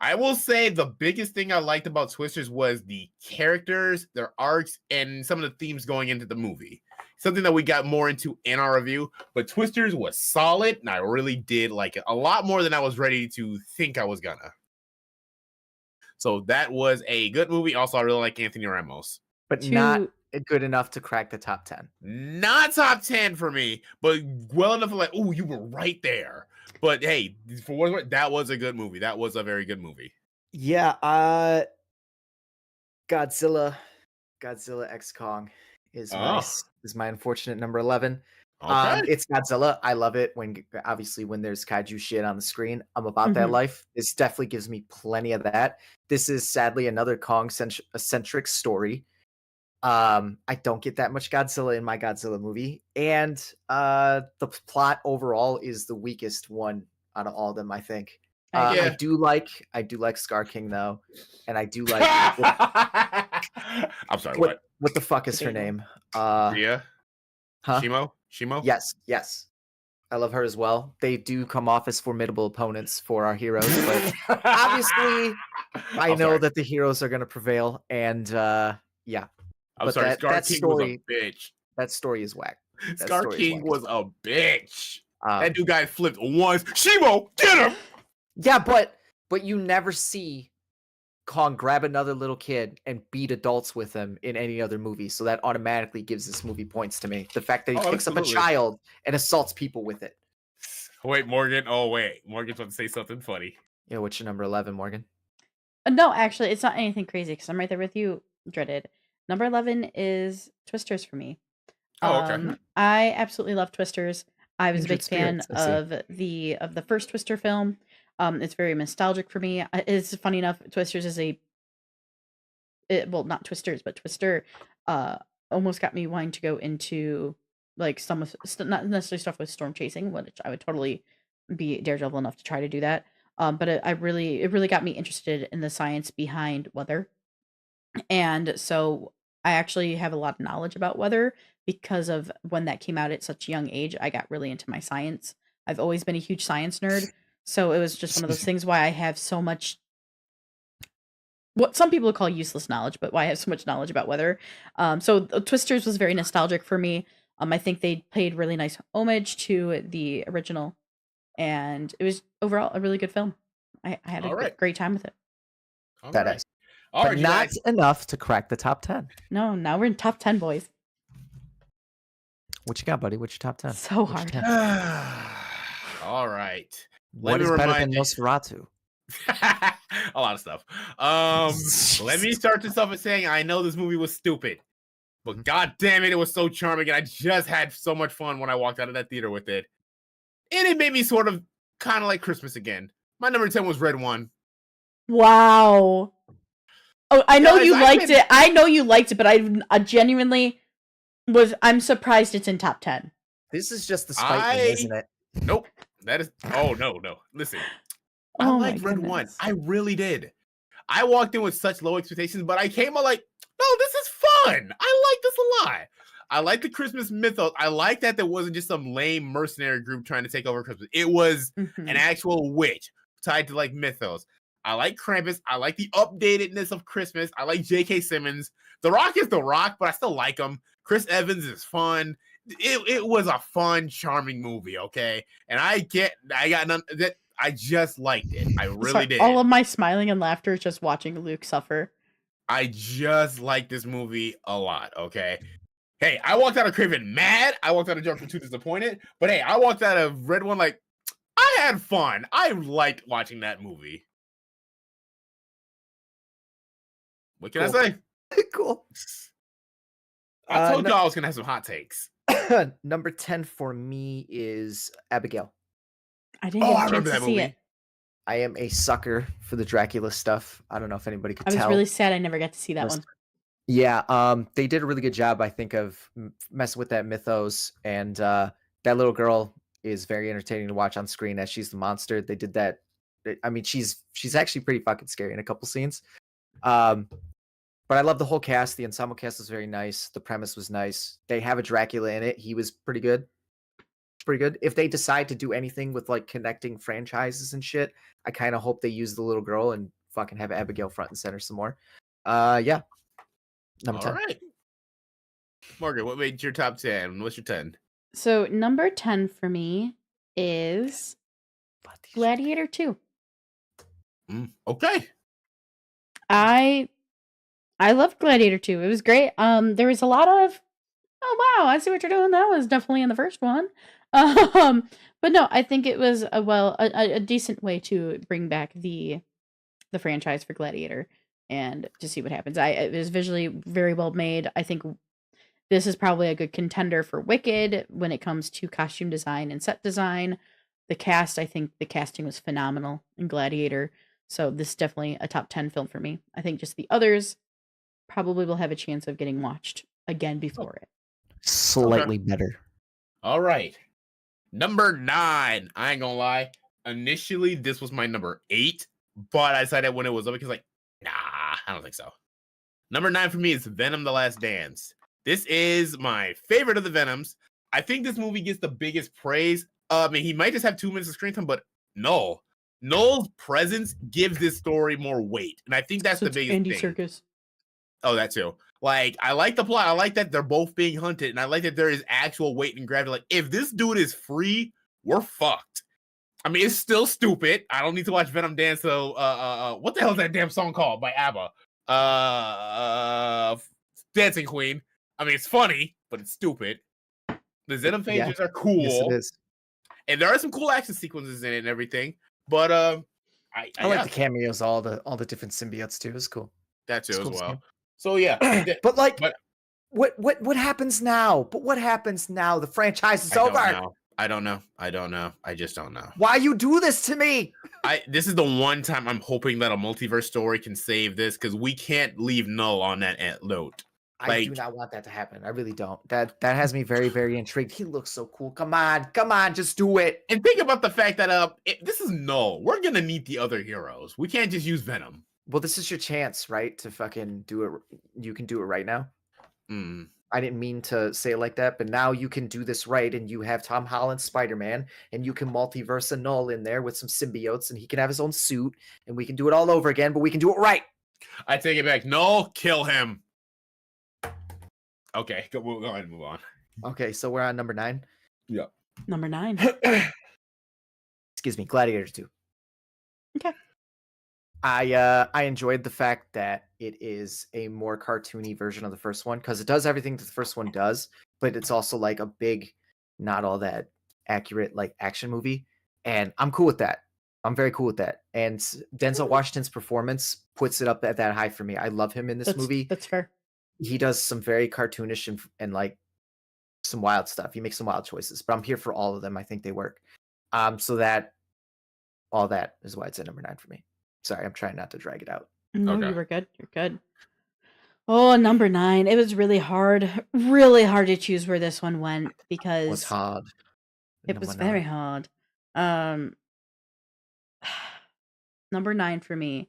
I will say the biggest thing I liked about Twisters was the characters, their arcs, and some of the themes going into the movie. Something that we got more into in our review, but Twisters was solid, and I really did like it a lot more than I was ready to think I was gonna. So that was a good movie. Also, I really like Anthony Ramos. But To- not good enough to crack the top 10. Not top 10 for me, but well enough to like, oh, you were right there. But hey, for what that was a good movie. That was a very good movie. Yeah, Godzilla X Kong is my unfortunate number 11. Okay. It's Godzilla. I love it when there's kaiju shit on the screen. I'm about that life. This definitely gives me plenty of that. This is sadly another Kong centric story. I don't get that much Godzilla in my Godzilla movie, and the plot overall is the weakest one out of all of them, I think. I do like Scar King though, and I do like. I'm sorry. What the fuck is her name? Rhea? Huh? Shimo? Yes. I love her as well. They do come off as formidable opponents for our heroes, but obviously, I know that the heroes are going to prevail, and yeah. I'm sorry. Scar King was a bitch. That story is whack. Scar King was a bitch. That dude guy flipped once. Shimo, get him! Yeah, but you never see Kong grab another little kid and beat adults with him in any other movie, so that automatically gives this movie points to me. The fact that he picks up a child and assaults people with it. Wait, Morgan. Oh, wait. Morgan's about to say something funny. Yeah, what's your number 11, Morgan? No, actually, it's not anything crazy because I'm right there with you, Dreaded. Number 11 is Twisters for me. Oh, okay. I absolutely love Twisters. I was a big fan of the first Twister film. It's very nostalgic for me. It's funny enough, Twisters is not Twisters, but Twister almost got me wanting to go into like not necessarily stuff with storm chasing, which I would totally be daredevil enough to try to do that. But it really got me interested in the science behind weather. And so I actually have a lot of knowledge about weather because of when that came out at such a young age. I got really into my science. I've always been a huge science nerd. So it was just one of those things why I have so much, what some people call useless knowledge, but why I have so much knowledge about weather. So Twisters was very nostalgic for me. I think they paid really nice homage to the original, and it was overall a really good film. I had a great time with it. That is. But not enough to crack the top 10. No, now we're in top 10, boys. What you got, buddy? What's your top 10? So hard. All right. What is better than Nosferatu? A lot of stuff. Let me start this off with saying I know this movie was stupid, but god damn it, it was so charming, and I just had so much fun when I walked out of that theater with it. And it made me sort of kind of like Christmas again. My number 10 was Red One. Wow. Oh, I know you liked it. I know you liked it, but I genuinely I'm surprised it's in top 10. This is just the spite thing, isn't it? Nope. That is no. Listen. I liked Red One. I really did. I walked in with such low expectations, but I came out like, no, this is fun. I like this a lot. I like the Christmas mythos. I like that there wasn't just some lame mercenary group trying to take over Christmas. It was an actual witch tied to like mythos. I like Krampus. I like the updatedness of Christmas. I like J.K. Simmons. The Rock is The Rock, but I still like him. Chris Evans is fun. It was a fun, charming movie, okay? And I got none that. I just liked it. I really did. All of my smiling and laughter is just watching Luke suffer. I just like this movie a lot, okay? Hey, I walked out of Craven mad. I walked out of Joker 2 disappointed. But hey, I walked out of Red One like, I had fun. I liked watching that movie. What can I say? Cool. I told y'all I was going to have some hot takes. Number 10 for me is Abigail. I didn't get a chance to see it. I am a sucker for the Dracula stuff. I don't know if anybody could tell. I was really sad I never got to see that one. Yeah, they did a really good job, I think, of messing with that mythos. And that little girl is very entertaining to watch on screen as she's the monster. They did that. I mean, she's actually pretty fucking scary in a couple scenes. But I love the whole cast. The ensemble cast was very nice. The premise was nice. They have a Dracula in it. He was pretty good. pretty good. If they decide to do anything with like connecting franchises and shit, I kind of hope they use the little girl and fucking have Abigail front and center some more. Yeah. Number All 10. right. Margaret, what made your top 10? What's your 10? So number 10 for me is Gladiator 2. Okay. I loved Gladiator 2. It was great. There was a lot of, oh wow, I see what you're doing. That was definitely in the first one. But no, I think it was a decent way to bring back the franchise for Gladiator and to see what happens. It was visually very well made. I think this is probably a good contender for Wicked when it comes to costume design and set design. The cast, I think the casting was phenomenal in Gladiator. So this is definitely a top 10 film for me. I think just the others probably will have a chance of getting watched again before it. Slightly better. All right. Number 9. I ain't gonna lie. Initially, this was my number 8, but I decided when it was up because nah, I don't think so. Number 9 for me is Venom: The Last Dance. This is my favorite of the Venoms. I think this movie gets the biggest praise. I mean, he might just have 2 minutes of screen time, but Noel's presence gives this story more weight, and I think that's the biggest Andy thing. Serkis. Oh, that too. Like, I like the plot. I like that they're both being hunted, and I like that there is actual weight and gravity. Like, if this dude is free, we're fucked. I mean, it's still stupid. I don't need to watch Venom dance. So, what the hell is that damn song called by ABBA? Dancing Queen. I mean, it's funny, but it's stupid. The Venom phases are cool. Yes, it is. And there are some cool action sequences in it and everything. But I like the cameos, all the different symbiotes too. It's cool. That too It's as cool to see well. 'em. So yeah. But like, what happens now? But what happens now? The franchise is over. I don't know. I just don't know. Why you do this to me? This is the one time I'm hoping that a multiverse story can save this, because we can't leave Null on that note. I do not want that to happen. I really don't. That has me very, very intrigued. He looks so cool. Come on, just do it. And think about the fact that this is Null. We're gonna need the other heroes. We can't just use Venom. Well, this is your chance, right? To fucking do it. You can do it right now. I didn't mean to say it like that, but now you can do this right, and you have Tom Holland's Spider-Man, and you can multiverse a Null in there with some symbiotes, and he can have his own suit, and we can do it all over again, but we can do it right. I take it back. Null, kill him. Okay, we'll go ahead and move on. Okay, so we're on number 9. Yeah. Number 9. Excuse me, Gladiator 2. Okay. I enjoyed the fact that it is a more cartoony version of the first one, because it does everything that the first one does, but it's also like a big, not all that accurate like action movie, and I'm cool with that. I'm very cool with that. And Denzel Washington's performance puts it up at that high for me. I love him in this movie. That's fair. He does some very cartoonish and like some wild stuff. He makes some wild choices, but I'm here for all of them. I think they work. So that all that is why it's at number 9 for me. Sorry, I'm trying not to drag it out. No, you were good. You're good. Oh, number 9. It was really hard to choose where this one went, because It was hard. It was very hard. Number 9 for me,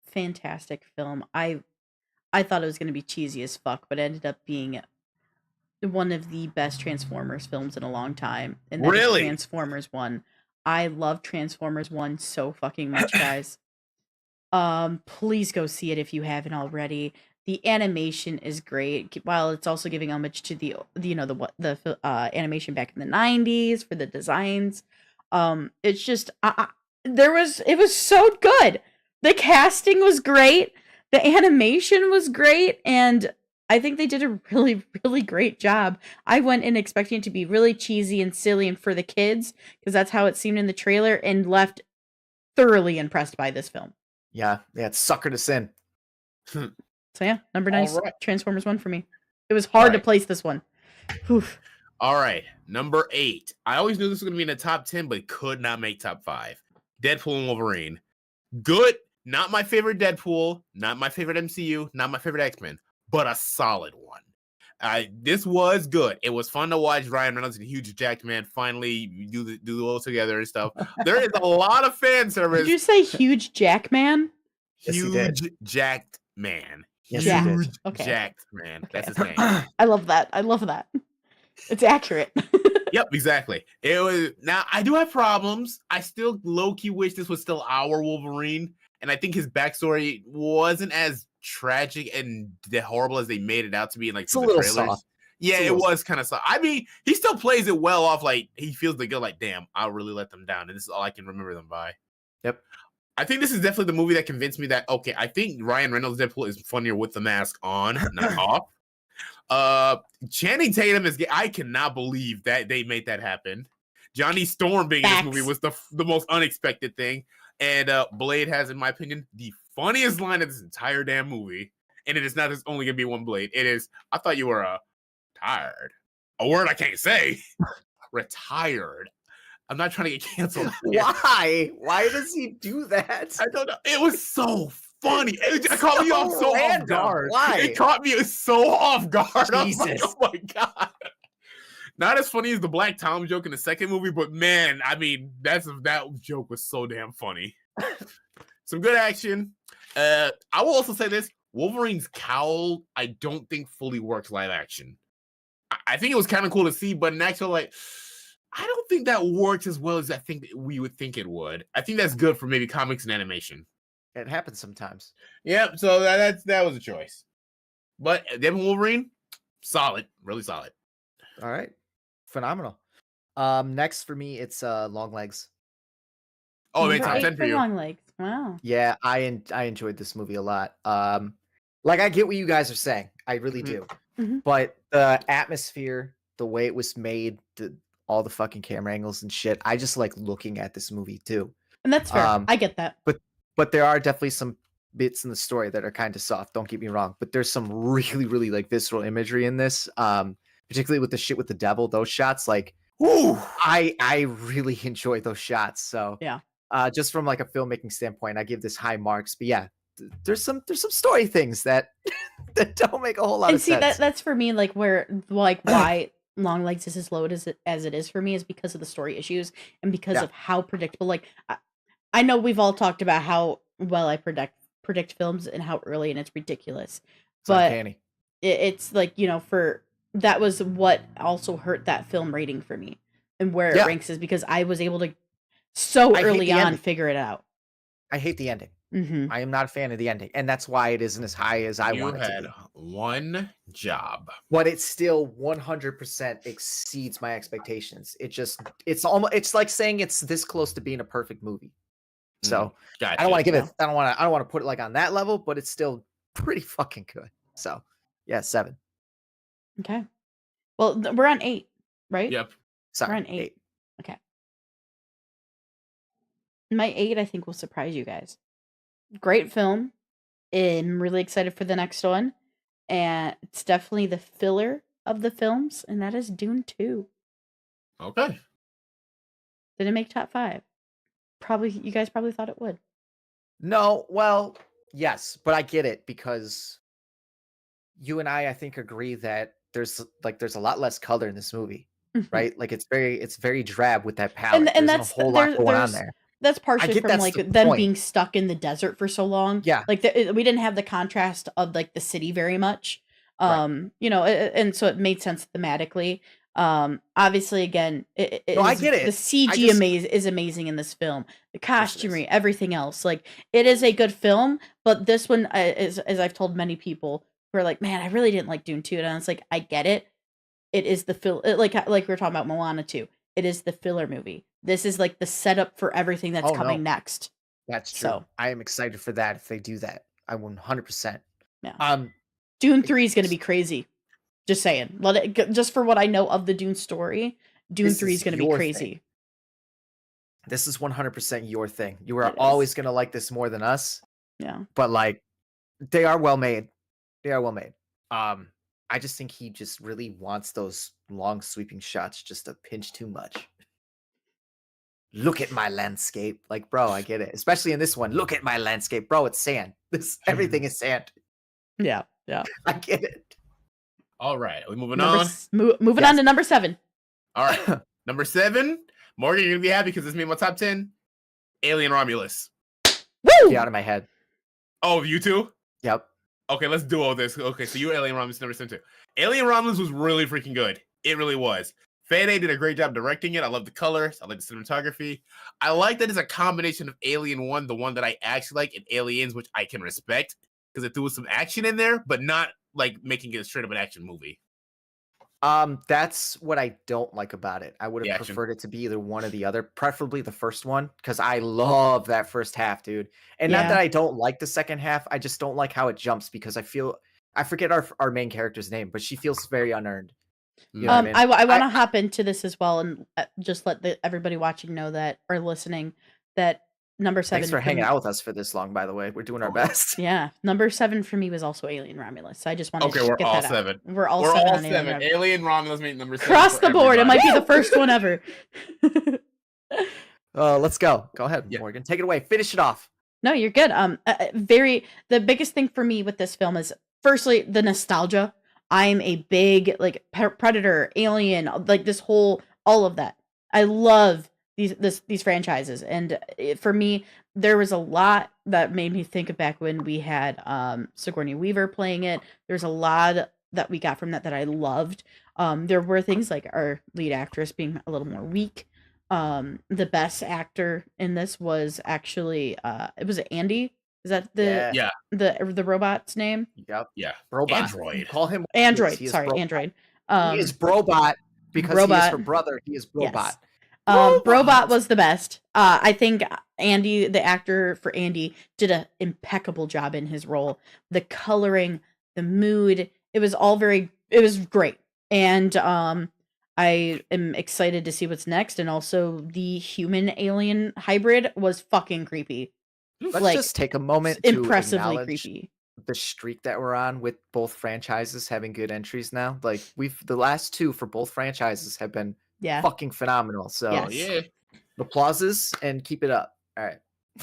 fantastic film. I thought it was going to be cheesy as fuck, but it ended up being one of the best Transformers films in a long time. And that is Transformers 1. I love Transformers 1 so fucking much, guys. Please go see it if you haven't already. The animation is great, while it's also giving homage to the animation back in the 90s for the designs. It's just it was so good. The casting was great. The animation was great, and I think they did a really, really great job. I went in expecting it to be really cheesy and silly and for the kids, because that's how it seemed in the trailer, and left thoroughly impressed by this film. Yeah, it's suckered us in. So yeah, number 9 is Transformers 1 for me. It was hard to place this one. Oof. All right, number 8. I always knew this was going to be in the top 10, but could not make top 5. Deadpool and Wolverine. Good. Not my favorite Deadpool, not my favorite MCU, not my favorite X-Men, but a solid one. This was good. It was fun to watch Ryan Reynolds and Huge Jacked Man finally do the little together and stuff. There is a lot of fan service. Did you say Huge Jackman? Huge Jacked Man. Yes, Huge Jacked Man. Okay. That's his name. I love that. It's accurate. Yep, exactly. It was. Now I do have problems. I still low key wish this was still our Wolverine, and I think his backstory wasn't as tragic and horrible as they made it out to be in like It's a the little trailers. soft. Yeah, It's a it little was kind of soft. I mean, he still plays it well off. Like he feels the guilt. Like, damn, I really let them down, and this is all I can remember them by. Yep. I think this is definitely the movie that convinced me that okay, I think Ryan Reynolds' Deadpool is funnier with the mask on, not off. Channing Tatum is. I cannot believe that they made that happen. Johnny Storm being in this movie was the most unexpected thing, and Blade has, in my opinion, the funniest line of this entire damn movie. And it is not just only gonna be one Blade. It is. I thought you were tired. A word I can't say. Retired. I'm not trying to get canceled. Why? Why does he do that? I don't know. It was so funny. It caught me off so off guard. Why? It caught me so off guard. Jesus. I was like, oh my god. Not as funny as the Black Tom joke in the second movie, but man, I mean, that joke was so damn funny. Some good action. I will also say this: Wolverine's cowl, I don't think fully works live action. I think it was kind of cool to see, but in actual, like, I don't think that works as well as I think we would think it would. I think that's good for maybe comics and animation. It happens sometimes. Yep. So that was a choice. But Devin Wolverine, solid, really solid. All right, phenomenal. Next for me, it's Long Legs. Oh, it's top 10 for you. Long Legs. Wow. Yeah, I enjoyed this movie a lot. Like I get what you guys are saying, I really do. Mhm. But the atmosphere, the way it was made, all the fucking camera angles and shit, I just like looking at this movie too. And that's fair. I get that. But there are definitely some bits in the story that are kind of soft. Don't get me wrong, but there's some really, really like visceral imagery in this. Particularly with the shit with the devil, those shots, like, ooh, I really enjoy those shots. So yeah, just from like a filmmaking standpoint, I give this high marks. But yeah, there's some story things that that don't make a whole lot of sense. That's for me, like why Long Legs is as low as it is for me is because of the story issues and because of how predictable. Like I know we've all talked about how well I predict films and how early, and it's ridiculous. But uncanny. It's like, that was what also hurt that film rating for me and where it ranks, is because I was able to early on figure it out. I hate the ending. Mm-hmm. I am not a fan of the ending, and that's why it isn't as high as I wanted to be. You had one job, but it still 100% exceeds my expectations. It's like saying it's this close to being a perfect movie. So gotcha. I don't want to give it. I don't want to put it like on that level, but it's still pretty fucking good. So yeah, 7. Okay. Well, we're on 8, right? Yep. Sorry, we're on 8. Okay. My 8, I think, will surprise you guys. Great film. I'm really excited for the next one. And it's definitely the filler of the films, and that is Dune 2. Okay. Did it make top 5? You guys probably thought it would. No, well, yes, but I get it because you and I think agree that there's a lot less color in this movie, right? Like it's very drab with that palette. And that's a whole lot going on there. That's partially from like them being stuck in the desert for so long. Yeah, like we didn't have the contrast of like the city very much. And so it made sense thematically. Obviously, again, I get it. The CG is amazing in this film. The costumery, everything else, like it is a good film. But this one is, as I've told many people who are like, man, I really didn't like Dune 2, and it's like, I get it. It is the like we were talking about Moana 2. It is the filler movie. This is like the setup for everything that's coming next. That's true. So, I am excited for that if they do that. I 100%. Yeah. Dune 3 is going to be crazy. Just saying. Just for what I know of the Dune story, Dune 3 is going to be crazy. This is 100% your thing. You are always going to like this more than us. Yeah. But like, they are well made. They are well made. I just think he just really wants those long sweeping shots just a pinch too much. Look at my landscape. Like, bro, I get it. Especially in this one. Look at my landscape. Bro, it's sand. Everything is sand. Yeah. Yeah. I get it. All right. Are we moving on? Moving on to number 7. All right. Number 7. Morgan, you're going to be happy because this made my top 10. Alien Romulus. Woo! Get out of my head. Oh, you too? Yep. Okay, let's do all this. Okay, so you're Alien Romulus number 7 too. Alien Romulus was really freaking good. It really was. Fede did a great job directing it. I love the colors. I like the cinematography. I like that it's a combination of Alien 1, the one that I actually like, and Aliens, which I can respect because it threw some action in there, but not like making it straight up an action movie. That's what I don't like about it. I would The have action. preferred it to be either one or the other, preferably the first one, because I love that first half, dude. And not Yeah. that I don't like the second half, I just don't like how it jumps because I forget our main character's name, but she feels very unearned. You know what I mean? I want to hop into this as well and just let everybody watching know that or listening that number 7. Thanks for hanging out with us for this long, by the way. We're doing our best. Yeah, number 7 for me was also Alien Romulus. So I just wanted Okay, to we're get all that out. 7. We're all We're 7 all on Alien 7. Romulus. Alien Romulus made number 7. Across the board. It might be the first one ever. Let's go. Go ahead, Yeah. Morgan. Take it away. Finish it off. No, you're good. The biggest thing for me with this film is firstly the nostalgia. I'm a big like Predator, Alien, like this whole all of that. I love these franchises, and for me, there was a lot that made me think back when we had Sigourney Weaver playing it. There's a lot that we got from that I loved. There were things like our lead actress being a little more weak. The best actor in this was actually it was Andy. Is that the Yeah. the robot's name? Yep. Yeah. Robot. Android. Call him what he is. Android. He is Sorry, Brobot. Android. He is Brobot because he is Robot. her brother. He is Brobot. Yes. Robot. Brobot was the best. I think Andy, the actor for Andy, did an impeccable job in his role. The coloring, the mood, it was great. And I am excited to see what's next. And also the human alien hybrid was fucking creepy. Let's Like, just take a moment to Impressively acknowledge creepy. the streak that we're on with both franchises having good entries now. Like the last 2 for both franchises have been Yeah. fucking phenomenal. So Oh, Yes. yeah. applauses and keep it up. All right.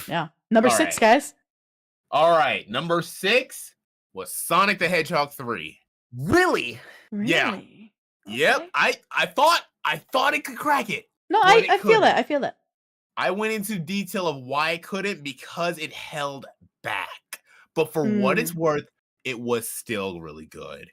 Yeah. Number All 6, right. guys. All right. Number 6 was Sonic the Hedgehog 3. Really? Yeah. Really? Yep. Okay. I thought it could crack it. No, But it I feel that. couldn't. I feel that. I went into detail of why I couldn't because it held back. But for what it's worth, it was still really good.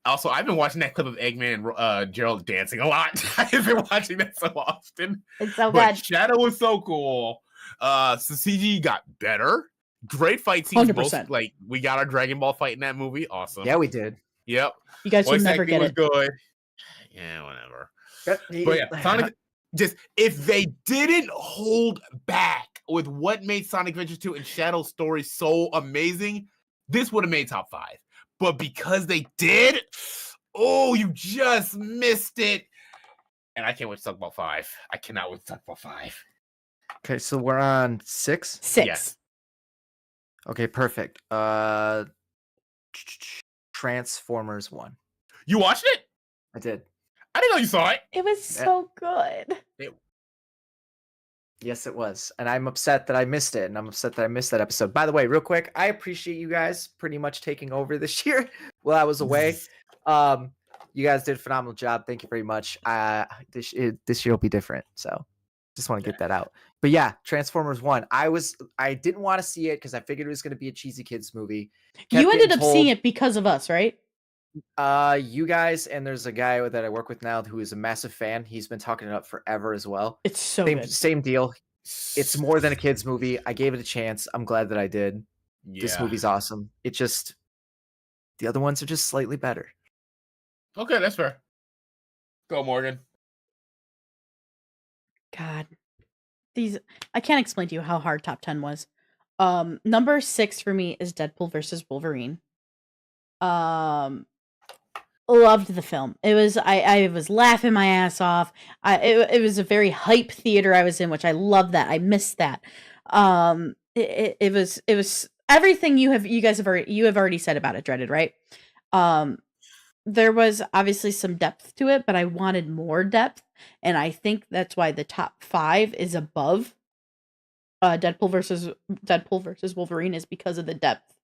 Also, I've been watching that clip of Eggman and Gerald dancing a lot. I've been watching that so often. It's so But good. Shadow was so cool. So CG got better. Great fight scenes. 100%. Like we got our Dragon Ball fight in that movie. Awesome. Yeah, we did. Yep. You guys will Voice never acting get was it. good. Yeah, whatever. But yeah, Sonic. Sonic. Just if they didn't hold back with what made Sonic Adventure 2 and Shadow's story so amazing, this would have made top 5. But because they did, oh, you just missed it. And I can't wait to talk about 5. I cannot wait to talk about 5. Okay, so we're on 6. 6. Yes. Okay, perfect. Transformers 1. You watched it? I did. I didn't know you saw it. It was so good. Yes, it was. And I'm upset that I missed it. And I'm upset that I missed that episode. By the way, real quick, I appreciate you guys pretty much taking over this year while I was away. You guys did a phenomenal job. Thank you very much. This year will be different. So just want to get that out. But yeah, Transformers 1. I didn't want to see it because I figured it was going to be a cheesy kids movie. You ended up seeing it because of us, right? You guys, and there's a guy that I work with now who is a massive fan. He's been talking it up forever as well. It's so Same, good. same deal. It's more than a kids movie. I gave it a chance. I'm glad that I did. This movie's awesome. It just the other ones are just slightly better. Okay, that's fair. Go, Morgan. God. I can't explain to you how hard top 10 was. Number 6 for me is Deadpool versus Wolverine. Loved the film. It was I was laughing my ass off. It was a very hype theater I was in, which I love that. I missed that. It was everything you guys have already said about it, Dreaded, right? There was obviously some depth to it, but I wanted more depth, and I think that's why the top 5 is above Deadpool versus Wolverine is because of the depth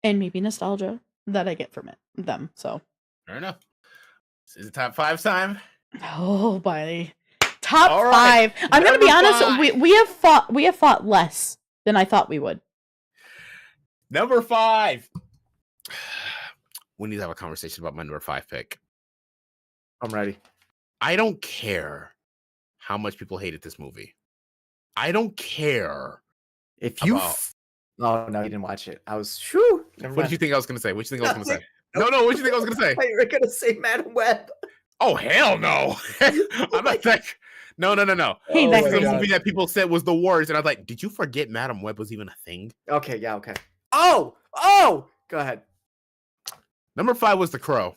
and maybe nostalgia that I get from them. So fair enough. This is the top 5 time. oh, buddy, top All 5. right. I'm gonna be Number honest. 5. We have fought less than I thought we would. Number 5. We need to have a conversation about my number 5 pick. I'm ready. I don't care how much people hated this movie. I don't care. If you, About- oh no, you didn't watch it. I was, whew, never What did mind. you think I was gonna say? What did you think I was gonna say? Nothing. No, what did you think I was gonna say? You were gonna say Madam Web. Oh hell no! I'm not like no. Hey, Oh that This is a crazy. movie that people said was the worst, and I was like, did you forget Madam Web was even a thing? Okay, yeah, okay. Oh, go ahead. Number 5 was The Crow.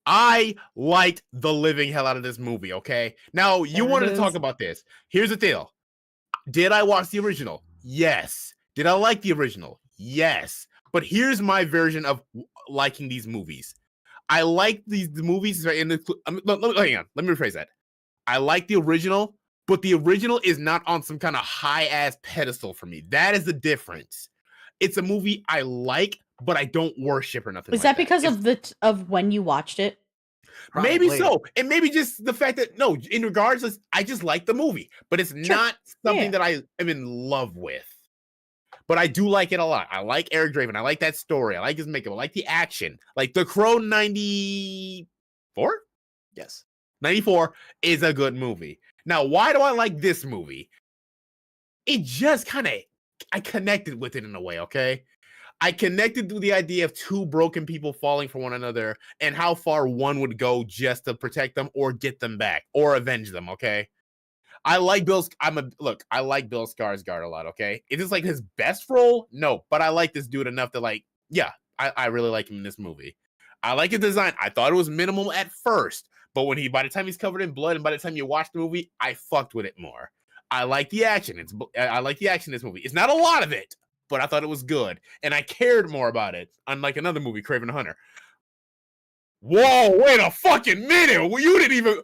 I liked the living hell out of this movie. Okay, now you There it wanted to talk is. about this. Here's the deal. Did I watch the original? Yes. Did I like the original? Yes. But here's my version of liking these movies. I like the movies that are in the. Hang on. Let me rephrase that. I like the original, but the original is not on some kind of high ass pedestal for me. That is the difference. It's a movie I like, but I don't worship or nothing. Is like that because It's- of when you watched it? Maybe Probably. so, and maybe just the fact that no, in regards, I just like the movie, but it's not something Yeah. that I am in love with. But I do like it a lot. I like Eric Draven. I like that story. I like his makeup. I like the action. Like The Crow 94? Yes. 94 is a good movie. Now, why do I like this movie? It just kind of, I connected with it in a way, okay? I connected with the idea of two broken people falling for one another and how far one would go just to protect them or get them back or avenge them, okay? I like Bill. I like Bill Skarsgård a lot. Okay, is this like his best role? No, but I like this dude enough to I really like him in this movie. I like his design. I thought it was minimal at first, but by the time he's covered in blood and by the time you watch the movie, I fucked with it more. I like the action. I like the action in this movie. It's not a lot of it, but I thought it was good, and I cared more about it. Unlike another movie, Kraven the Hunter. Whoa! Wait a fucking minute! Well, you didn't even.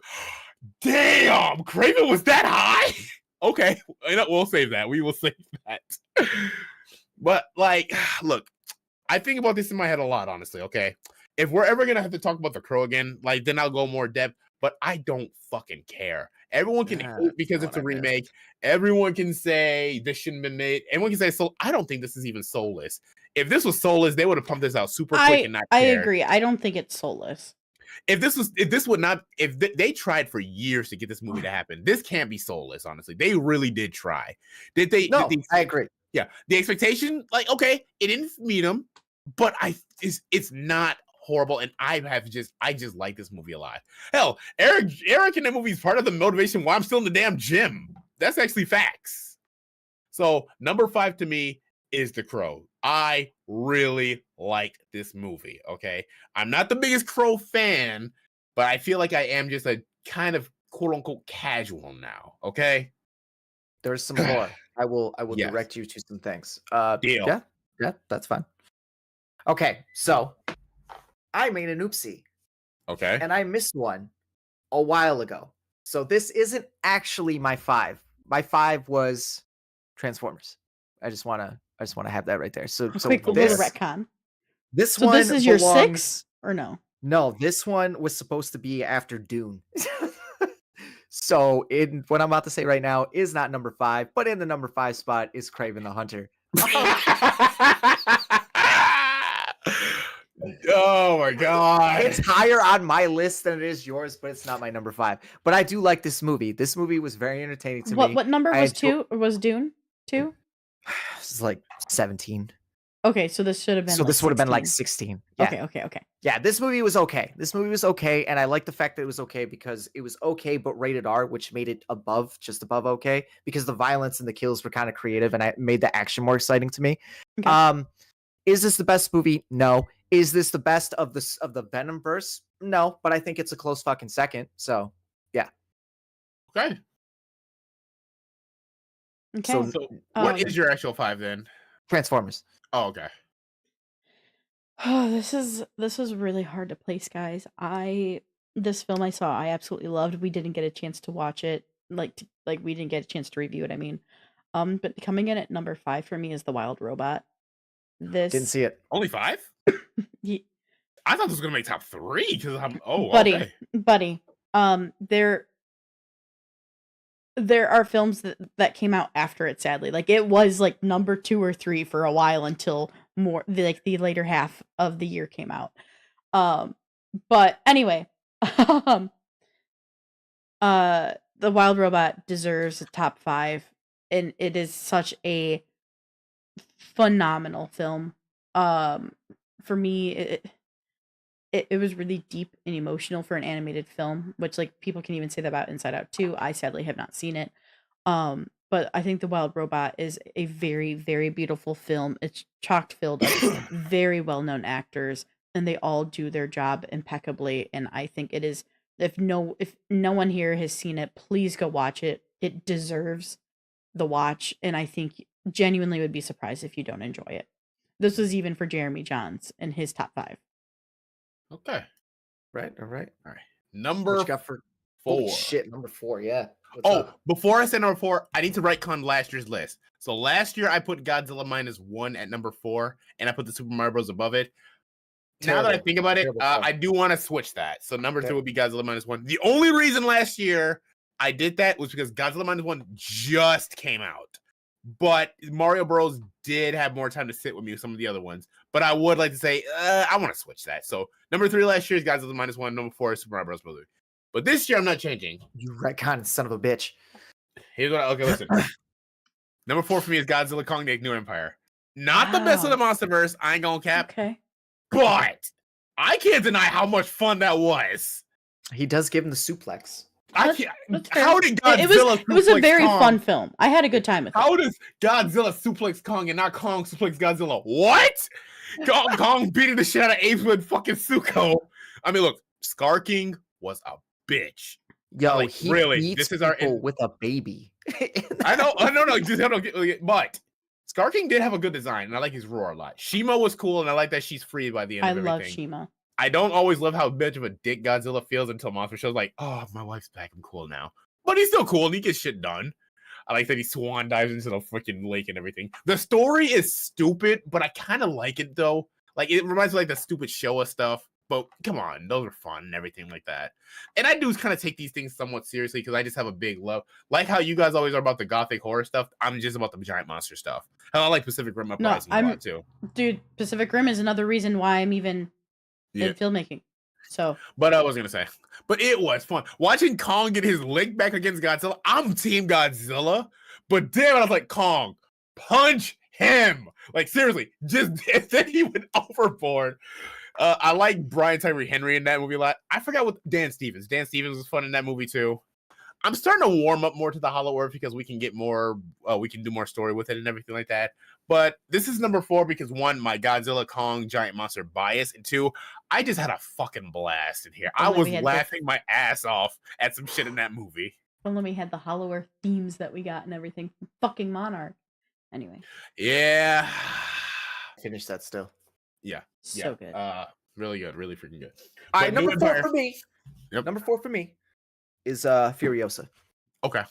Damn, Kraven was that high? Okay, we'll save that. We will save that. But like, look, I think about this in my head a lot, honestly. Okay, if we're ever gonna have to talk about The Crow again, like then I'll go more depth. But I don't fucking care. Everyone can hate because it's a remake. Everyone can say this shouldn't have been made. Everyone can say so. I don't think this is even soulless. If this was soulless, they would have pumped this out super quick and not I care. agree. I don't think it's soulless. If they tried for years to get this movie to happen, this can't be soulless. Honestly, they really did try. Did they? No, I agree. Yeah, the expectation, like, okay, it didn't meet them, but it's not horrible, and I just like this movie a lot. Hell, Eric in that movie is part of the motivation why I'm still in the damn gym. That's actually facts. So number 5 to me is The Crow. I really like this movie. Okay, I'm not the biggest Crow fan, but I feel like I am just a kind of quote unquote casual now. Okay, There's some more. I will Yes. direct you to some things. Deal. Yeah, that's fine. Okay, so I made an oopsie Okay. and I missed one a while ago. So this isn't actually my 5. My 5 was Transformers. I just wanna have that right there. So Quick little this retcon. this So one this is your belongs- 6 or no? No, this one was supposed to be after Dune. So what I'm about to say right now is not number 5, but in the number 5 spot is Kraven the Hunter. Oh my god. It's higher on my list than it is yours, but it's not my number 5. But I do like this movie. This movie was very entertaining to me. What number I was enjoy- 2? Was Dune 2? This is like 17. Okay, so this should have been. So like this would have been like 16. 16. Yeah. Okay. Yeah, this movie was okay. This movie was okay, and I like the fact that it was okay because it was okay, but rated R, which made it just above okay, because the violence and the kills were kind of creative, and I made the action more exciting to me. Okay. Is this the best movie? No. Is this the best of the Venomverse? No, but I think it's a close fucking second. So yeah. Okay. Okay. So what is your actual 5 then? Transformers. Oh, okay. Oh, this is really hard to place, guys. This film I saw, I absolutely loved. We didn't get a chance to watch it, like we didn't get a chance to review it. I mean, but coming in at number 5 for me is The Wild Robot. Didn't see it. Only 5? Ye- I thought this was gonna make top 3 because I'm. Oh, buddy, okay. buddy. There are films that came out after it. Sadly, like it was like number 2 or 3 for a while until the later half of the year came out. But anyway, The Wild Robot deserves a top 5, and it is such a phenomenal film. Um, for me, it was really deep and emotional for an animated film, which like people can even say that about Inside Out 2. I sadly have not seen it. But I think The Wild Robot is a very, very beautiful film. It's chock filled of very well known actors, and they all do their job impeccably. And I think it is, if no one here has seen it, please go watch it. It deserves the watch, and I think genuinely would be surprised if you don't enjoy it. This was even for Jeremy Johns in his top 5. Okay. Right. All right. All right. What Number you got for 4. Holy shit, number 4? Yeah. What's up? Before I say number 4, I need to retcon last year's list. So last year I put Godzilla -1 at number 4, and I put the Super Mario Bros. Above it. Now that I Terrible. think about it, Terrible stuff. I do want to switch that. So number Okay. 2 would be Godzilla -1. The only reason last year I did that was because Godzilla -1 just came out. But Mario Bros. Did have more time to sit with me with some of the other ones. But I would like to say, I want to switch that. So number 3 last year is Godzilla -1. Number 4 is Super Mario Bros. Movie. But this year I'm not changing. You retcon, son of a bitch. Here's what. Okay, listen. Number 4 for me is Godzilla Kong: The New Empire. Not the best of the MonsterVerse. I ain't gonna cap. Okay. But I can't deny how much fun that was. He does give him the suplex. I can't. That's fair. How did Godzilla It was a suplex very Kong? fun film. I had a good time with it. How does Godzilla suplex Kong and not Kong suplex Godzilla? What? Kong beating the shit out of Apes with fucking Suko. I mean, look, Scar King was a bitch. Yo, Like, he really, beats this is our people with a baby. I know. Just but Scar King did have a good design, and I like his roar a lot. Shima was cool, and I like that she's free by the end I of love everything. Shima. I don't always love how much of a dick Godzilla feels until Monster Show's like, oh, my wife's back, I'm cool now. But he's still cool, and he gets shit done. I like that he swan dives into the freaking lake and everything. The story is stupid, but I kind of like it, though. Like, it reminds me of, like, the stupid Showa stuff. But come on, those are fun and everything like that. And I do kind of take these things somewhat seriously because I just have a big love. Like how you guys always are about the gothic horror stuff, I'm just about the giant monster stuff. And I like Pacific Rim Uprising a lot, too. Dude, Pacific Rim is another reason why I'm even in filmmaking. So, but I was gonna say, but it was fun watching Kong get his leg back against Godzilla. I'm Team Godzilla, but damn it, I was like, Kong, punch him! Like seriously, just then he went overboard. I like Brian Tyree Henry in that movie a lot. I forgot what Dan Stevens. Dan Stevens was fun in that movie too. I'm starting to warm up more to the Hollow Earth because we can get more, we can do more story with it and everything like that. But this is number 4 because 1, my Godzilla Kong giant monster bias, and 2, I just had a fucking blast in here. I was laughing my ass off at some shit in that movie. Well, then we had the Hollow Earth themes that we got and everything. Fucking Monarch. Anyway. Yeah. Finish that still. Yeah. So good. Really good. Really freaking good. All right, number 4 for me. Yep. Number 4 for me is Furiosa. Okay.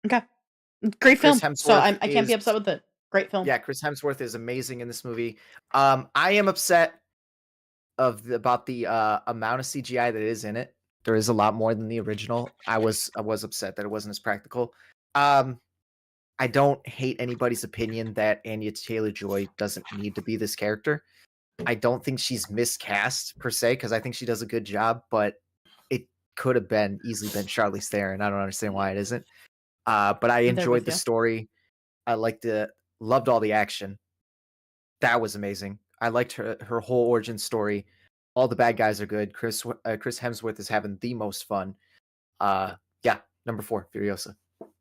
Great film. Chris So Hemsworth I can't be upset with it. Great film. Yeah, Chris Hemsworth is amazing in this movie. I am upset about the amount of CGI that is in it. There is a lot more than the original. I was upset that it wasn't as practical. I don't hate anybody's opinion that Anya Taylor-Joy doesn't need to be this character. I don't think she's miscast per se because I think she does a good job, but it could have easily been Charlize Theron. I don't understand why it isn't. But I enjoyed the story. I loved all the action. That was amazing. I liked her whole origin story. All the bad guys are good. Chris Hemsworth is having the most fun. Yeah, number 4, Furiosa.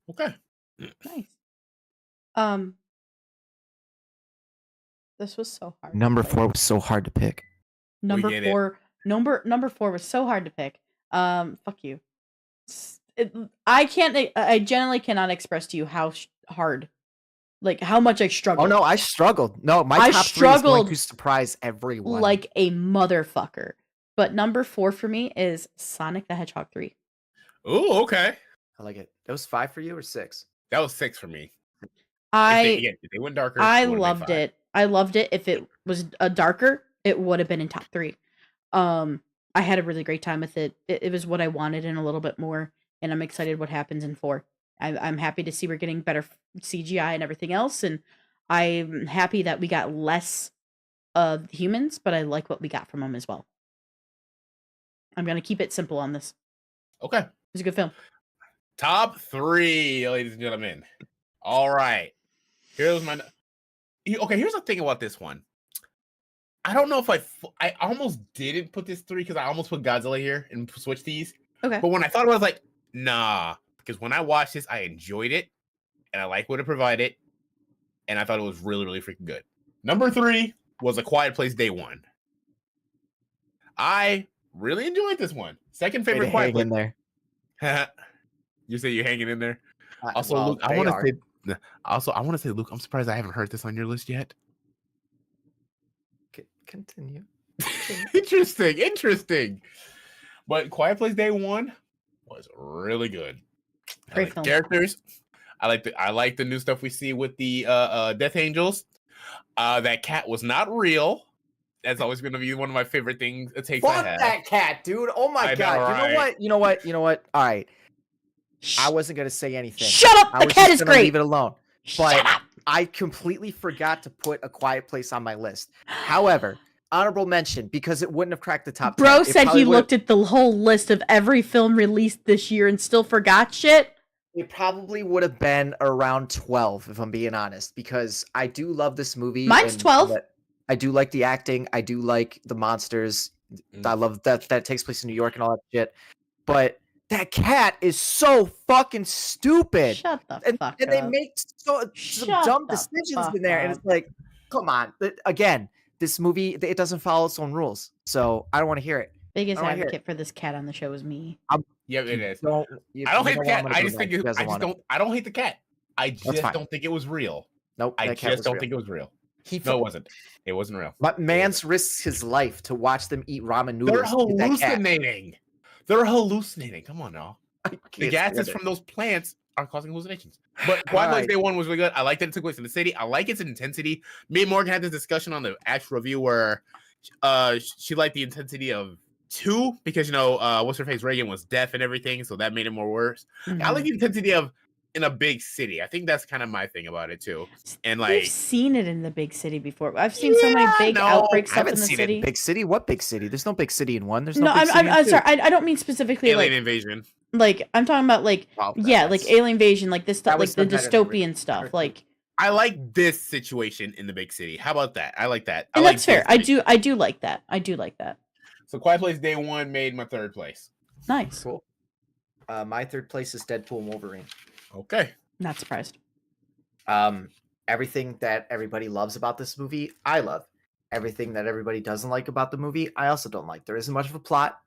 Okay. Nice. This was so hard. Number 4 was so hard to pick. Number 4 was so hard to pick. Fuck you. I genuinely cannot express to you how hard, like how much I struggled. Oh no, I struggled. No, my top 3 is going to surprise everyone. Like a motherfucker. But number 4 for me is Sonic the Hedgehog 3. Oh, okay. I like it. That was 5 for you or 6? That was 6 for me. If they went darker. I loved it. I loved it. If it was a darker, it would have been in top 3. I had a really great time with it. It was what I wanted and a little bit more. And I'm excited what happens in 4. I'm happy to see we're getting better CGI and everything else. And I'm happy that we got less of humans, but I like what we got from them as well. I'm going to keep it simple on this. Okay. It's a good film. Top 3, ladies and gentlemen. All right. Here's my. Okay, here's the thing about this one. I don't know if I almost didn't put this 3 because I almost put Godzilla here and switch these. Okay. But when I thought about it, I was like, nah. Because when I watched this, I enjoyed it. And I like what it provided. And I thought it was really, really freaking good. Number 3 was A Quiet Place Day 1. I really enjoyed this one. Second favorite Quiet Place. In there. You say you're hanging in there? Also, well, Luke, I want to say, Luke, I'm surprised I haven't heard this on your list yet. Continue. Interesting. But Quiet Place Day 1 was really good. Great film. Characters. I like the new stuff we see with the Death Angels. That cat was not real. That's always going to be one of my favorite things. Fuck that cat, dude. Oh my god. Right? You know what? All right. I wasn't gonna say anything. Shut up. The cat is great. Leave it alone. But I completely forgot to put A Quiet Place on my list. However, honorable mention because it wouldn't have cracked the top 10. Bro said he looked at the whole list of every film released this year and still forgot shit. It probably would have been around 12, if I'm being honest, because I do love this movie. Mine's 12. I do like the acting. I do like the monsters. I love that takes place in New York and all that shit. But that cat is so fucking stupid. Shut the fuck up. And they make some dumb decisions in there. And it's like, come on. Again, this movie, it doesn't follow its own rules. So I don't want to hear it. Biggest advocate for this cat on the show is me. Yeah, it is. I don't hate the cat. I just think I don't hate the cat. I just don't think it was real. Nope. I just don't think it was real. No, it wasn't. It wasn't real. But man's risks his life to watch them eat ramen noodles. They're hallucinating. They're hallucinating. Come on now. The gases from those plants are causing hallucinations. But Quiet Place Day 1 was really good. I like that it took place in the city. I like its intensity. Me and Morgan had this discussion on the actual review where she liked the intensity of 2 because, what's her face? Reagan was deaf and everything, so that made it more worse. Mm-hmm. I like the intensity of in a big city. I think that's kind of my thing about it too. And I've seen it in the big city before. I've seen so many big outbreaks up in the city. Big city? What big city? There's no big city in 1. There's I'm sorry. I don't mean specifically Alien Invasion. Like I'm talking about like Alien Invasion, like this stuff, like the dystopian stuff. Like I like this situation in the big city. How about that? I like that. And that's fair. I do like that. I do like that. So Quiet Place Day 1 made my 3rd place. Nice. Cool. My 3rd place is Deadpool and Wolverine. Okay. Not surprised. Everything that everybody loves about this movie, I love. Everything that everybody doesn't like about the movie, I also don't like. There isn't much of a plot.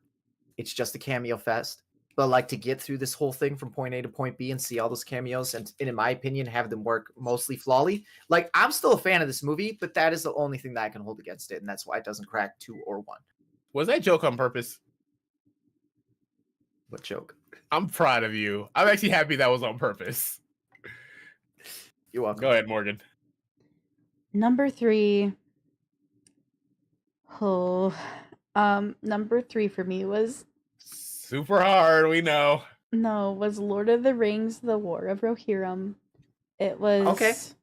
It's just a cameo fest. But like to get through this whole thing from point A to point B and see all those cameos and in my opinion, have them work mostly flawlessly. Like I'm still a fan of this movie, but that is the only thing that I can hold against it. And that's why it doesn't crack 2 or 1. Was that joke on purpose? What joke? I'm proud of you. I'm actually happy that was on purpose. You're welcome. Go ahead, Morgan. Number 3. Number 3 for me was super hard. We know. No, was Lord of the Rings: The War of Rohirrim. It was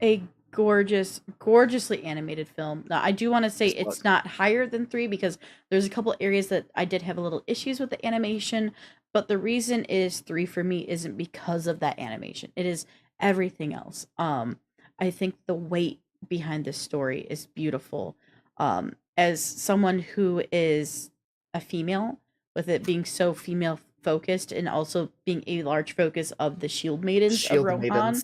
a gorgeously animated film. Now, I do want to say it's not higher than 3 because there's a couple areas that I did have a little issues with the animation, but the reason is 3 for me isn't because of that animation. It is everything else. I think the weight behind this story is beautiful. As someone who is a female, with it being so female focused and also being a large focus of the Shield Maidens of Rohan.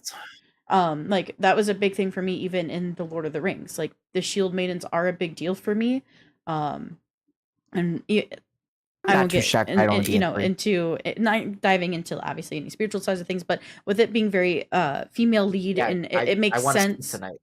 Like that was a big thing for me even in the Lord of the Rings. Like the Shield Maidens are a big deal for me. And I don't get into not diving into obviously any spiritual sides of things, but with it being very female lead and it makes sense tonight.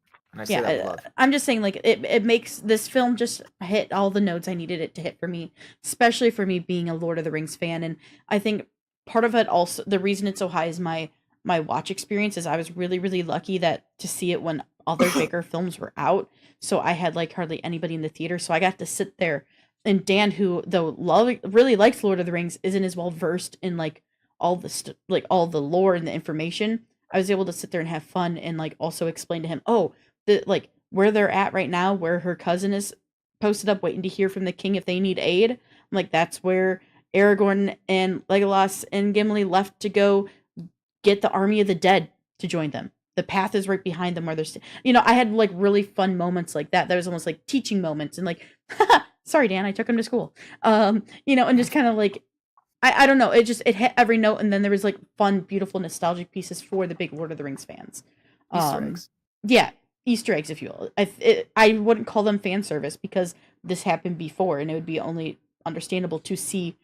I'm just saying, like it makes this film just hit all the notes I needed it to hit for me, especially for me being a Lord of the Rings fan. And I think part of it also, the reason it's so high is my watch experience is I was really lucky that to see it when other bigger films were out. So I had like hardly anybody in the theater, so I got to sit there. And Dan, who though really likes Lord of the Rings, isn't as well versed in like all the all the lore and the information. I was able to sit there and have fun and like also explain to him, like where they're at right now, where her cousin is posted up waiting to hear from the king if they need aid. I'm like, that's where Aragorn and Legolas and Gimli left to go get the army of the dead to join them. The path is right behind them where they're I had like really fun moments like that. There was almost like teaching moments and like, sorry, Dan, I took him to school. And just kind of like, I don't know. It hit every note. And then there was like fun, beautiful, nostalgic pieces for the big Lord of the Rings fans. Easter eggs. Yeah, Easter eggs, if you will. I wouldn't call them fan service because this happened before, and it would be only understandable to see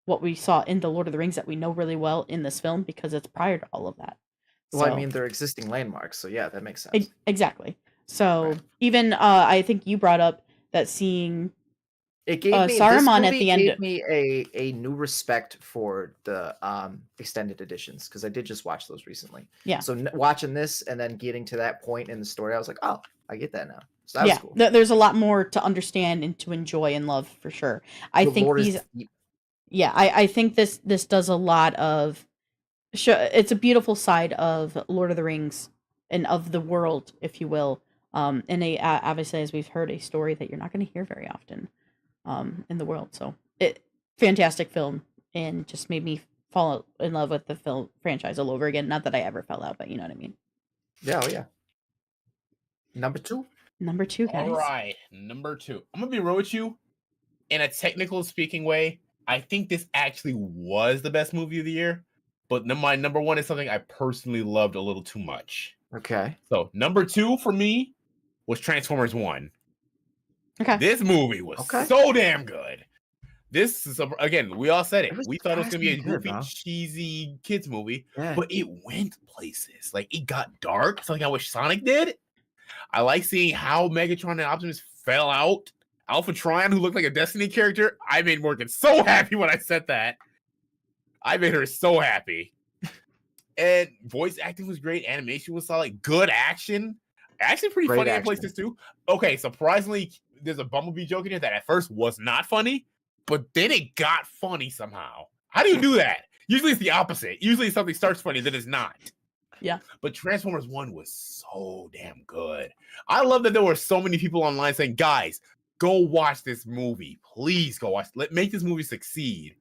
what we saw in the Lord of the Rings that we know really well in this film because it's prior to all of that. Well, I mean, they're existing landmarks, so yeah, that makes sense. Exactly. So Right. even I think you brought up that seeing It gave me Saruman this at the movie end. gave me a new respect for the extended editions because I did just watch those recently. Yeah. So watching this and then getting to that point in the story, I was like, oh, I get that now. So that was cool. There's a lot more to understand and to enjoy and love for sure. I think this does a lot of it's a beautiful side of Lord of the Rings and of the world, if you will. And obviously, as we've heard, a story that you're not going to hear very often in the world. So fantastic film and just made me fall in love with the film franchise all over again. Not that I ever fell out, but you know what I mean. Yeah, oh yeah. Number two, guys. All right, number 2. I'm gonna be real with you. In a technical speaking way, I think this actually was the best movie of the year. But my number 1 is something I personally loved a little too much. Okay. So number 2 for me was Transformers 1. Okay. This movie was so damn good. This is again, we all said it. We thought it was gonna be a goofy, cheesy kids movie, but it went places. Like it got dark, something I wish Sonic did. I like seeing how Megatron and Optimus fell out. Alpha Trion, who looked like a Destiny character, I made Morgan so happy when I said that. I made her so happy. And voice acting was great. Animation was solid. Good action. Actually pretty funny in places too. Okay, surprisingly, there's a Bumblebee joke in here that at first was not funny, but then it got funny somehow. How do you do that? Usually it's the opposite. Usually something starts funny, then it's not. Yeah. But Transformers 1 was so damn good. I love that there were so many people online saying, guys, go watch this movie. Please go watch. Make this movie succeed.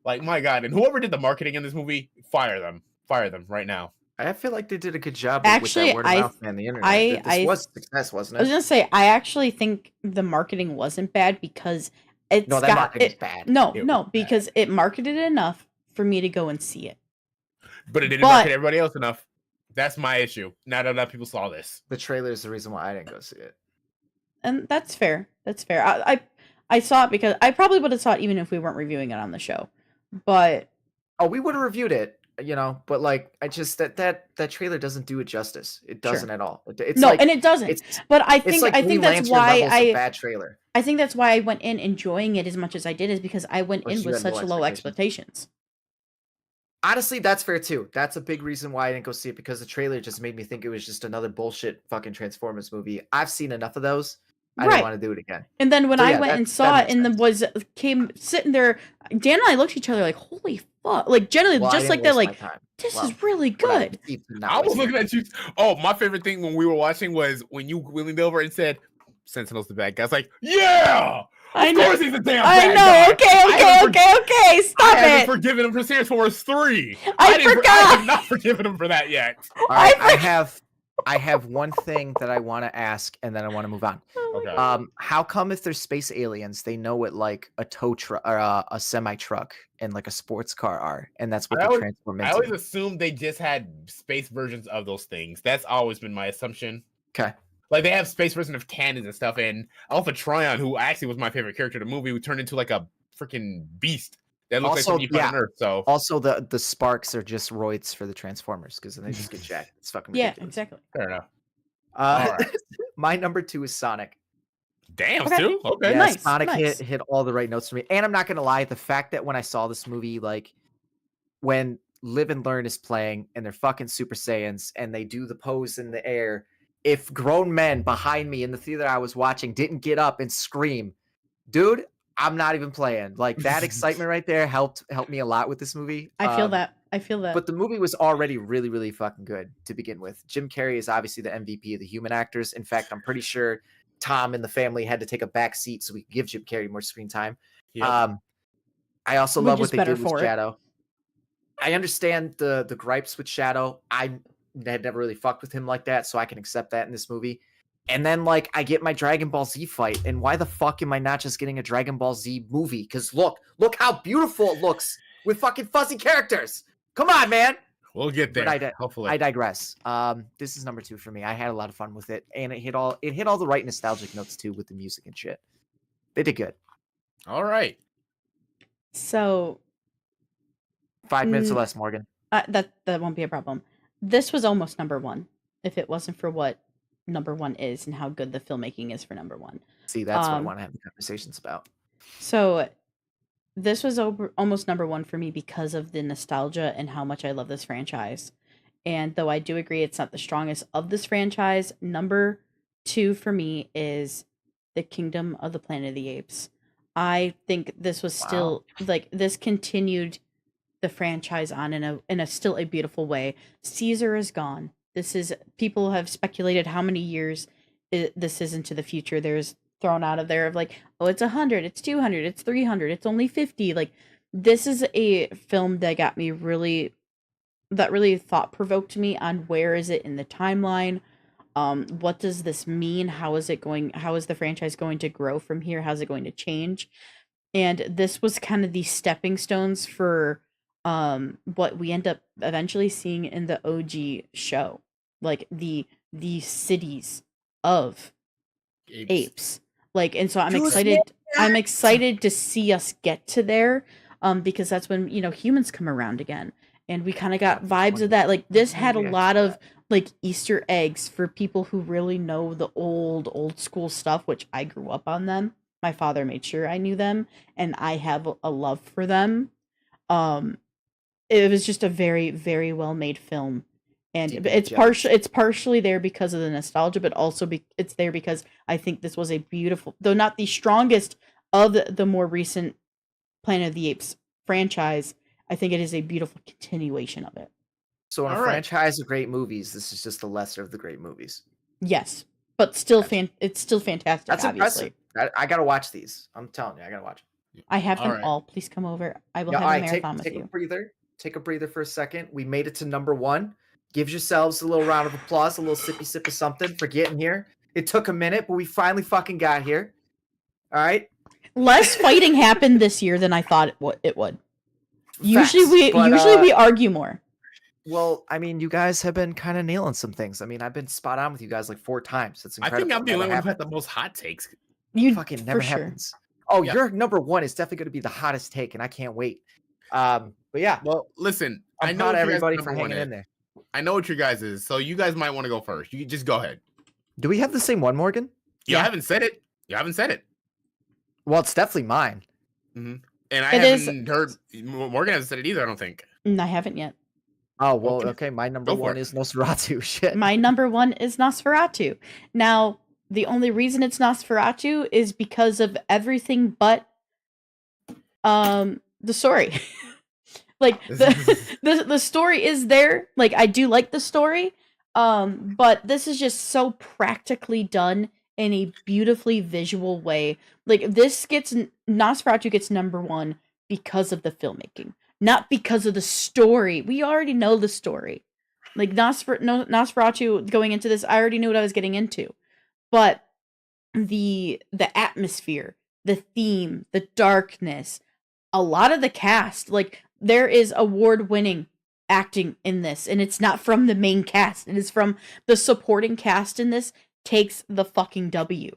Like, my God. And whoever did the marketing in this movie, fire them. Fire them right now. I feel like they did a good job actually, with that word of mouth and the internet. This was a success, wasn't it? I was going to say, I actually think the marketing wasn't bad because it's that marketing's bad. No, because it marketed enough for me to go and see it. But it didn't market everybody else enough. That's my issue. Not enough people saw this. The trailer is the reason why I didn't go see it. And that's fair. That's fair. I saw it because I probably would have saw it even if we weren't reviewing it on the show. But we would have reviewed it, but like I just that trailer doesn't do it justice. It doesn't at all. It's and it doesn't. But I think that's why bad trailer. I think that's why I went in enjoying it as much as I did is because I went in with such low expectations. Honestly, that's fair too. That's a big reason why I didn't go see it because the trailer just made me think it was just another bullshit fucking Transformers movie. I've seen enough of those. I didn't want to do it again. And then when I went and saw it and came sitting there, Dan and I looked at each other like, holy fuck. Like generally just like that, like this is really good. I was looking at you. Oh, my favorite thing when we were watching was when you leaned over and said, Sentinel's the bad guy. I was like, yeah! Of course he's a damn bad guy. Okay. Stop it. I haven't forgiven him for Transformers 3. I forgot. I have not forgiven him for that yet. All right, I have one thing that I want to ask, and then I want to move on. Okay. How come if there's space aliens, they know what like a tow truck or a semi truck and like a sports car are, and that's what they transform into? I always assumed they just had space versions of those things. That's always been my assumption. Okay. Like they have space version of cannons and stuff, and Alpha Trion, who actually was my favorite character in the movie, who turned into like a freaking beast that looks like something you find on Earth. So also the sparks are just roids for the Transformers because then they just get jacked. It's fucking ridiculous. Yeah, exactly. Fair enough. Right. My number 2 is Sonic. Damn, too. Okay, yeah, nice. Sonic hit all the right notes for me, and I'm not gonna lie, the fact that when I saw this movie, like when Live and Learn is playing and they're fucking Super Saiyans and they do the pose in the air. If grown men behind me in the theater I was watching didn't get up and scream, dude, I'm not even playing. Like that excitement right there helped me a lot with this movie. I feel that. But the movie was already really, really fucking good to begin with. Jim Carrey is obviously the MVP of the human actors. In fact, I'm pretty sure Tom and the family had to take a back seat so we could give Jim Carrey more screen time. Yep. I also Which love is what they better did with for it. Shadow. I understand the gripes with Shadow. I had never really fucked with him like that, so I can accept that in this movie. And then, like, I get my Dragon Ball Z fight, and why the fuck am I not just getting a Dragon Ball Z movie? Because look how beautiful it looks with fucking fuzzy characters. Come on, man. We'll get there. But Hopefully. I digress. This is number 2 for me. I had a lot of fun with it, and it hit all the right nostalgic notes too with the music and shit. They did good. All right. So 5 minutes or less, Morgan. that won't be a problem. This was almost number 1 if it wasn't for what number 1 is and how good the filmmaking is for number 1. See, that's what I want to have the conversations about. So this was almost number 1 for me because of the nostalgia and how much I love this franchise. And though I do agree it's not the strongest of this franchise, number 2 for me is The Kingdom of the Planet of the Apes. I think this was still like this continued the franchise on in a still a beautiful way. Caesar is gone. This is people have speculated how many years this is into the future. There's thrown out of there of like, oh, it's 100, it's 200, it's 300, it's only 50. Like, this is a film that got me really thought provoked me on where is it in the timeline. What does this mean? How is the franchise going to grow from here? How's it going to change? And this was kind of the stepping stones for what we end up eventually seeing in the OG show, like the cities of apes. Like, and so I'm excited to see us get to there, because that's when humans come around again, and we kind of got vibes of that. Like, this had a lot of like Easter eggs for people who really know the old school stuff, which I grew up on them. My father made sure I knew them, and I have a love for them. It was just a very, very well made film, and it's partially there because of the nostalgia, but also it's there because I think this was a beautiful, though not the strongest of the more recent Planet of the Apes franchise. I think it is a beautiful continuation of it. So in a franchise of great movies, this is just the lesser of the great movies. Yes, but still, it's still fantastic. That's obviously impressive. I gotta watch these. I'm telling you, I gotta watch them. I have them all. Please come over. I will have a marathon with you. Take a breather for a second. We made it to number 1. Give yourselves a little round of applause, a little sippy sip of something for getting here. It took a minute, but we finally fucking got here. All right. Less fighting happened this year than I thought it would. Facts, usually we argue more. Well, I mean, you guys have been kind of nailing some things. I mean, I've been spot on with you guys like 4 times. That's incredible. I think I'm the only one who had the most hot takes. You fucking never happens. Oh, your number 1 is definitely going to be the hottest take, and I can't wait. But yeah. Well, listen, I know everybody for hanging in there. I know what your guys is, so you guys might want to go first. You just go ahead. Do we have the same one, Morgan? I haven't said it. You haven't said it. Well, it's definitely mine. Mm-hmm. And I haven't heard Morgan hasn't said it either, I don't think. I haven't yet. Oh, well, okay. My number 1 is Nosferatu. Shit. My number 1 is Nosferatu. Now, the only reason it's Nosferatu is because of everything but the story. Like, the story is there. Like, I do like the story. But this is just so practically done in a beautifully visual way. Like, Nosferatu gets number 1 because of the filmmaking, not because of the story. We already know the story. Like, Nosferatu, going into this, I already knew what I was getting into. But the atmosphere, the theme, the darkness, a lot of the cast, like, there is award-winning acting in this, and it's not from the main cast. It is from the supporting cast in this. Takes the fucking W.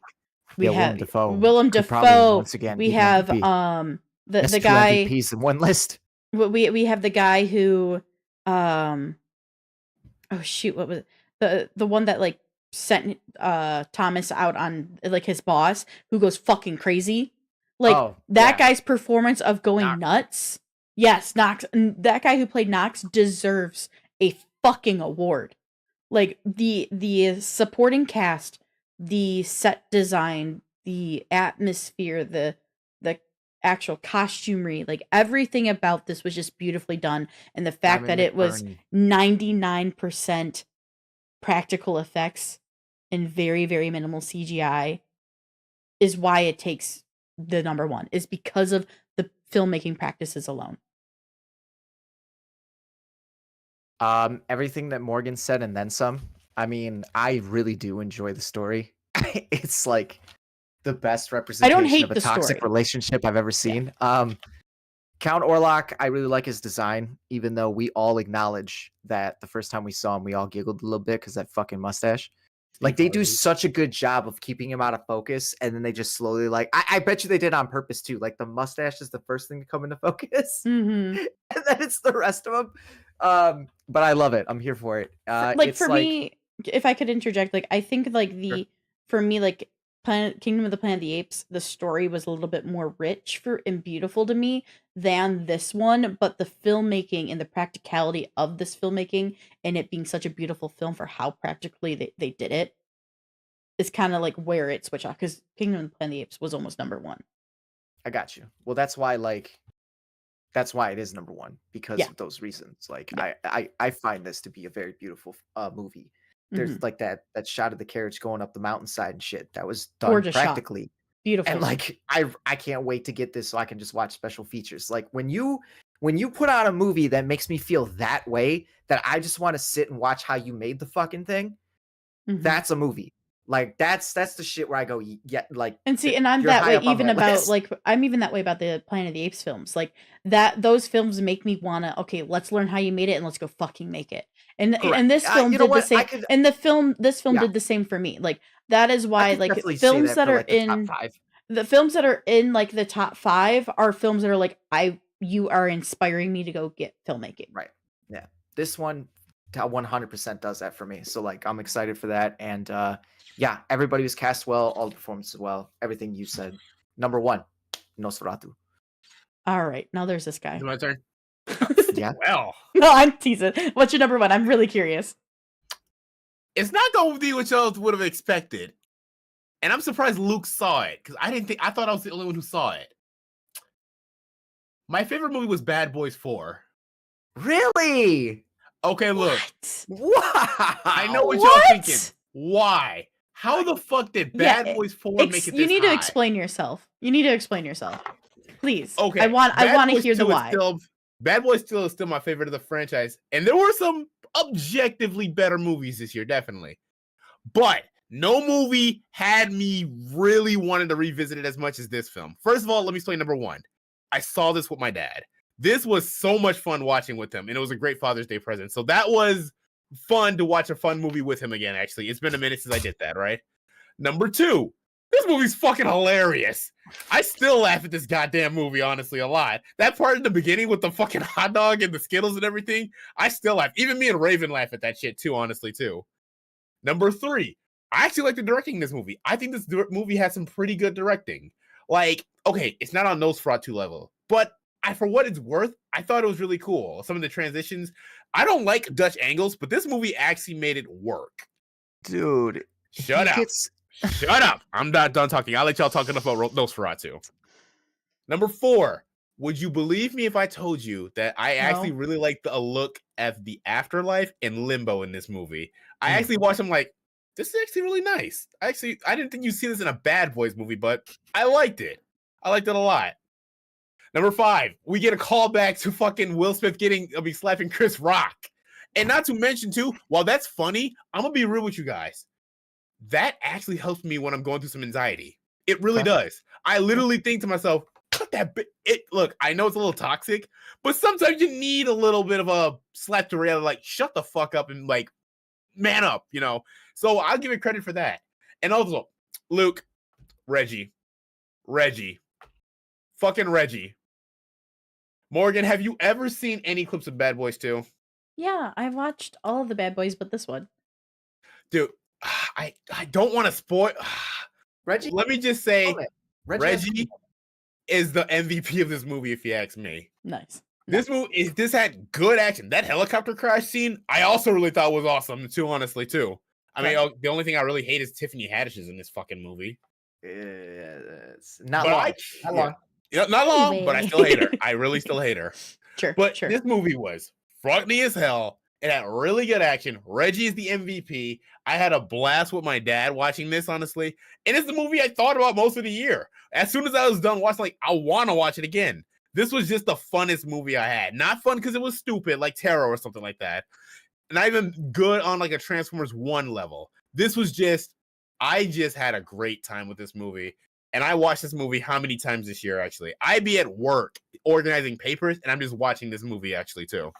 We have Willem Dafoe. Once again, we have the guy MVPs in one list. We have the guy who oh shoot, what was it? The one that like sent Thomas out on, like, his boss, who goes fucking crazy. Like, guy's performance of going nuts. Yes, Knox. That guy who played Knox deserves a fucking award. Like, the supporting cast, the set design, the atmosphere, the actual costumery, like, everything about this was just beautifully done. And the fact that it was 99% practical effects and very, very minimal CGI is why it takes the number 1, is because of the filmmaking practices alone? Everything that Morgan said and then some. I mean, I really do enjoy the story. It's like the best representation hate of a the toxic story. relationship I've ever seen. Count Orlok, I really like his design, even though we all acknowledge that the first time we saw him, we all giggled a little bit because that fucking mustache. Like they do such a good job of keeping him out of focus, and then they just slowly like I bet you they did on purpose too. Like the mustache is the first thing to come into focus, Mm-hmm. and then it's the rest of him. But I love it. I'm here for it. Like for me, if I could interject, like I think like for me like Kingdom of the Planet of the Apes, the story was a little bit more rich and beautiful to me than this one, but the filmmaking and the practicality of this filmmaking and it being such a beautiful film for how practically they did it is kind of like where it switched off, because Kingdom of the Planet of the Apes was almost number one. I got you. Well, that's why it is number one, because of those reasons. Like I find this to be a very beautiful movie. There's like that shot of the carriage going up the mountainside and shit that was done Gorgeous practically. Shot. Beautiful. And like I can't wait to get this so I can just watch special features. Like when you put out a movie that makes me feel that way, that I just want to sit and watch how you made the fucking thing, that's a movie. Like that's the shit where I go, yeah, like. And see, and I'm that way even about like I'm even that way about the Planet of the Apes films. Like those films make me wanna, okay, let's learn how you made it and let's go fucking make it. And this film did the same. And this film did the same for me. Like that is why like films that are in the films that are in like the top 5 are films that are like you are inspiring me to go get filmmaking. Right. Yeah. This one 100% does that for me. So like I'm excited for that. And yeah, everybody was cast well, all the performances well, everything you said. Number 1, Nosferatu. All right, now there's this guy. Is it my turn? Yeah. Well, no, I'm teasing. What's your number 1? I'm really curious. It's not going to be what y'all would have expected, and I'm surprised Luke saw it because I thought I was the only one who saw it. My favorite movie was Bad Boys 4. Really? Okay, look. What? I know what y'all thinking. Why? How the fuck did Bad Boys 4 make it this You need high? to explain yourself. Please. Okay. I want to hear the why. Bad Boys 2 is still my favorite of the franchise. And there were some objectively better movies this year, definitely. But no movie had me really wanting to revisit it as much as this film. First of all, let me explain number 1. I saw this with my dad. This was so much fun watching with him, and it was a great Father's Day present. So that was fun to watch a fun movie with him again, actually. It's been a minute since I did that, right? Number 2, this movie's fucking hilarious. I still laugh at this goddamn movie, honestly, a lot. That part in the beginning with the fucking hot dog and the Skittles and everything, I still laugh. Even me and Raven laugh at that shit too, honestly, too. Number 3, I actually like the directing in this movie. I think this movie has some pretty good directing. Like, okay, it's not on Nosferatu level, but for what it's worth, I thought it was really cool. Some of the transitions. I don't like Dutch angles, but this movie actually made it work. Dude. Shut up. Shut up. I'm not done talking. I'll let y'all talk enough about Nosferatu. Number 4. Would you believe me if I told you that I actually really like the look at the afterlife and limbo in this movie? I actually watched them like, this is actually really nice. I didn't think you'd see this in a Bad Boys movie, but I liked it. I liked it a lot. Number 5, we get a call back to fucking Will Smith slapping Chris Rock. And not to mention, too, while that's funny, I'm going to be real with you guys. That actually helps me when I'm going through some anxiety. It really does. I literally think to myself, cut that bit. Look, I know it's a little toxic, but sometimes you need a little bit of a slap to reality, like, shut the fuck up and, like, man up, you know? So I'll give it credit for that. And also, Luke, Reggie. Fucking Reggie. Morgan, have you ever seen any clips of Bad Boys 2? Yeah, I watched all of the Bad Boys, but this one. Dude, I don't want to spoil. Reggie? Let me just say, Reggie is the MVP of this movie, if you ask me. Nice. This had good action. That helicopter crash scene, I also really thought was awesome, too, honestly, too. I mean, the only thing I really hate is Tiffany Haddish is in this fucking movie. It's not long. Not long. Yeah, not long, but I still hate her. I really still hate her. Sure. This movie was funny as hell. It had really good action. Reggie is the MVP. I had a blast with my dad watching this, honestly. And it's the movie I thought about most of the year. As soon as I was done watching, like, I want to watch it again. This was just the funnest movie I had. Not fun because it was stupid, like Terror or something like that. Not even good on like a Transformers 1 level. This was just, I just had a great time with this movie. And I watched this movie how many times this year, actually? I'd be at work organizing papers, and I'm just watching this movie, actually, too.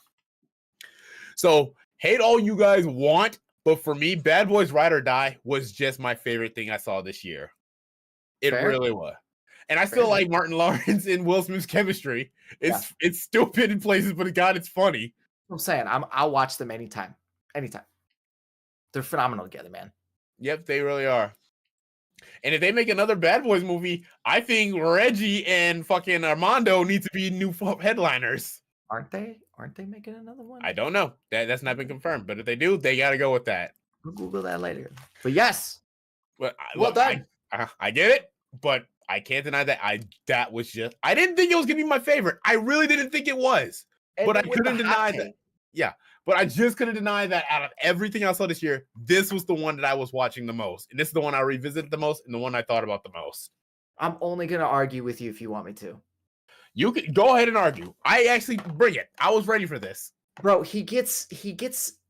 So, hate all you guys want, but for me, Bad Boys Ride or Die was just my favorite thing I saw this year. It Fair. really was. And I still like Martin Lawrence and Will Smith's chemistry. It's stupid in places, but God, it's funny. I'm saying I'll watch them anytime. They're phenomenal together, man. Yep, they really are. And if they make another Bad Boys movie, I think Reggie and fucking Armando need to be new headliners. Aren't they making another one? I don't know. That's not been confirmed. But if they do, they got to go with that. We'll Google that later. But yes. Well Well done. I get it, but I can't deny that that was just, I didn't think it was going to be my favorite. I really didn't think it was. But I couldn't deny that. Yeah. But I just couldn't deny that out of everything I saw this year, this was the one that I was watching the most. And this is the one I revisited the most and the one I thought about the most. I'm only going to argue with you if you want me to. You can go ahead and argue. I actually bring it. I was ready for this. Bro, he gets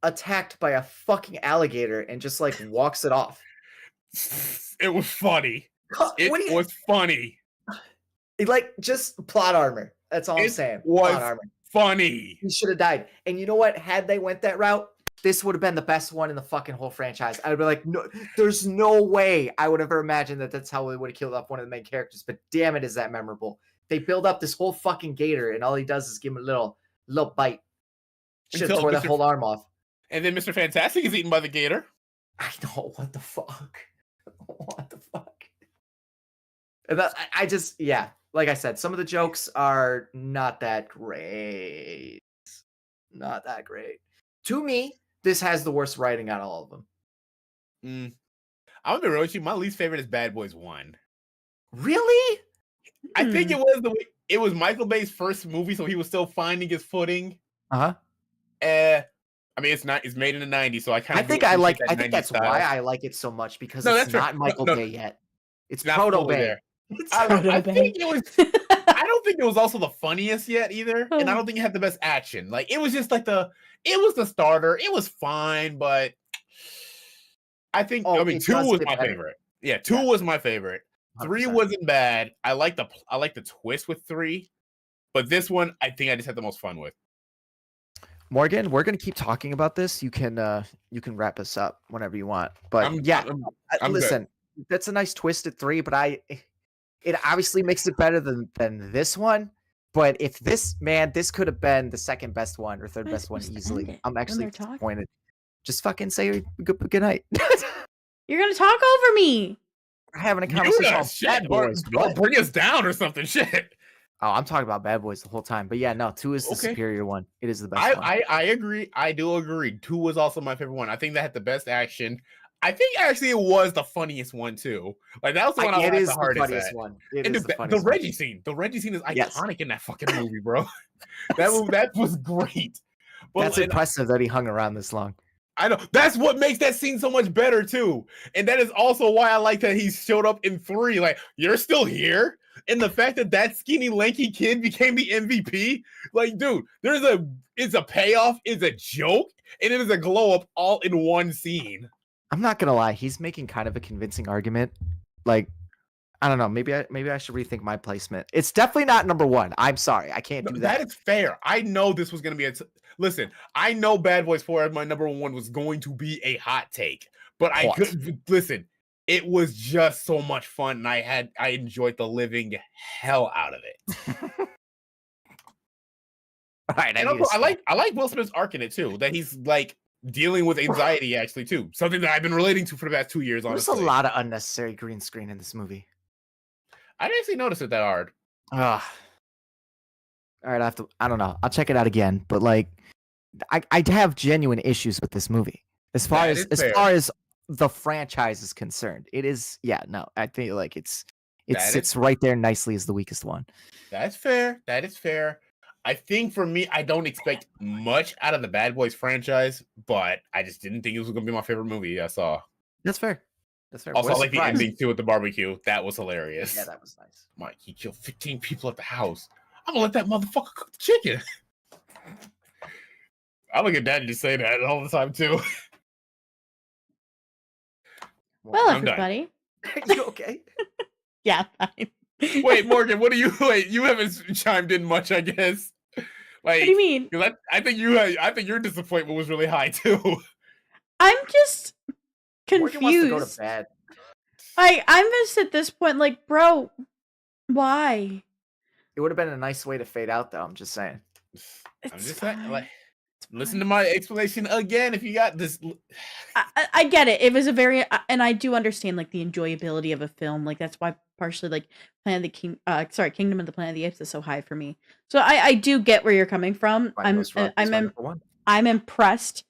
attacked by a fucking alligator and just like walks it off. It was funny. It was funny. Like just plot armor. That's all I'm saying. Plot armor. Funny. He should have died. And you know what? Had they went that route, this would have been the best one in the fucking whole franchise. I would be like, no, there's no way I would ever imagine that that's how they would have killed off one of the main characters. But damn it, is that memorable? They build up this whole fucking gator, and all he does is give him a little bite. Should have tore that whole arm off. And then Mr. Fantastic is eaten by the gator. I know. What the fuck? What the fuck? And I just, yeah. Like I said, some of the jokes are not that great. Not that great. To me, this has the worst writing out of all of them. I'm gonna be real with you. My least favorite is Bad Boys 1. Really? I think it was Michael Bay's first movie, so he was still finding his footing. I mean, it's made in the 90s, so I kind of think that's why I like it so much, because it's not Michael Bay yet. It's Proto Bay. I don't think it was also the funniest yet either, and I don't think it had the best action. Like it was just like it was the starter. It was fine, but I think 2 was my favorite. Yeah, 2 was my favorite. 3 wasn't bad. I like the twist with 3, but this one I think I just had the most fun with. Morgan, we're gonna keep talking about this. You can wrap us up whenever you want. But listen, good. That's a nice twist at 3, but it obviously makes it better than this one. But if this could have been the second best one or third best one easily. I'm actually disappointed. Just fucking say good night. You're gonna talk over me. We're having a conversation about Bad Boys. Bring us down or something. Shit. Oh, I'm talking about Bad Boys the whole time. But yeah, no, 2 is the superior one. It is the best one. I agree. I do agree. 2 was also my favorite one. I think that had the best action. I think actually it was the funniest one too. Like that was the one I laughed the hardest at. One. The Reggie scene. The Reggie scene is iconic in that fucking movie, bro. that was great. But that's impressive that he hung around this long. I know. That's what makes that scene so much better too. And that is also why I like that he showed up in 3. Like, you're still here? And the fact that skinny, lanky kid became the MVP, like, dude, it's a payoff, it's a joke, and it is a glow up all in one scene. I'm not gonna lie, he's making kind of a convincing argument. Like, I don't know, maybe I should rethink my placement. It's definitely not number 1. I'm sorry, I can't do that. That is fair. I know this was gonna be listen. I know Bad Boys 4 as my number 1 was going to be a hot take, but I could listen. It was just so much fun, and I enjoyed the living hell out of it. All right, and I like Will Smith's arc in it too. That he's like dealing with anxiety actually too. Something that I've been relating to for the past 2 years. Honestly, there's a lot of unnecessary green screen in this movie. I didn't actually notice it that hard. All right, I don't know. I'll check it out again, but like, I have genuine issues with this movie as far as the franchise is concerned. It is, I feel like it sits right there nicely as the weakest one. That's fair. That is fair. I think for me, I don't expect much out of the Bad Boys franchise, but I just didn't think it was going to be my favorite movie I saw. That's fair. Also, I like the ending too with the barbecue. That was hilarious. Yeah, that was nice. Mike, he killed 15 people at the house. I'm gonna let that motherfucker cook the chicken. I look at Dad and just say that all the time too. Well, I'm done. everybody. You okay? Yeah, fine. Wait, Morgan, what do you wait? You haven't chimed in much, I guess. Like, What do you mean? 'cause I think your disappointment was really high too. I'm just Morgan wants to go to confused. bed. I'm just at this point like, bro, why? It would have been a nice way to fade out, though. I'm just saying. I'm It's just saying, fine. like, It's listen fine. to my explanation again if you got this. I get it. It was a very, and I do understand like the enjoyability of a film. Like that's why partially like Kingdom of the Planet of the Apes is so high for me. So I do get where you're coming from. It's my number one. I'm impressed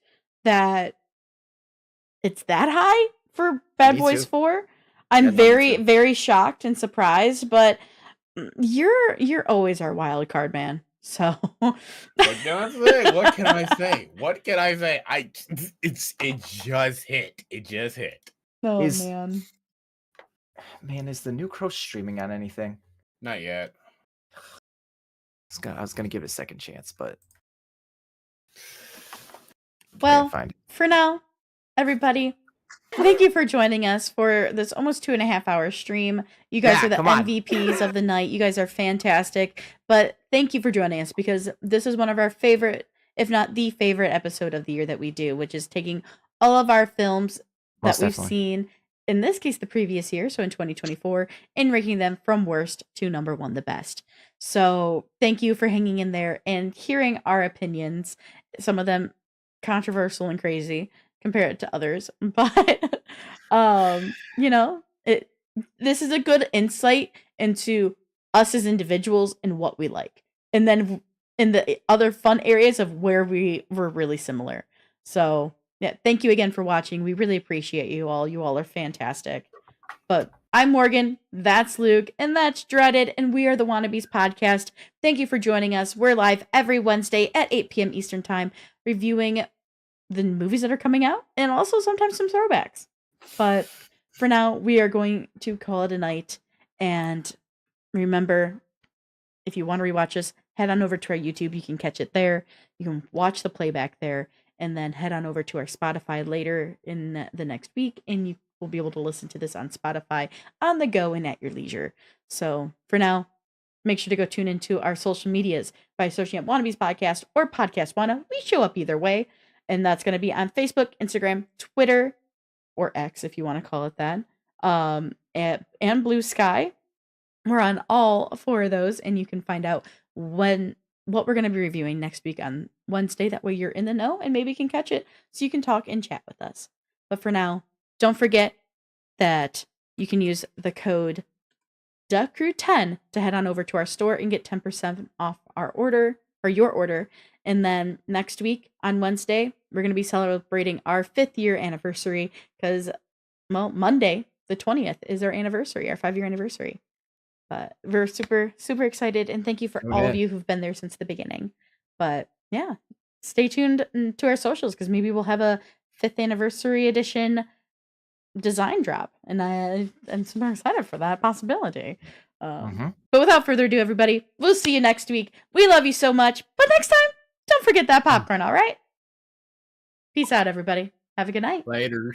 that it's that high for Bad Me Boys too. 4. I'm Yeah, no, me very too. very shocked and surprised, but you're always our wild card, man. So What can I say? What can I say? What can I say? It just hit. It just hit. oh Is- man. Man, is the new Crow streaming on anything? Not yet. I was gonna give it a second chance, but Well, find it. for now, everybody, thank you for joining us for this almost 2.5 hour stream. You guys Yeah, are the come on. MVPs of the night. You guys are fantastic. But thank you for joining us because this is one of our favorite, if not the favorite episode of the year that we do, which is taking all of our films Most that we've definitely. seen, in this case, the previous year, so in 2024, and ranking them from worst to number one, the best. So thank you for hanging in there and hearing our opinions. Some of them controversial and crazy compared to others, but you know, this is a good insight into us as individuals and what we like, and then in the other fun areas of where we were really similar. So yeah, thank you again for watching. We really appreciate you all. You all are fantastic. But I'm Morgan, that's Luke, and that's Dreaded, and we are the Wannabes Podcast. Thank you for joining us. We're live every Wednesday at 8 p.m. Eastern Time, reviewing the movies that are coming out, and also sometimes some throwbacks. But for now, we are going to call it a night. And remember, if you want to rewatch us, head on over to our YouTube. You can catch it there. You can watch the playback there, and then head on over to our Spotify later in the next week, and you will be able to listen to this on Spotify on the go and at your leisure. So for now, make sure to go tune into our social medias by searching up Wannabes Podcast or Podcast Wanna. We show up either way. And that's going to be on Facebook, Instagram, Twitter, or X if you want to call it that, and Blue Sky. We're on all 4 of those, and you can find out what we're going to be reviewing next week on Wednesday. That way you're in the know and maybe can catch it so you can talk and chat with us. But for now, don't forget that you can use the code DuckCrew10 to head on over to our store and get 10% off our order, or your order. And then next week on Wednesday, we're going to be celebrating our 5th year anniversary because, well, Monday, the 20th, is our anniversary, our 5-year anniversary. But we're super, super excited. And thank you for all of you who've been there since the beginning. But yeah, stay tuned to our socials because maybe we'll have a 5th anniversary edition design drop. And I'm super excited for that possibility. But without further ado, everybody, we'll see you next week. We love you so much. But next time, don't forget that popcorn, all right? Peace out, everybody. Have a good night. Later.